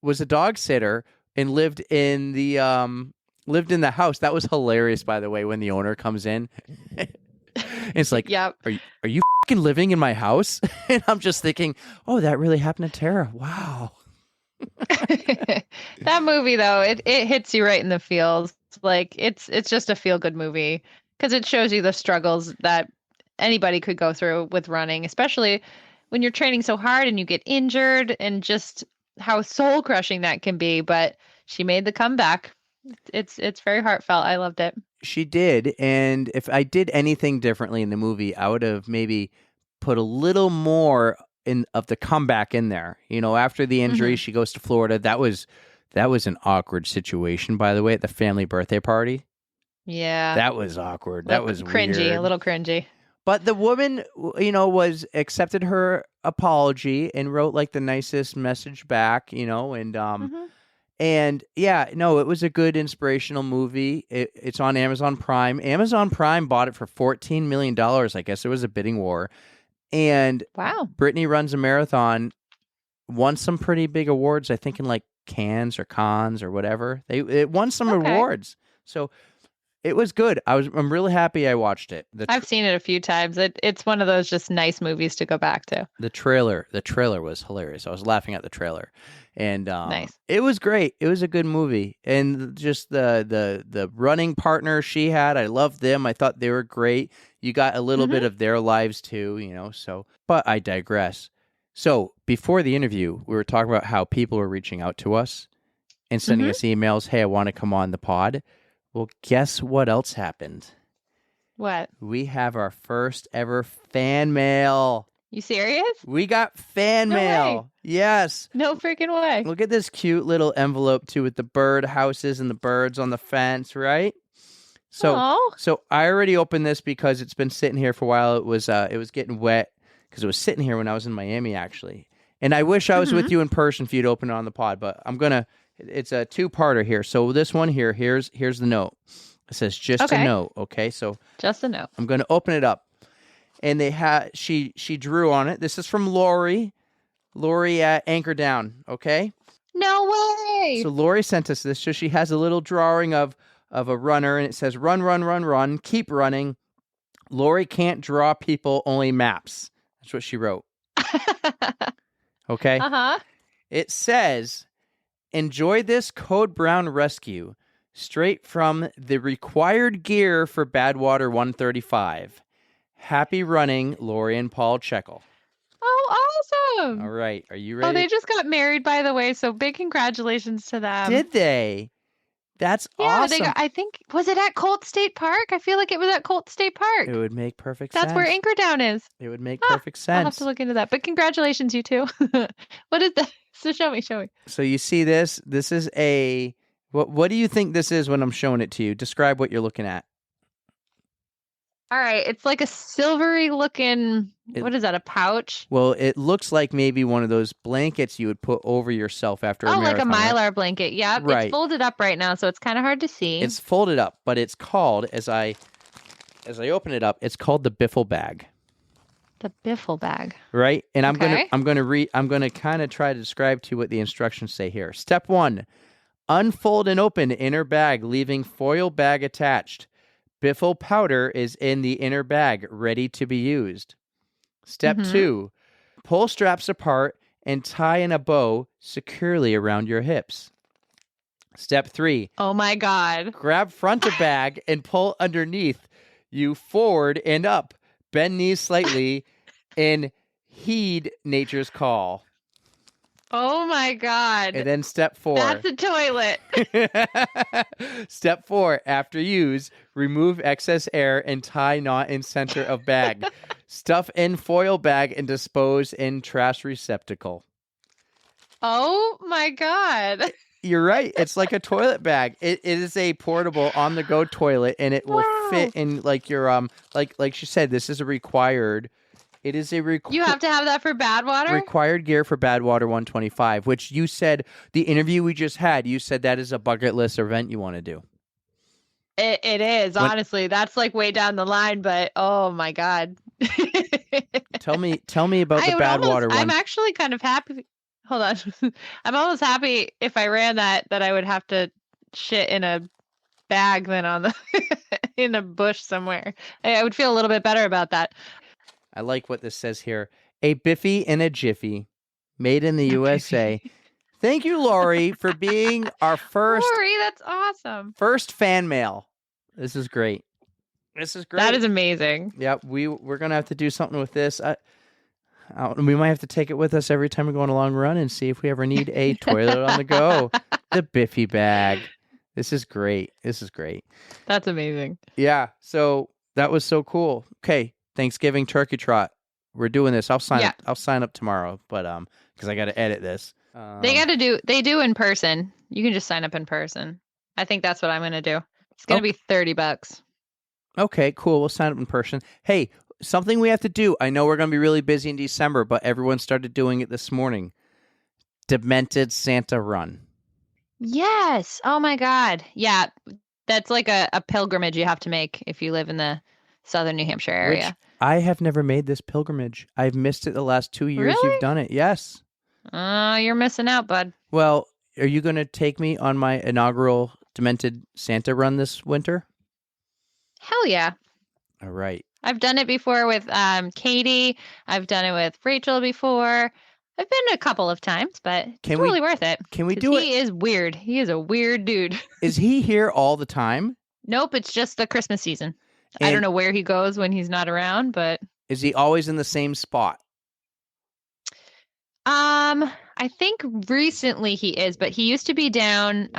S2: was a dog sitter and lived in the house. That was hilarious, by the way, when the owner comes in. It's like,
S1: Yep.
S2: are you fucking living in my house? And I'm just thinking, oh, that really happened to Tara. Wow.
S1: That movie though, it hits you right in the feels. Like it's just a feel good movie because it shows you the struggles that anybody could go through with running, especially when you're training so hard and you get injured and just how soul crushing that can be. But she made the comeback. It's very heartfelt. I loved it.
S2: She did, and if I did anything differently in the movie, I would have maybe put a little more of the comeback in there. After the injury, she goes to Florida. That was an awkward situation, by the way, at the family birthday party.
S1: Yeah.
S2: That was awkward. That was
S1: cringy,
S2: weird.
S1: a little cringy.
S2: But the woman, was accepted her apology and wrote like the nicest message back, and yeah, no, it was a good inspirational movie. It's on Amazon Prime. Amazon Prime bought it for $14 million. I guess there was a bidding war. And
S1: Wow.
S2: Brittany runs a marathon, won some pretty big awards, I think in like Cannes or Cannes or whatever. It won some
S1: Okay.
S2: awards. So it was good. I'm really happy I watched it.
S1: I've seen it a few times. It's one of those just nice movies to go back to.
S2: The trailer was hilarious. I was laughing at the trailer. And
S1: Nice.
S2: It was great. It was a good movie. And just the running partner she had, I loved them. I thought they were great. You got a little bit of their lives too, so. But I digress. So before the interview, we were talking about how people were reaching out to us and sending us emails. Hey, I want to come on the pod. Well, guess what else happened?
S1: What?
S2: We have our first ever fan mail.
S1: You serious?
S2: We got fan
S1: No
S2: mail.
S1: way.
S2: Yes.
S1: No freaking way.
S2: Look at this cute little envelope too with the bird houses and the birds on the fence, right?
S1: Aw.
S2: So I already opened this because it's been sitting here for a while. It was getting wet because it was sitting here when I was in Miami actually. And I wish I was with you in person if you'd open it on the pod, but it's a two-parter here. So this one here, here's the note. It says just a
S1: Okay.
S2: note, okay? So
S1: Just a note.
S2: I'm going to open it up. and they had she drew on it. This is from Lori. Lori at Anchor Down. Okay.
S1: No way.
S2: So Lori sent us this. So she has a little drawing of a runner, and it says, "Run, run, run, run. Keep running." Lori can't draw people, only maps. That's what she wrote. Okay.
S1: Uh-huh.
S2: It says, "Enjoy this Code Brown rescue straight from the required gear for Badwater 135. Happy running, Lori and Paul Checkle."
S1: Oh, awesome.
S2: All right. Are you
S1: Oh,
S2: ready?
S1: they just got married, by the way, so big congratulations to them.
S2: Did they? That's
S1: Yeah,
S2: awesome.
S1: I think, was it at Colt State Park? I feel like it was at Colt State Park.
S2: It would make perfect sense.
S1: That's where Anchor Down is.
S2: It would make perfect sense.
S1: I'll have to look into that. But congratulations, you two. What is that? So show me.
S2: So you see this? This is a... What do you think this is when I'm showing it to you? Describe what you're looking at.
S1: All right, it's like a silvery looking, what is that, a pouch?
S2: Well, it looks like maybe one of those blankets you would put over yourself after a
S1: Oh, like a
S2: marathon, right?
S1: Mylar blanket. Yep.
S2: Right.
S1: It's folded up right now, so it's kind of hard to see.
S2: It's folded up, but it's called, as I open it up, it's called the Biffle bag.
S1: The Biffle bag.
S2: Right? And I'm
S1: Okay.
S2: gonna kind of try to describe to you what the instructions say here. Step 1, unfold and open inner bag, leaving foil bag attached. Biffle powder is in the inner bag, ready to be used. Step 2, pull straps apart and tie in a bow securely around your hips. Step 3,
S1: Oh my God.
S2: grab front of bag and pull underneath you forward and up. Bend knees slightly and heed nature's call.
S1: Oh my God.
S2: And then step 4.
S1: That's a toilet.
S2: Step 4, after use, remove excess air and tie knot in center of bag. Stuff in foil bag and dispose in trash receptacle.
S1: Oh my God.
S2: You're right. It's like a toilet bag. It is a portable on-the-go toilet, and it will fit in like your like she said. This is a required. It is a
S1: You have to have that for Badwater?
S2: required gear for Badwater 125, which you said the interview we just had. You said that is a bucket list event you want to do.
S1: It is, honestly. That's like way down the line, but oh my God.
S2: Tell me about the
S1: I would
S2: Badwater one.
S1: I'm actually kind of happy. Hold on. I'm almost happy if I ran that I would have to shit in a bag than on the in a bush somewhere. I would feel a little bit better about that.
S2: I like what this says here. A Biffy in a Jiffy, made in the USA. Thank you, Lori, for being our first
S1: Lori, that's awesome.
S2: fan mail. This is great. This is great.
S1: That is amazing.
S2: Yep, we're gonna have to do something with this. We might have to take it with us every time we go on a long run and see if we ever need a toilet on the go. The Biffy bag. This is great.
S1: That's amazing.
S2: Yeah. So that was so cool. Okay, Thanksgiving turkey trot. We're doing this. I'll sign up. I'll sign up tomorrow, but because I got to edit this.
S1: They do in person. You can just sign up in person. I think that's what I'm gonna do. It's gonna be $30.
S2: Okay, cool. We'll sign up in person. Hey, something we have to do. I know we're going to be really busy in December, but everyone started doing it this morning. Demented Santa Run.
S1: Yes. Oh my God. Yeah. That's like a pilgrimage you have to make if you live in the southern New Hampshire area.
S2: Which I have never made this pilgrimage. I've missed it the last 2 years
S1: Really?
S2: you've done it. Yes.
S1: You're missing out, bud.
S2: Well, are you going to take me on my inaugural Demented Santa Run this winter?
S1: Hell yeah.
S2: All right.
S1: I've done it before with Katie. I've done it with Rachel before. I've been a couple of times, but it's totally worth it.
S2: Can we
S1: 'Cause
S2: do it?
S1: He is weird. He is a weird dude.
S2: Is he here all the time?
S1: Nope, it's just the Christmas season. I
S2: And-
S1: don't know where he goes when he's not around, but
S2: Is he always in the same spot?
S1: I think recently he is, but he used to be down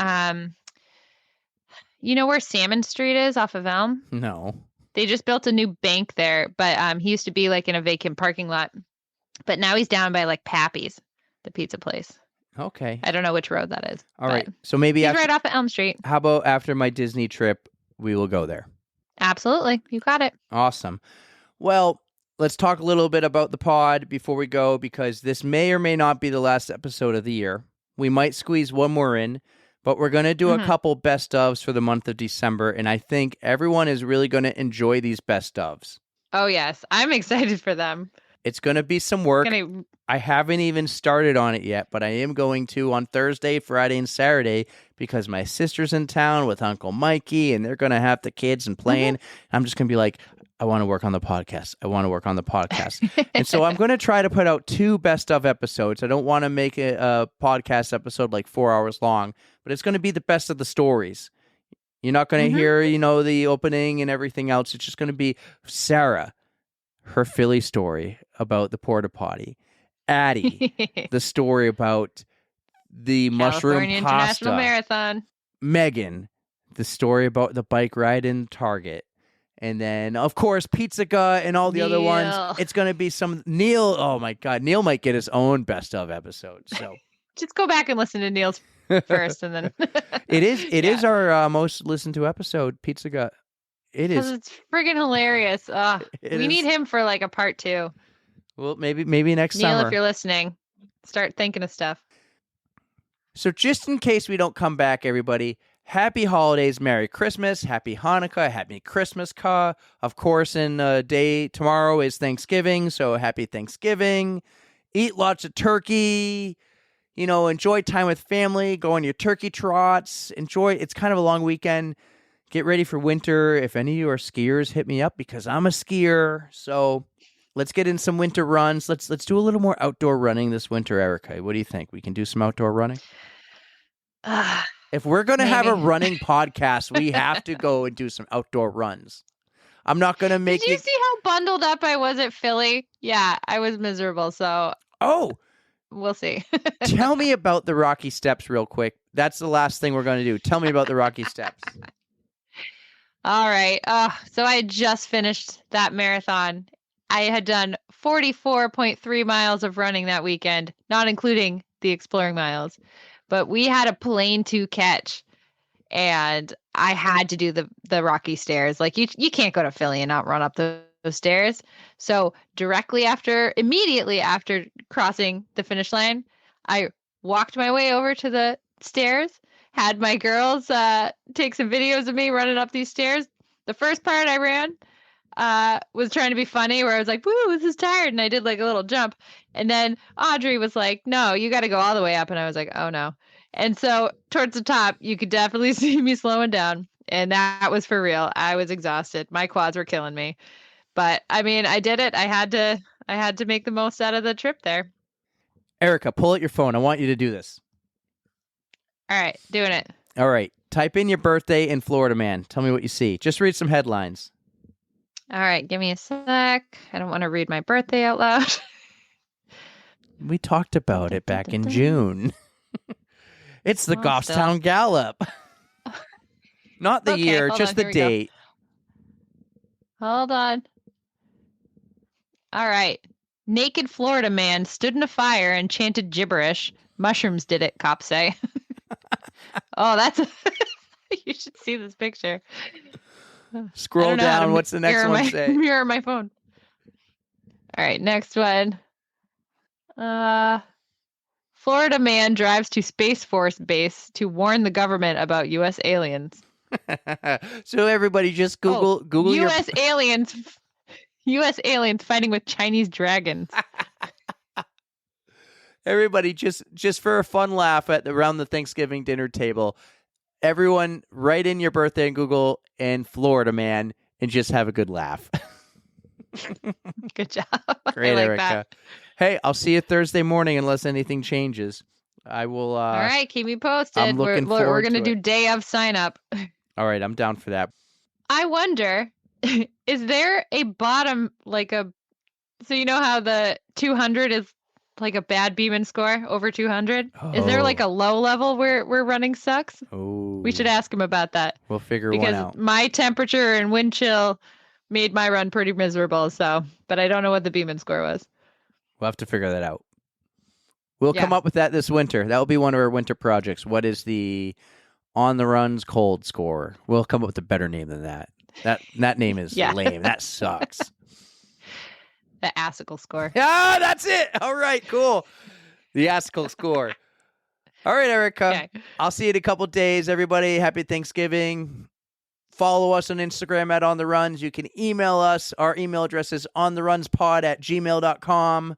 S1: you know where Salmon Street is off of Elm?
S2: No.
S1: They just built a new bank there, but he used to be like in a vacant parking lot. But now he's down by like Pappy's, the pizza place.
S2: Okay.
S1: I don't know which road that is.
S2: All right.
S1: but
S2: So maybe
S1: He's
S2: after,
S1: right off of Elm Street.
S2: how about after my Disney trip, we will go there.
S1: Absolutely. You got it.
S2: Awesome. Well, let's talk a little bit about the pod before we go, because this may or may not be the last episode of the year. We might squeeze one more in, but we're going to do a couple best ofs for the month of December, and I think everyone is really going to enjoy these best ofs.
S1: Oh yes, I'm excited for them.
S2: It's going to be some work.
S1: Gonna
S2: I haven't even started on it yet, but I am going to on Thursday, Friday, and Saturday because my sister's in town with Uncle Mikey, and they're going to have the kids and playing. I'm just going to be like, I want to work on the podcast. I want to work on the podcast. And so I'm going to try to put out 2 best of episodes. I don't want to make a podcast episode like 4 hours long, but it's going to be the best of the stories. You're not going to hear, the opening and everything else. It's just going to be Sarah, her Philly story about the porta potty. Addie, the story about the mushroom
S1: California
S2: pasta.
S1: International Marathon.
S2: Megan, the story about the bike ride in Target. And then, of course, Pizza Gut and all the other ones.
S1: Neil.
S2: It's going to be some Neil. Oh, my God. Neil might get his own best of episode. So
S1: Just go back and listen to Neil's first, and then
S2: it is our most listened to episode, Pizza Gut. It
S1: because
S2: is.
S1: it's friggin' hilarious. We need him for like a part 2.
S2: Well, maybe next
S1: Neil,
S2: summer.
S1: if you're listening, start thinking of stuff.
S2: So just in case we don't come back, everybody, happy holidays, Merry Christmas, Happy Hanukkah, Happy Christmas, Ka. Of course, in a day tomorrow is Thanksgiving, so happy Thanksgiving. Eat lots of turkey. Enjoy time with family. Go on your turkey trots. Enjoy. It's kind of a long weekend. Get ready for winter. If any of you are skiers, hit me up because I'm a skier. So let's get in some winter runs. Let's do a little more outdoor running this winter, Erika. What do you think? We can do some outdoor running? If we're going to have a
S1: Maybe.
S2: running podcast, we have to go and do some outdoor runs. I'm not going to make
S1: Did you see how bundled up I was at Philly? Yeah, I was miserable. So
S2: Oh,
S1: we'll see.
S2: tell me about the Rocky Steps real quick. That's the last thing we're going to do. Tell me about the Rocky Steps.
S1: All right. So I had just finished that marathon. I had done 44.3 miles of running that weekend, not including the exploring miles. But we had a plane to catch, and I had to do the Rocky Stairs. Like you can't go to Philly and not run up those stairs. So immediately after crossing the finish line, I walked my way over to the stairs, had my girls take some videos of me running up these stairs. The first part I ran was trying to be funny, where I was like, woo, this is tired. And I did like a little jump. And then Audrey was like, no, you got to go all the way up. And I was like, oh no. And so towards the top, you could definitely see me slowing down. And that was for real. I was exhausted. My quads were killing me. But I mean, I did it. I had to make the most out of the trip there.
S2: Erika, pull out your phone. I want you to do this.
S1: All right, doing it.
S2: All right. Type in your birthday in Florida Man. Tell me what you see. Just read some headlines.
S1: All right, give me a sec. I don't want to read my birthday out loud.
S2: We talked about it back in June. It's the
S1: Well, still.
S2: Goffstown Gallop. Not the
S1: Okay,
S2: year,
S1: hold
S2: just
S1: on,
S2: the
S1: here we go.
S2: date.
S1: Hold on. All right. Naked Florida man stood in a fire and chanted gibberish. Mushrooms did it, cops say. Oh, that's you should see this picture. I
S2: Scroll
S1: don't know how to
S2: down. What's the next
S1: mirror
S2: one
S1: my,
S2: say?
S1: Mirror my phone. All right, next one. Florida man drives to Space Force base to warn the government about U.S. aliens.
S2: So everybody just Google your
S1: U.S. aliens. U.S. aliens fighting with Chinese dragons.
S2: everybody just for a fun laugh around the Thanksgiving dinner table. Everyone write in your birthday in Google and Florida Man and just have a good laugh.
S1: Good job.
S2: Great,
S1: I like
S2: Erika.
S1: that.
S2: Hey, I'll see you Thursday morning unless anything changes. I will.
S1: All right, keep me posted.
S2: I'm looking
S1: we're
S2: forward
S1: going to
S2: to
S1: do
S2: it.
S1: day of sign up.
S2: All right, I'm down for that.
S1: I wonder, is there a bottom, so you know how the 200 is like a bad Beeman score over 200? Is there like a low level where running sucks?
S2: Oh,
S1: We should ask him about that.
S2: We'll figure one
S1: Because
S2: out.
S1: my temperature and wind chill made my run pretty miserable. So, but I don't know what the Beeman score was.
S2: We'll have to figure that out. We'll
S1: Yeah.
S2: come up with that this winter. That will be one of our winter projects. What is the on the runs cold score? We'll come up with a better name than that. That name is
S1: Yeah.
S2: lame. That sucks.
S1: The ASICL score.
S2: Ah, that's it. All right, cool. The ASCII score. All right, Erika.
S1: Okay.
S2: I'll see you in a couple days, everybody. Happy Thanksgiving. follow us on Instagram at On The Runs. You can email us. Our email address is ontherunspod@gmail.com.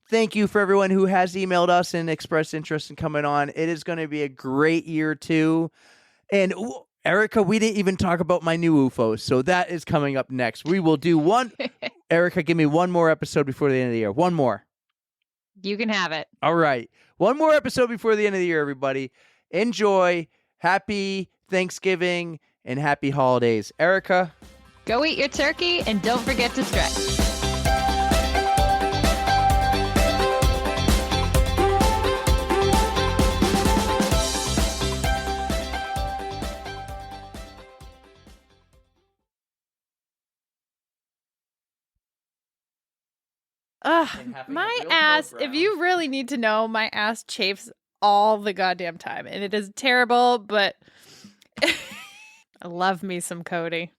S2: Thank you for everyone who has emailed us and expressed interest in coming on. It is going to be a great year, too. And Erika, we didn't even talk about my new UFOs, so that is coming up next. We will do one. Erika, give me one more episode before the end of the year. One more.
S1: You can have it.
S2: All right. One more episode before the end of the year, everybody. Enjoy. Happy Thanksgiving and happy holidays. Erika.
S1: Go eat your turkey and don't forget to stretch.
S4: Ugh, my ass, if you really need to know, my ass chafes all the goddamn time. And it is terrible, but I love me some Cody.